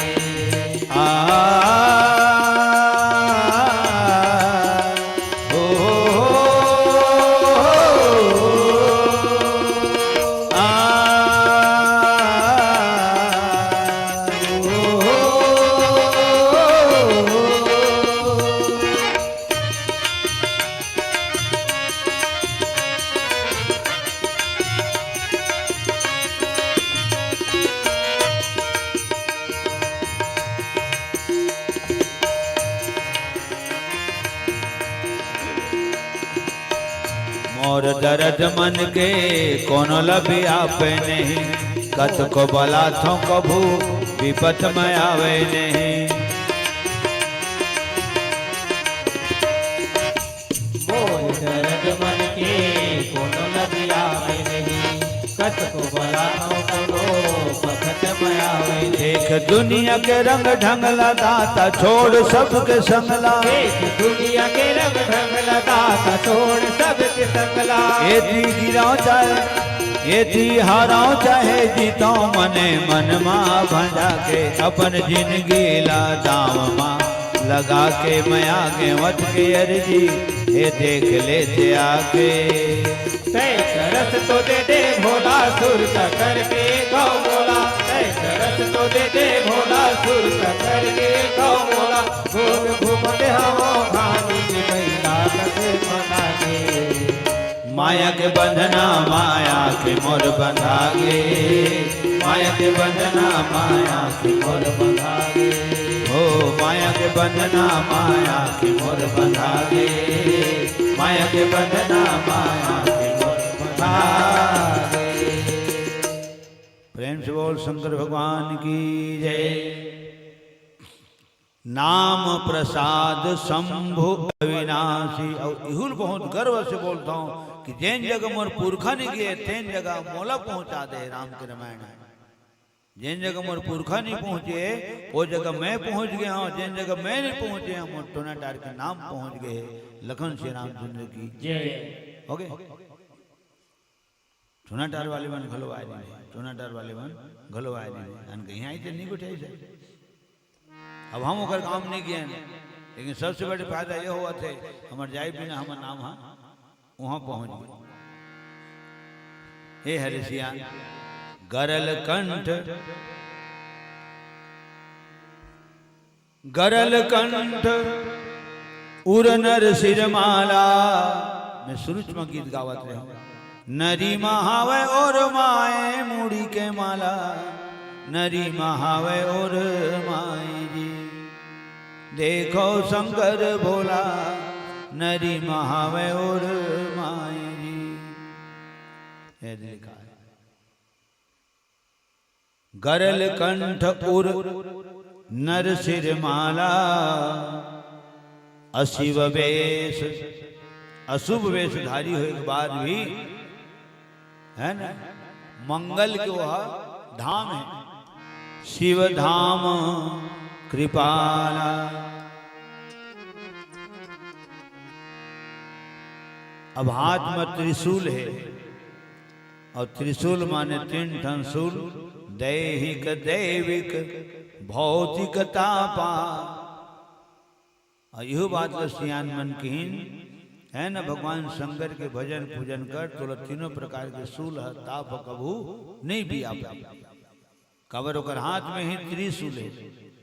और दर्द मन के कोनो लभी आपे नहीं कत को बला थो कभू विपत में आवे नहीं मोर दर्द मन के कोनो लभी आवे नहीं कत को बला थो कोनो पखत में आवे देख दुनिया के रंग ढंगला दाता छोड़ सबके संगला देख दुनिया के रंग ढंगला दाता छोड़ सबके संगला एती गिराओ चाहे एती हाराओ चाहे जीतो मने मन माँ भंजा के अपन जिंदगी ला दाम माँ लगा के मैं आगे वट के अर्जी ये देख लेते आके तरस तो दे दे भोला सुरत करके गाँव मोला तरस तो दे दे भोला सुरत करके गाँव मोला गोल घूमते हवा खानी के बैला कसे बना के माया के बंधना माया के मोर बंधा गे माया के बंधना माया के मोर बंधा गे हो माया के बंधना माया के मोर बंधा गे माया के बंधना माया के मोर बंधा गे। प्रेम से बोल शंकर भगवान की जय। नाम प्रसाद शंभु अविनाशी। और इहुल बहुत गर्व से बोलता हूँ कि जैन जगह मोर पुरखा नहीं गए तेन जगह मोला पहुंचा दे राम के रामायण। जिन जगह मोर पुरखा नहीं पहुंचे वो जगह मैं पहुंच गया हूँ, जिन जगह मैं नहीं पहुंचे हूँ मोर टोनाटार के नाम पहुंच गए। लखन श्री रामचंद्र की जय। हो गए टोनाटार वाले मन घलो आए नहीं, टोनाटार वाले मन घलो आए नहीं, कहीं आई थे नहीं बैठे से। अब हम ओकर काम नहीं किए, लेकिन सबसे बड़े फायदा ये हुआ थे हमारे जाए बिना हमार नाम वहां पहुंच गए। हे हरिसिया गरल कंठ गरल कंठ उर नर सिरमाला। मैं सुरुच में गीत गावत रहा हूं। नरी महावे और माए मुड़ी के माला, नरी महावे और माए जी देखो शंकर भोला, नरी महावे और माए जी। लिखा है गरल कंठ उर नर सिर माला, अशिव वेश अशुभ वेशधारी हो एक बाद भी है ना। मंगल के वह धाम है शिव धाम कृपाला। अब हाथ में त्रिशूल है और त्रिशूल माने तीन ठन शूल, दैहिक दैविक भौतिक तापा। और यह बात तो सियान मन कीन है ना। भगवान शंकर के भजन पूजन कर तो तीनों प्रकार के शूल है, ताप कभू नहीं भी आप कबर होकर हाथ में ही त्रिशूल है।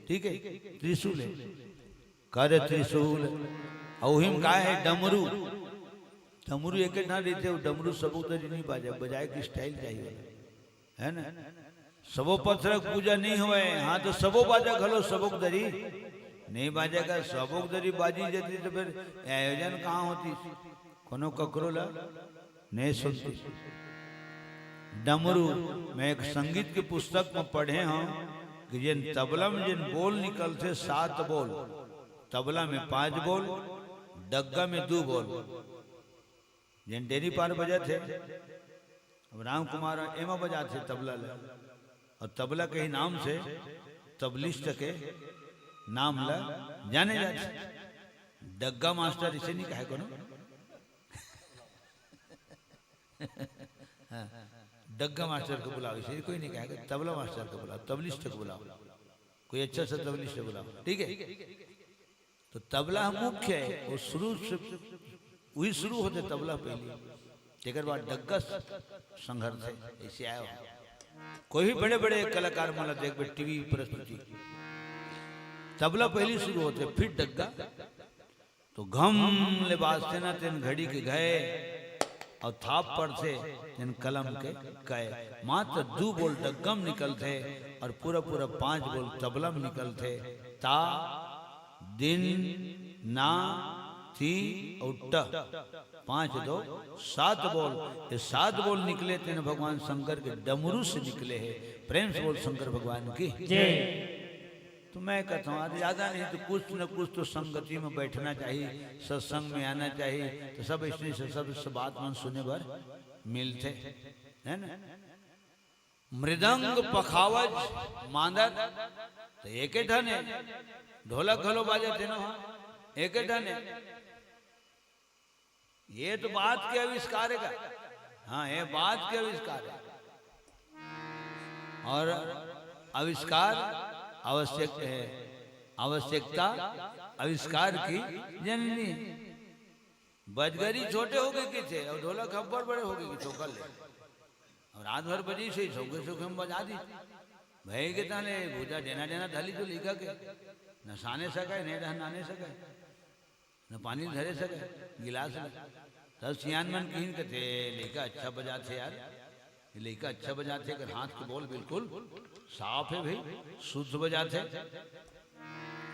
ठीक है त्रिशूल है कर त्रिशूल। और हिम का है डमरू, डमरू एक ना रहते वो डमरू सबो तरी नहीं बाजे बजाए की स्टाइल चाहिए है ना सबो पत्थर पूजा नहीं हुए हाँ तो सबो बाजा घलो सबोक दरी नहीं बाजेगा सबोक दरी बाजी जाती तो फिर आयोजन कहाँ होती कोनो ककरो ला नहीं सुनती डमरू मैं एक संगीत की पुस्तक में पढ़े हूँ कि जिन तबला में जिन बोल निकलते 7 बोल तबला में 5 बोल डग्गा में 2 बोल जिन डेरी पार बजा थे अब राम कुमार एमा बजा थे तबला ले और तबला के ही नाम से तबलिस्ट के नाम ला जाने जाते डग्गा मास्टर इसे नहीं कहे कोनो हाँ, डग्गा मास्टर को बुलाओ इसे कोई नहीं कहेगा तबला मास्टर को बुलाओ तबलिस्ट को बुलाओ कोई अच्छा सा तबलिस्ट बुलाओ ठीक है तो तबला मुख्य है वो शुरू से वही शुरू होते तबला पहले तेकर बाद डग्गा संघर्ष है ऐसे आया कोई भी बड़े बड़े कलाकार माला देख टीवी प्रस्तुति तबला पहले शुरू होते फिर डग्गा तो घम ले बाजते ना तेन घड़ी के गए और थाप पर से जिन कलम के कहे मात्र 2 बोल डग्गम निकलते और पूरा पूरा 5 बोल तबला में निकलते ता दिन ना थी और ट 5 2 7 बोल ये 7 बोल निकले तेन भगवान शंकर के डमरू से निकले हैं प्रेम से बोल शंकर भगवान की जय। तो मैं कहता हूँ ज्यादा नहीं तो कुछ न कुछ तो संगति में बैठना चाहिए सत्संग में आना चाहिए तो सब इसलिए सब बात मन सुने भर मिलते है ना मृदंग पखावज मांदर तो एक ठने ढोलक घलो बाजे थे ना एक ठने ये तो बात के आविष्कार है का हाँ ये बात के आविष्कार है और आविष्कार आवश्यक है आवश्यकता आविष्कार की जननी बजगरी छोटे हो गए कि थे और ढोलक खब्बर बड़े हो गए कि चौकल ले और रात भर बजी से चौके चौके हम बजा दी भाई के ताले भूजा देना देना धाली तो लिखा के न साने सके न नहाने सके न पानी धरे सके गिलास तब सियान मन कहीं के थे लेका अच्छा बजाते यार लेका अच्छा बजाते अगर हाथ के बोल बिल्कुल साफ है भाई शुद्ध बजाते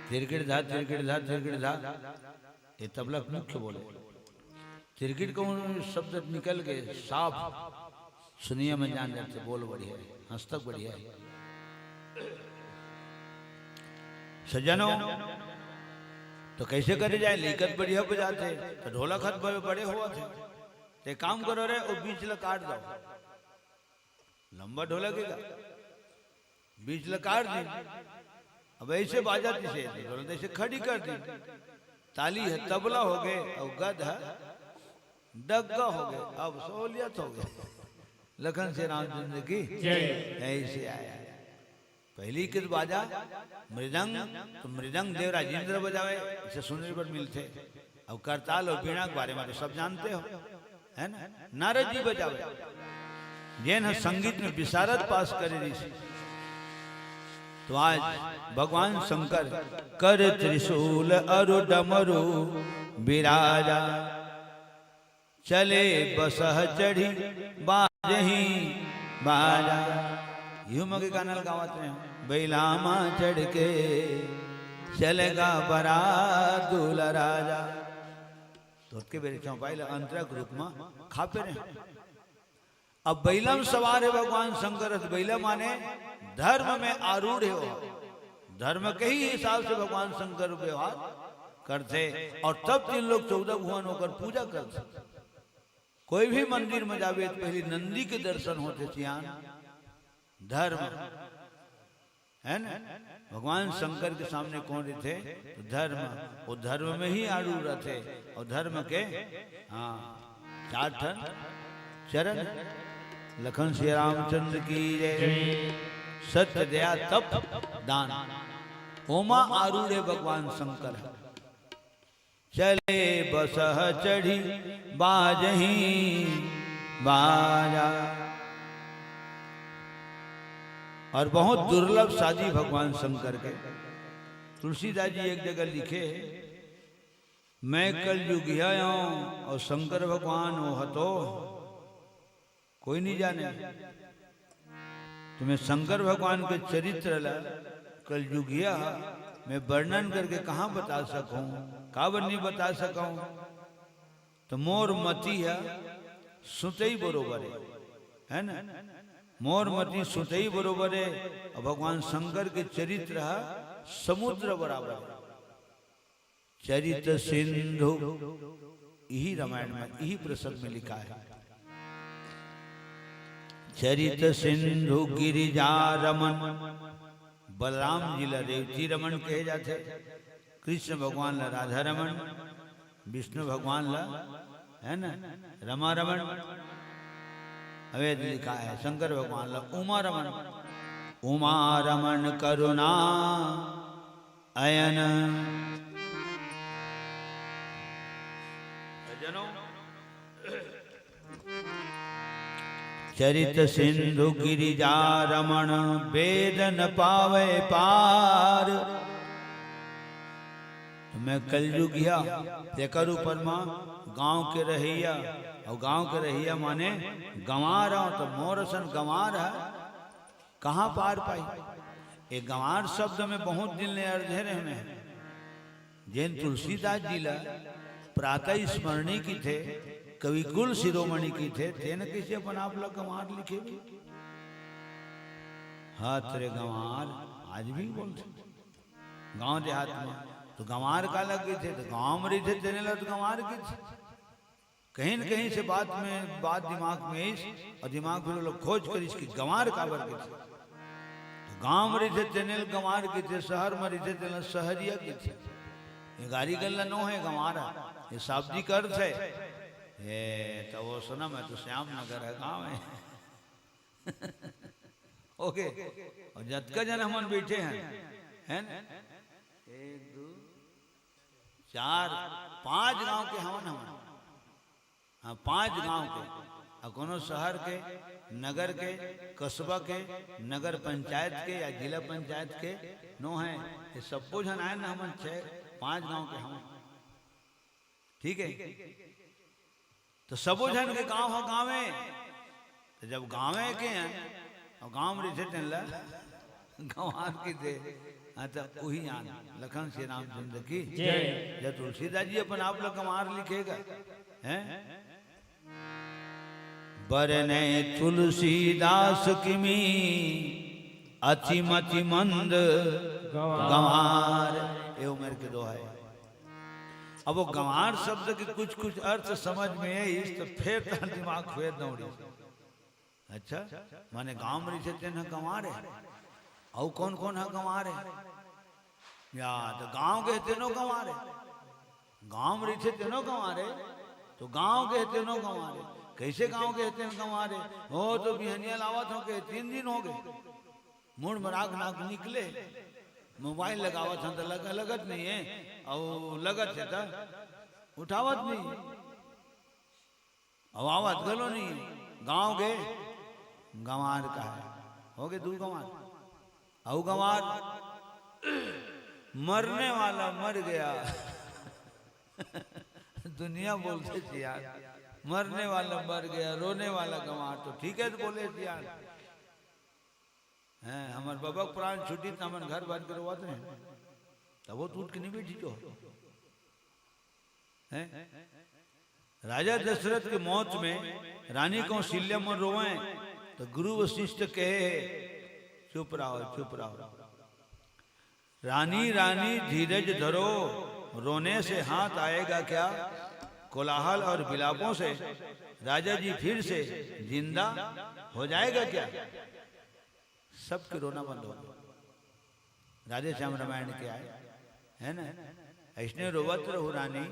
तिरकिट धा ये तबला मुख्य बोले तिरकिट को शब्द निकल के साफ सुनिए में जान जाते बोल बढ़िया है हस्तक बढ़िया है सज्जनों तो कैसे करे जाए लिखत बढ़िया बजाते तो ढोलक हाथ बड़े हुआ थे ते काम करो रे और बीच ला काट दो लंबा ढोलक है बीच ला काट दी अब ऐसे बाजा से ऐसे खड़ी कर दी ताली है तबला हो गए और गद है डग्गा हो गए अब सहूलियत हो गए लखन से रामचंद्र की ऐसे आया पहली किस बाजा मृदंग तो मृदंग देव राजेंद्र बजावे इसे सुनने पर मिलते अब करताल और बीणा के बारे में तो सब जानते हो है ना नारद जी बजावे जैन संगीत में विशारद पास करे तो आज भगवान शंकर कर त्रिशूल अरु डमरू विराजा चले बसह चढ़ी बाजही बाजा यूं मगे गाना गावत रहे बैलामा चढ़ के चलेगा बरात दूल्हा राजा तो के बेरे चौपाई अंतरक रूप में खापे रहे अब बैलम सवार है भगवान शंकर बैला माने धर्म में आरूढ़ हो धर्म के ही हिसाब से भगवान शंकर व्यवहार करते और तब 3 लोग 14 भुवन होकर पूजा करते कोई भी मंदिर में जावे तो पहले नंदी के दर्शन होते सियान धर्म है ना भगवान शंकर के सामने कौन थे तो धर्म वो धर्म में ही आरूढ़ थे और धर्म के हाँ 4 चरण लखन श्री रामचंद्र की जय सत्य दया तप दान ओमा आरूढ़ भगवान शंकर चले बसह चढ़ी बाजही बाजा और बहुत दुर्लभ शादी भगवान शंकर के तुलसीदास जी एक जगह लिखे मैं कल युगिया हूं और शंकर भगवान वो हतो कोई नहीं जाने। तुम्हें शंकर भगवान के चरित्र ला कल युगिया मैं वर्णन करके कहाँ बता सकूं, काबर नहीं बता सकूं। तो मोर मती है सुते ही बरोबर है ना, मोर मती सुते ही बरोबर है। और भगवान शंकर के चरित्र है समुद्र बराबर है। चरित सिंधु यही रामायण में यही प्रसंग में लिखा है। चरित सिंधु गिरिजा रमन, बलराम जी ला रेवती रमन कहे जाते, कृष्ण भगवान ला राधा रमन, विष्णु भगवान ला है ना रमा रमन। अवेद लिखा है शंकर भगवान ला उमा रमन, उमा रमन करुणा अयन। चरित सिंधु गिरिजा रमण, वेद न पावे पार। तो मैं कलयुगिया ते करू परमा गांव के रहिया, और गांव के रहिया माने गंवार हूं। तो मोरसन गंवार है कहाँ पार पाई। ये गंवार शब्द में बहुत दिन ले अर्धे रहे में जैन तुलसीदास जी ला प्रातः स्मरणी की थे, कवि कुल शिरोमणि की थे, तेन किसी अपन आप लोग गंवार लिखे। हाथ रे गंवार आज भी बोलते गांव देहात में। तो गंवार का लग गए थे, तो गांव में रही थे तेने लग गंवार की थे। कहीं न कहीं से बात दिमाग में इस और दिमाग में लोग खोज कर इसकी गंवार काबर के थे। तो गांव में रही थे तेने गंवार की थे, शहर में रही थे तेने शहरिया की थे। ये गाड़ी गल्ला नो है गंवारा, ये शाब्दिक अर्थ है। तो वो सुना मैं तो श्याम नगर है गाँव है। ओके, और जतका जन हम बैठे हैं ना, 1 2 4 5 गांव के हम हाँ 5 गांव के, और कोनो शहर के, नगर के, कस्बा के, नगर पंचायत के या जिला पंचायत के नो है। ये सबको जन आए ना हम 5 गांव के हम, ठीक है। तो सबो जन के गांव है गाँव में। तो जब गाँव के हैं और गाँव में रहते थे गंवार की थे, तो वही आन लखन श्री रामचंद्र की जय। जब तुलसीदास जी अपन आप लोग गंवार लिखेगा हैं, बरने तुलसीदास किमी अतिमति मंद गंवार, ये उम्र के दोहा है। अब वो गंवार शब्द के कुछ कुछ अर्थ समझ में है, इस तो फिर दिमाग फेर दौड़ी। अच्छा माने गांव में रहते हैं गंवार है, और कौन कौन है गंवार है या तो गांव के तेनो गंवार है, गांव में रहते तेनो गंवार है। तो गांव के तेनो गंवार है, कैसे गांव के तेनो गंवार है। हो तो बिहनिया लावत हो के 3 दिन हो गए, मुड़ मराग नाक निकले, मोबाइल लगावत हम तो लगत नहीं है, और लगत है तो उठावत नहीं, अब आवत गलो नहीं। गांव के गंवार का है, हो गए 2 गंवार। और गंवार मरने वाला मर गया। दुनिया बोलते थी यार, मरने वाला मर गया, रोने वाला गंवार। तो ठीक है तो बोले थे यार हैं, हमारे बाबा प्राण छुट्टी तो हमारे घर बार करवाते हैं, तब वो टूट के नहीं बैठी जो है। राजा दशरथ के मौत में रानी कौशल्या मन रोए, तो गुरु वशिष्ठ कहे चुप रहो चुप रहो, रानी रानी धीरज धरो, रोने से हाथ आएगा क्या। कोलाहल और विलापों से राजा जी फिर से जिंदा हो जाएगा क्या। सबके रोना बंद हो गया। राधे श्याम रामायण के आए है ना, ऐसने रोवत रहो रानी।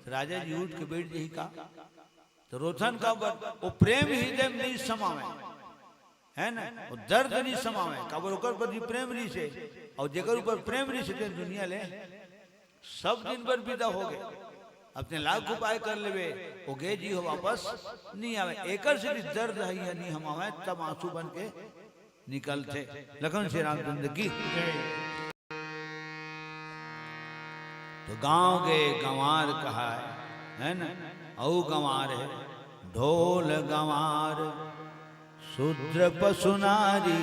राजा जी उठ के बैठ जी का, तो रोथन का वो प्रेम हृदय में नहीं समावे है ना, वो दर्द नहीं समावे काबर ओकर पर प्रेम नहीं से, और जेकर ऊपर प्रेम नहीं से दुनिया ले सब दिन भर विदा हो गए, अपने लाख उपाय कर लेवे, वो गे जी हो वापस नहीं आवे। एकर से भी दर्द है या नहीं हम आवे, तब आंसू बन के निकलते। लखन श्री रामचंद्र की तो गांव गए गंवार कहा है ना, औ गंवार है ढोल गंवार शूद्र पशु नारी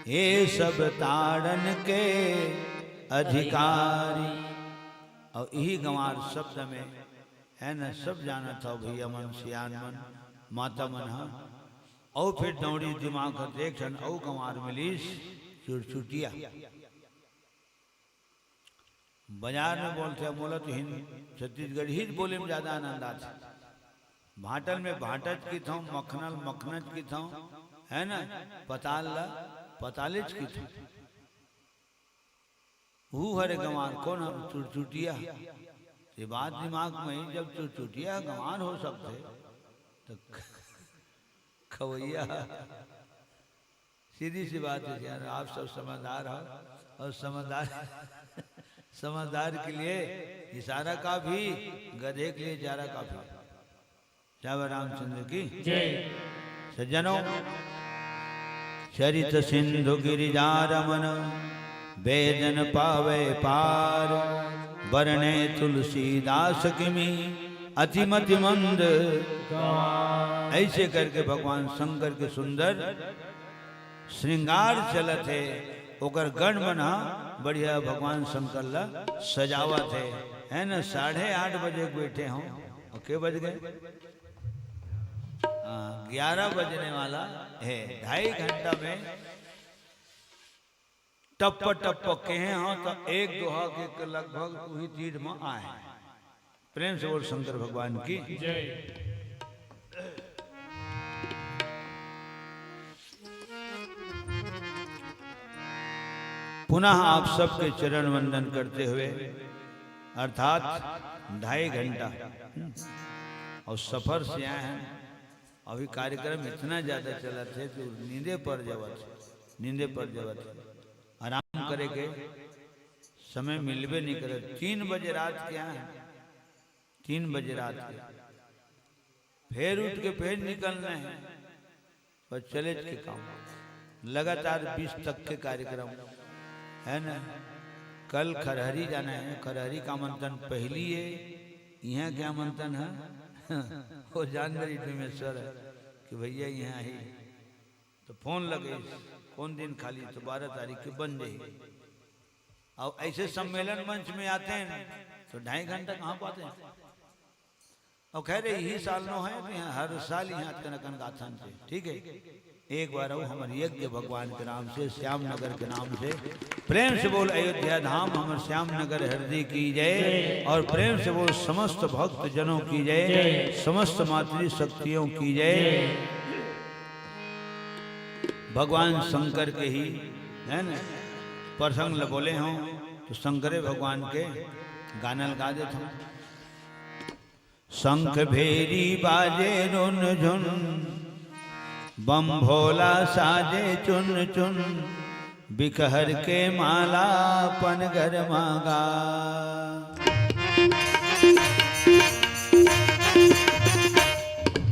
ये सब ताड़न के अधिकारी। और यही गंवार शब्द में है ना सब जाना था भैया मन सियान मन माता मन हा। और फिर दौड़ी दिमाग का देखन औ गंवार मिलीस चुरचुटिया। बाजार में बोलते हैं बोला तो हिंद छत्तीसगढ़ ही बोले में ज्यादा आनंद आता। भाटल में भाटच की था, मखनल मखनच की था, है ना, पताल पतालिच की था। वो हरे गंवार कौन हम चुरचुटिया। ये बात दिमाग में ही जब चुरचुटिया गंवार हो सकते तो खवैया सीधी सी बात है यार। आप सब समझदार हो और समझदार के लिए इशारा का भी गधे के लिए इशारा काफी। जय रामचंद्र की जय। सज्जनों, चरित सिंधु गिरिजा रमन वेदन पावे पार वर्णे तुलसीदास किमी अतिमति मंद। ऐसे करके भगवान शंकर के सुंदर श्रृंगार चलत है। ओकर गण बना बढ़िया भगवान शंकर ला सजावत है ना। 8:30 बजे बैठे हों और के बज गए 11 बजने वाला है। 2.5 घंटा में टप टप कहे हो तो एक दोहा के लगभग वही तीर में आए। प्रेम से बोल शंकर भगवान की जय। पुनः आप सबके चरण वंदन करते हुए अर्थात 2.5 घंटा और सफर से आए हैं। अभी कार्यक्रम इतना ज्यादा चला थे तो नींदे पर जवत आराम करे के समय मिलबे नहीं करे। 3 बजे रात के आए, 3 बजे रात के फिर उठ के फिर निकलना है और चले के काम। लगातार 20 तक के कार्यक्रम है ना। कल खरहरी जाना है। खरहरी का आमंत्रण पहली है। यहाँ क्या आमंत्रण है वो जानकारी डोमेश्वर है कि भैया यहाँ ही तो फोन लगे कौन दिन खाली तो 12 तारीख के बन जाए। और ऐसे सम्मेलन मंच में आते हैं तो 2.5 घंटा कहाँ पाते हैं। और खैर यही साल नो है तो यहाँ हर साल यहाँ कनकन गाथन से ठीक है। एक बार आओ हमारे यज्ञ भगवान के नाम से श्याम नगर के नाम से प्रेम से बोल अयोध्या धाम हमर श्याम नगर हृदय की जय। और प्रेम से बोल समस्त भक्त जनों की जय, समस्त मातृ शक्तियों की जय। भगवान शंकर के ही है न प्रसंग बोले हों तो शंकरे भगवान के गानल गा देता हूँ। शंख भेरी बाजे रुन झुन बम भोला साजे चुन चुन बिखहर के माला पनगर मांगा।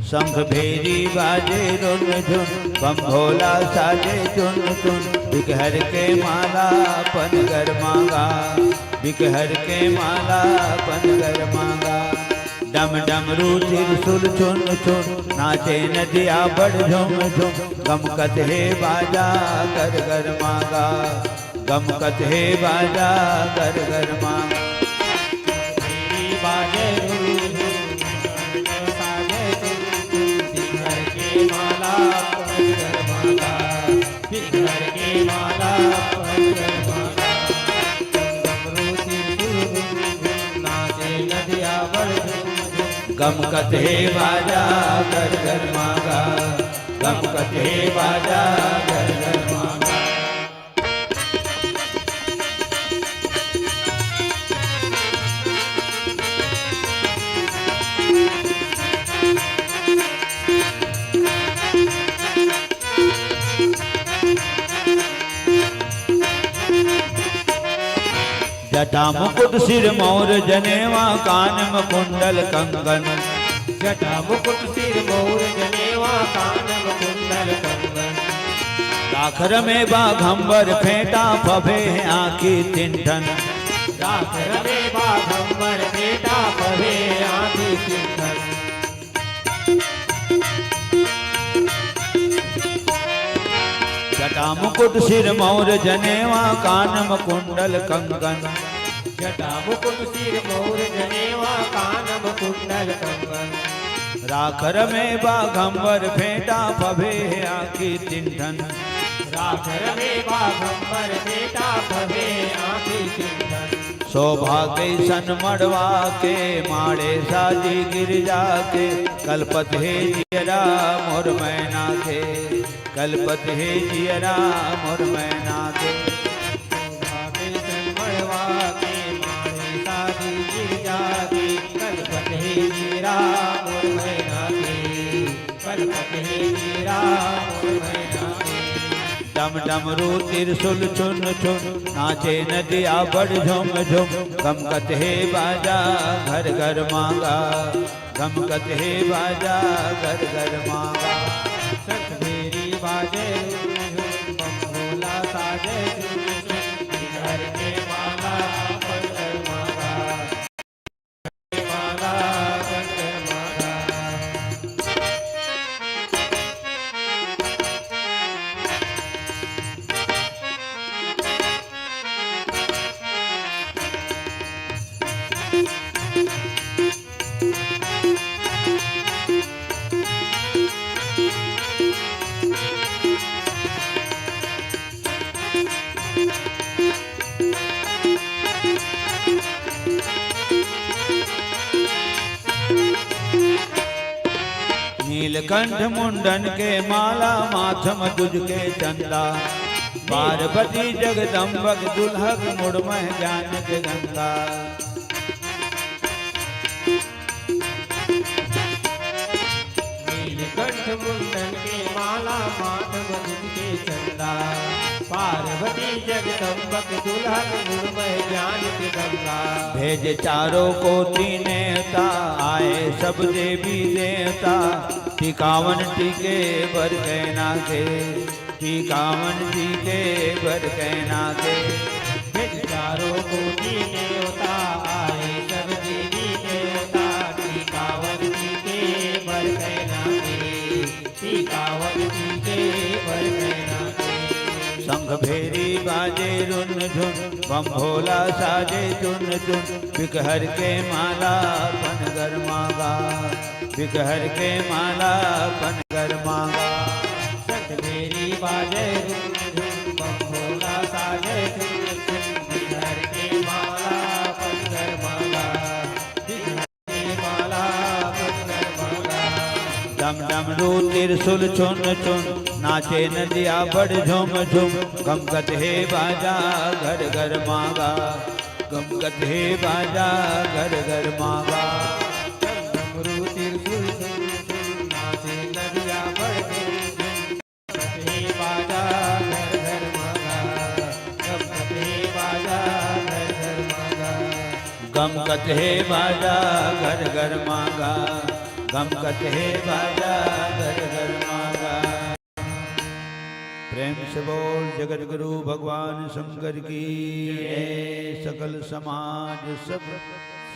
शंख भेरी बाजे रुन झुन बम भोला साजे चुन चुन बिखहर के माला पनगर मांगा। बिखहर के माला पनगर मांगा। डम डमरू त्रिशूल चुन चुन नाचे नदिया बड़ झुम झुम गमकत है बाजा कर कर मांगा। गमकत है बाजा कर कर मांगा। बाजे के माला पनगर मांगा। बिखर के माला पनगर मांगा। नाचे नदिया बड़ गमकत है बाजा कर कर मांगा। गमकत है बाजा कर कर मांगा। जटा मुकुट सिर मोर जनेवा कान में कुंडल कंगन। जटा मुकुट सिर मोर जनेवा कान में कुंडल कंगन। दाखर में बाघंबर फेंटा फभे आँखी तिंठन। राख रमे बाघंबर बेटा पवे आदि चिंतन जटा मुकुट सिर मौर जनेवा कानम कुंडल कंगन जटा मुकुट सिर मौर जनेवा कानम कुंडल कंगन राख रमे बाघंबर फेंटा पभे आखी तिंठन राख रमे बाघंबर बेटा पवे आदि चिंतन शोभा के सन मड़वा के माड़े साजी गिरजा के कलपत हे जियरा मोर मैना के कलपत हे जियरा मोर मैना के मड़वा के मारे साधी गिरजा के कलपत हे जीरा मोर मैना के कलपत हे जीरा मोर मैना के डम डमरू त्रिशूल चुन चुन नाचे नदिया बड़ झुम झुम गमकत हे बाजा घर घर मांगा गमकत हे बाजा घर घर मांगा सतभेरी बाजे बम भोला साजे घर के माला पंकर माला माला पंकर माला नीलकंठ मुंडन के माला माथम दुज के चंदा पार्वती जगदम्बक दुल्हक मुड़मह ज्ञान के गंगा नीलकंठ मुंडन के माला माधव दुज के चंदा पार्वती जगदम्बक दुल्हन मुड़मह ज्ञान के गंगा भेज चारों कोटि नेता आए सब देवी देवता टिकावन टीके बर कहना के टिकावन टीके बर कहना के चारों कोटि देवता आए सब देवी देवता टीकावन जी के बर कहना के टीकावन जी के बर कहना के शंख भेरी बाजे रुन झुन बम भोला साजे चुन चुन बिकहर के माला पनगर मांगा बिकहर के माला पनगर मांगा सतभेरी बाजे बम भोला साजे बिकहर के माला पनगर माला बिकहर के माला पनगर माला डम डमरू त्रिशूल चुन चुन नाचे नदिया बड़ झुम झुम गमकत हे बाजा घर घर मांगा गमकत हे बाजा घर घर मांगा डमरू त्रिशूल नाचे नदिया बड़ हे बाजा घर घर मांगा गमकत हे बाजा घर घर मांगा गमकत हे बाजा घर घर मांगा गमकत हे बाजा घर घर मांगा प्रेम से बोल जगत गुरु भगवान शंकर की जय। सकल समाज सब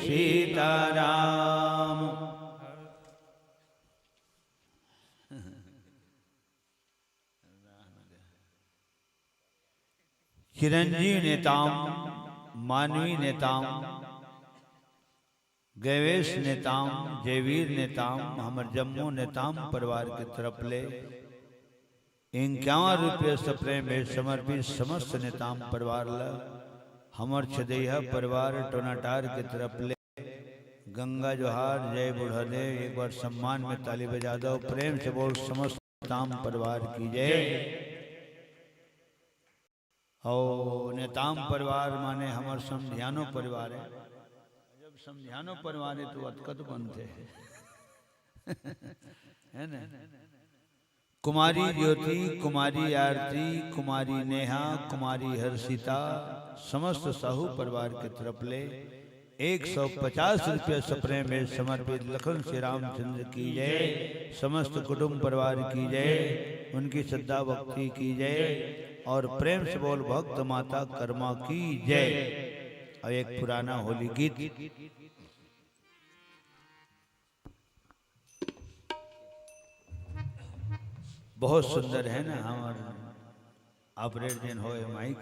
सीताराम। चिरंजीव नेताम मानवी नेताम गैवेश नेताम जयवीर नेताम हमर जम्मू नेताम परिवार के तरफ ले 51 रुपये सप्रे में समर्पित समस्त नेताम परिवार ल हमर छदैया परिवार टोनाटार के तरफ ले गंगा जोहार जय बुढ़ादेव। एक बार सम्मान में ताली बजा दो। प्रेम से बोल समस्त नेताम परिवार की जय। और नेताम परिवार माने हमर समझियानो परिवार है। जब समझियानो परिवार है तो अतकत बनते है ना। कुमारी ज्योति, कुमारी आरती, कुमारी नेहा, कुमारी हर्षिता समस्त साहू परिवार के तरफ ले 150 रुपये सपने में समर्पित लखन श्री रामचंद्र की जय। समस्त कुटुंब परिवार की जय। उनकी श्रद्धा भक्ति की जय। और प्रेम से बोल भक्त माता कर्मा की जय। और एक पुराना होली गीत बहुत सुंदर है ना। हमारे ऑपरेट जिन हो माइक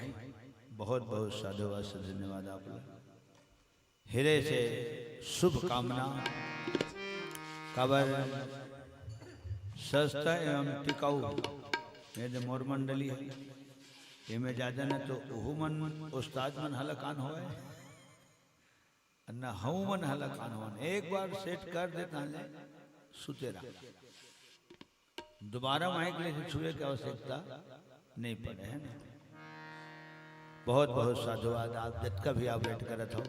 बहुत बहुत साधुवाद से धन्यवाद आप लोग। हृदय से शुभ कामना। कबर सस्ता एवं टिकाऊ ये जो मोर मंडली है ये में ज्यादा न तो ओहू मन उस्ताद मन हलकान हो न हूँ मन हलकान हो। एक बार सेट कर देता है सुतेरा दोबारा माइक ले छुए की आवश्यकता नहीं पड़े है ना। बहुत बहुत साधुवाद आप जितना भी आप वेट करत हो।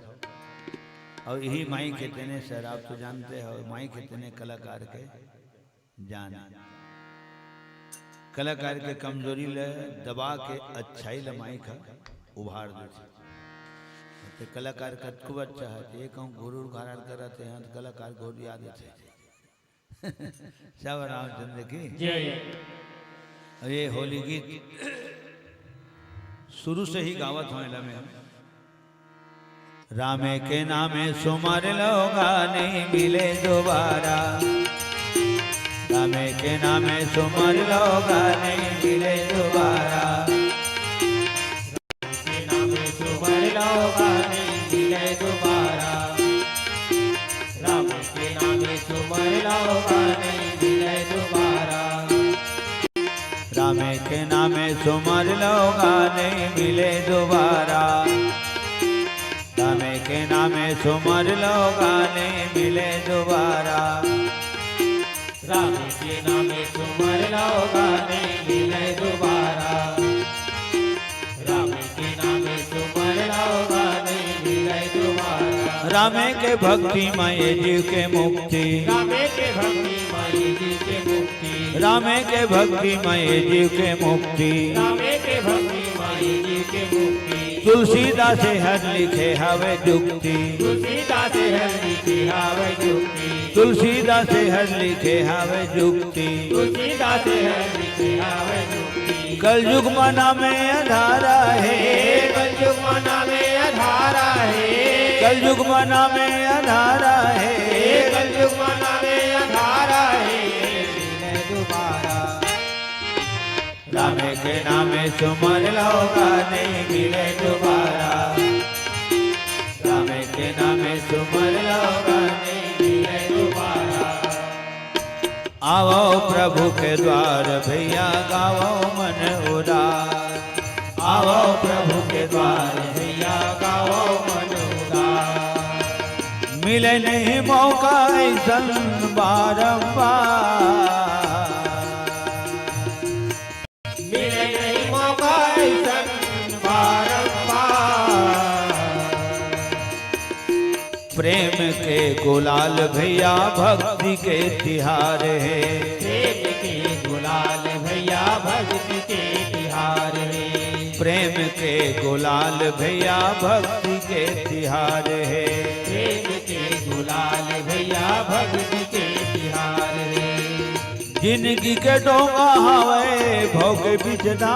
और यही माई के तेने सर आप तो जानते हो माई के तेने कलाकार के जान कलाकार के कमजोरी ले दबा के अच्छाई ले माई का उभार देते। तो कलाकार का खूब अच्छा है ये कहूँ गुरु घराड़ करते हैं तो कलाकार को याद है सब रामचंद्र की ये होली गीत शुरू से ही गावत होने लगे। रामे के नामे सुमर लोगा नहीं मिले दोबारा। रामे के नामे सुमर लोगा नहीं मिले दोबारा। के नामे सुमर लोगा नहीं मिले दोबारा। राम के नामे सुमर लोगा नहीं मिले दोबारा। रामे के नामे सुमर लोगा नहीं मिले दोबारा। रामे के नामे सुमर लोगा नहीं मिले दोबारा। राम के नामे सुमर लोगा नहीं मिले दोबारा। राम के नामे सुमर लोगा नहीं मिले दोबारा। रामे के भक्ति मय जीव के मुक्ति। रामे के भक्ति मय जीव के मुक्ति। रामे के भक्ति मय जीव के मुक्ति। रामे के भक्ति मय जीव के मुक्ति। तुलसीदास हर लिखे हवे जुक्ति। तुलसीदास हर लिखे हवे जुक्ति। तुलसीदास हर लिखे हवे जुक्ति। तुलसीदास हर लिखे हवे जुक्ति। कलयुग मना में अंधारा है। कलयुग मना में अंधारा है। कलयुग मना में अंधारा है। कलयुग मना में अंधारा है। मिले दोबारा। रामे के नामे सुमर लोगा नहीं मिले दोबारा। रामे के नामे सुमर लोगा नहीं मिले दोबारा। आवो प्रभु के द्वार भैया गावो मन उदार। आवो प्रभु के द्वार भैया गाओ मन उदार। मिले नहीं मौका ऐसन बारंबार। मिले नहीं मौका ऐसन बारंबार। प्रेम के गुलाल भैया भक्ति के तिहार है। प्रेम के गुलाल भैया भक्ति के तिहार है। प्रेम के गुलाल भैया भक्ति के तिहार है। प्रेम के गुलाल भैया भक्ति के तिहार है। जिंदगी के डोंगा हवे भोग बिजना।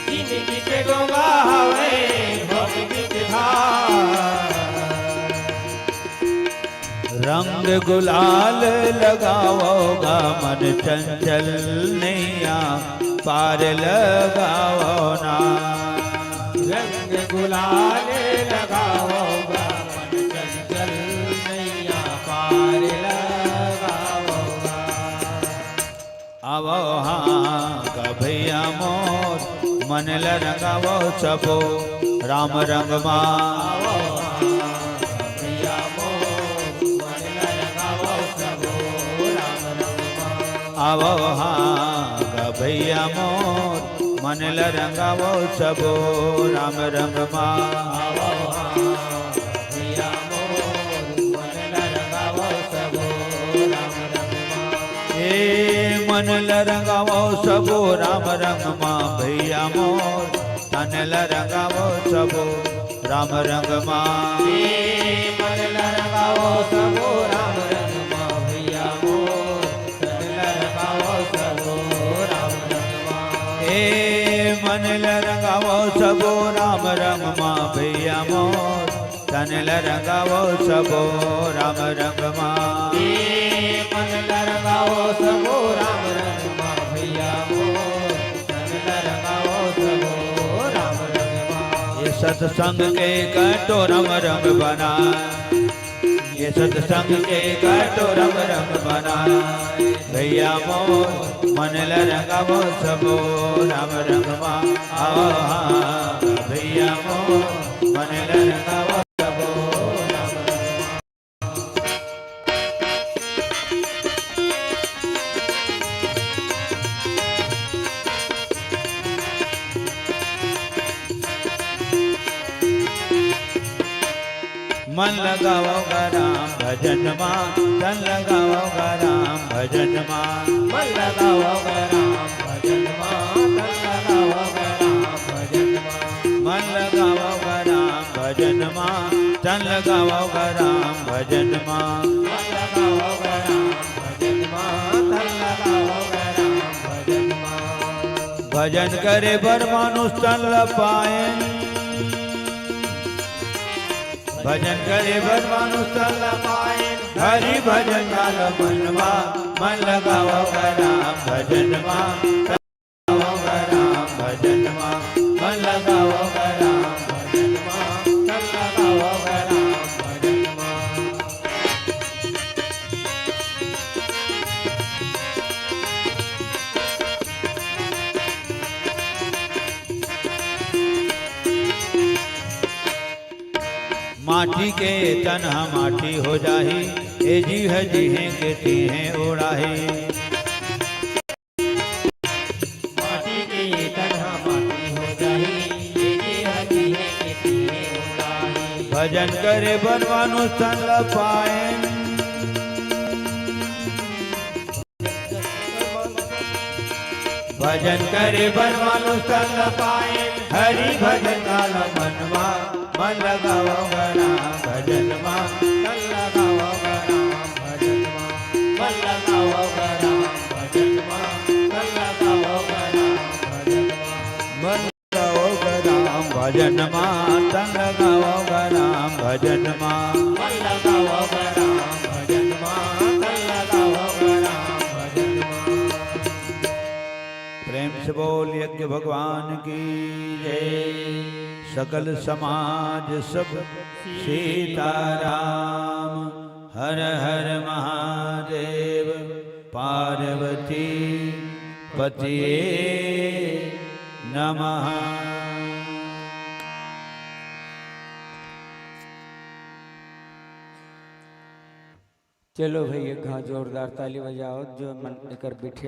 जिंदगी के डोंगा हवे भोग बिजना। रंग गुलाल लगाओगा मन चंचल नैया पार लगाओ ना। रंग गुलाल लगाओगा मन चंचल नैया पार लगाओगा। आवो हाँ का भैया मोर मन लगाओ सबो राम रंग माँ। भैया मोर मन लगाओ सबो राम रंग। आवो हाँ का भैया मोर मन रंगावो सबो राम रंग माँ। भैया मोर मन लगाओ सबो राम रंग। ए मन रंगावो सबो राम रंग माँ। भैया मोर तन रंगावो सबो राम रंग माँ। मन लगाओ सबो राम रंग माँ। भैया मोर तन लगाओ सबो राम रंग माँ। ए मन रंगावो सबो राम रंग मां भैया मोर तन रंगावो सबो राम रंग मां मन लगाओ सबो राम रंग मां भैया मोर तन लगाओ सबो राम रंग मां। ये सत्संग के कटोरम रंग बनाए ये सत्संग के कटोरम रंग बनाए भैया मोर मन रंगावो सबो राम रंग मां आओ भैया मोर मन रंगावो सबो राम रंग मां। मन लगाओ राम भजन मां तन लगाओ राम भजन मां मन लगाओ राम भजन मां तन लगाओ राम भजन मां मन लगाओ राम भजन मां तन लगाओ राम भजन मां मन लगाओ राम भजन मां तन लगाओ राम भजन मां। भजन करे बर मानुष तन पाए भजन करे बर मानुष तन पाए हरि भजन काल मनवा मन लगाओ राम भजन मां तन लगाओ राम भजन मां मन लगाओ राम भजन मां तन लगाओ राम भजन मां। माटी के तन माटी हो जाही ए जीव है जीहे के तीहे उड़ाही माटी के तन माटी हो जाही ये हरी है के तीरे उड़ाही। भजन करे बनवानु तन पाए भजन करे बनवानु तन पाए हरि भजन काल मनवा मन लगाओ राम भजन मां तन लगाओ राम भजन मां मन लगाओ राम भजन मां तन लगाओ राम भजन मां। मन लगाओ राम भजन मां तन लगाओ राम भजन मां मन लगाओ राम भजन मां तन लगाओ राम भजन मां। प्रेम से बोल यज्ञ भगवान की जय। सकल समाज सब सीताराम हर हर महादेव पार्वती पतिये नमः। चलो भाई एक जोरदार ताली बजाओ जो मन लेकर बैठे।